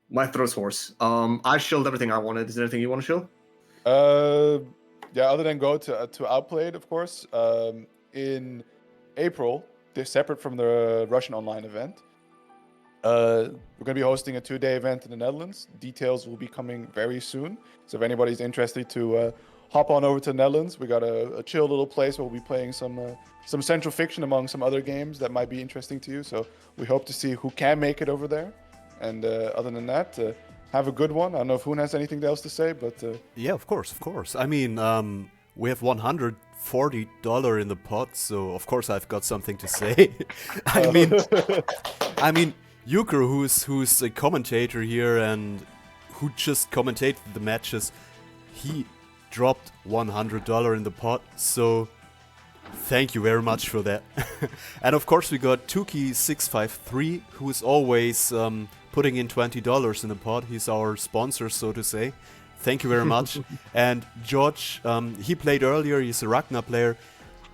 my throat's hoarse. I shilled everything I wanted. Is there anything you want to shill? Yeah, other than go to Outplayed, of course. In April, they're separate from the Russian online event. We're going to be hosting a 2-day event in the Netherlands. Details will be coming very soon. So if anybody's interested to hop on over to the Netherlands, we got a chill little place where we'll be playing some Central Fiction among some other games that might be interesting to you. So we hope to see who can make it over there. And other than that, have a good one. I don't know if Hoon has anything else to say, but... Yeah, of course. I mean, we have $140 in the pot, so of course I've got something to say. I mean, Euchre, who's a commentator here and who just commentated the matches, he dropped $100 in the pot. So Thank you very much for that. And of course we got Tuki653, who is always putting in $20 in the pot. He's our sponsor, so to say. Thank you very much. And George, he played earlier. He's a Ragnar player.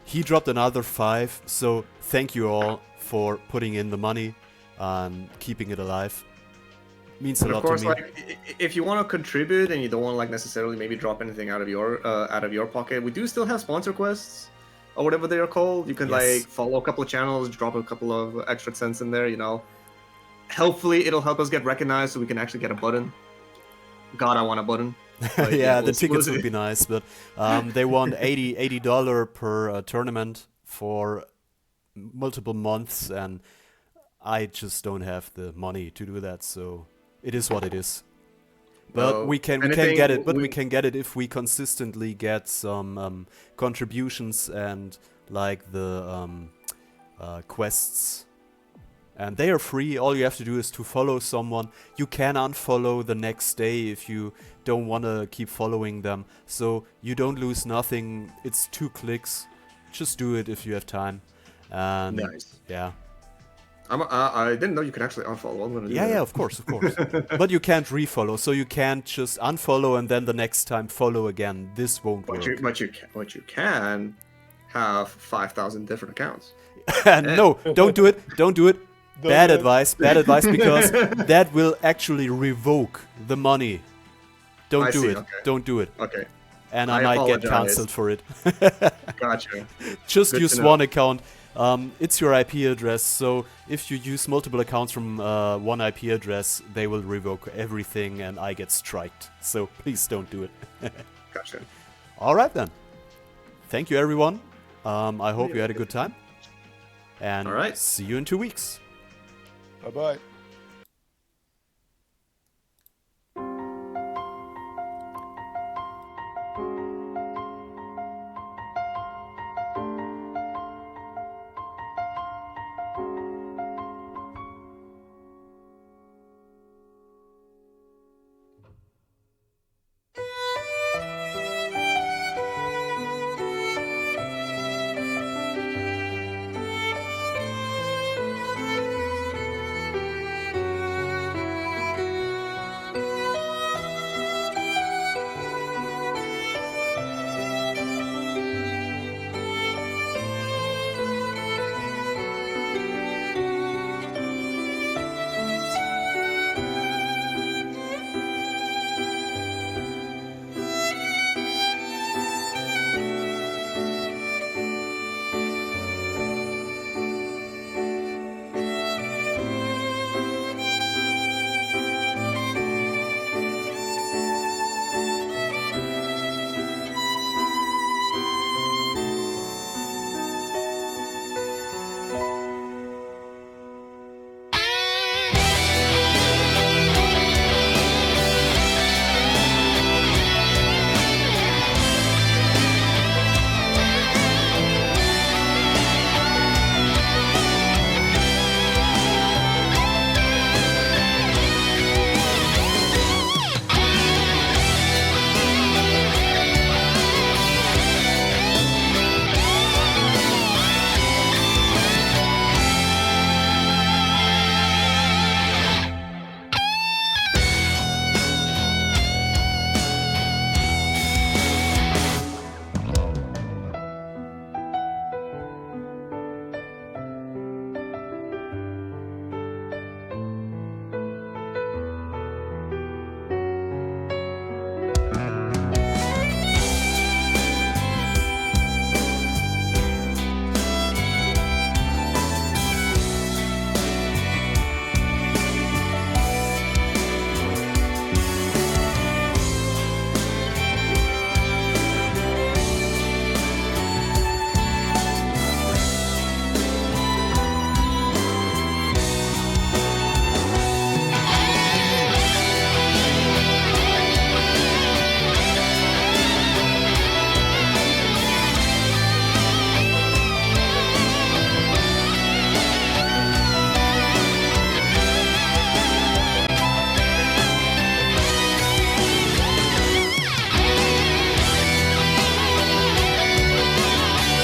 He dropped another 5. So thank you all for putting in the money and keeping it alive. Means a And lot of course, to me. like if you want to contribute and you don't want to like necessarily maybe drop anything out of your pocket, we do still have sponsor quests or whatever they are called. You can Yes. like follow a couple of channels, drop a couple of extra cents in there. You know, hopefully it'll help us get recognized so we can actually get a button. God, I want a button. But Yeah, the we'll tickets see. would be nice, but they want $80 per tournament for multiple months, and I just don't have the money to do that, so it is what it is. But No, we can anything get it. But we we- can get it if we consistently get some contributions and like the quests. And they are free. All you have to do is to follow someone. You can unfollow the next day if you don't want to keep following them. So you don't lose nothing. It's 2 clicks. Just do it if you have time. And Nice. yeah. I didn't know you can actually unfollow. I'm gonna do Yeah, that. yeah, of course. But you can't refollow. So you can't just unfollow and then the next time follow again. This won't work. But you can have 5,000 different accounts. No, don't do it. Don't do it. Don't Bad do it. advice. Bad advice because that will actually revoke the money. Don't I do see, it. okay. Don't do it. Okay, And I I might get apologize. cancelled for it. gotcha. Just Good use to know. one account. It's your IP address. So if you use multiple accounts from one IP address, they will revoke everything and I get striked. So please don't do it. Gotcha. All right then. Thank you everyone. I hope you had a good time. And All right. see you in 2 weeks. Bye bye.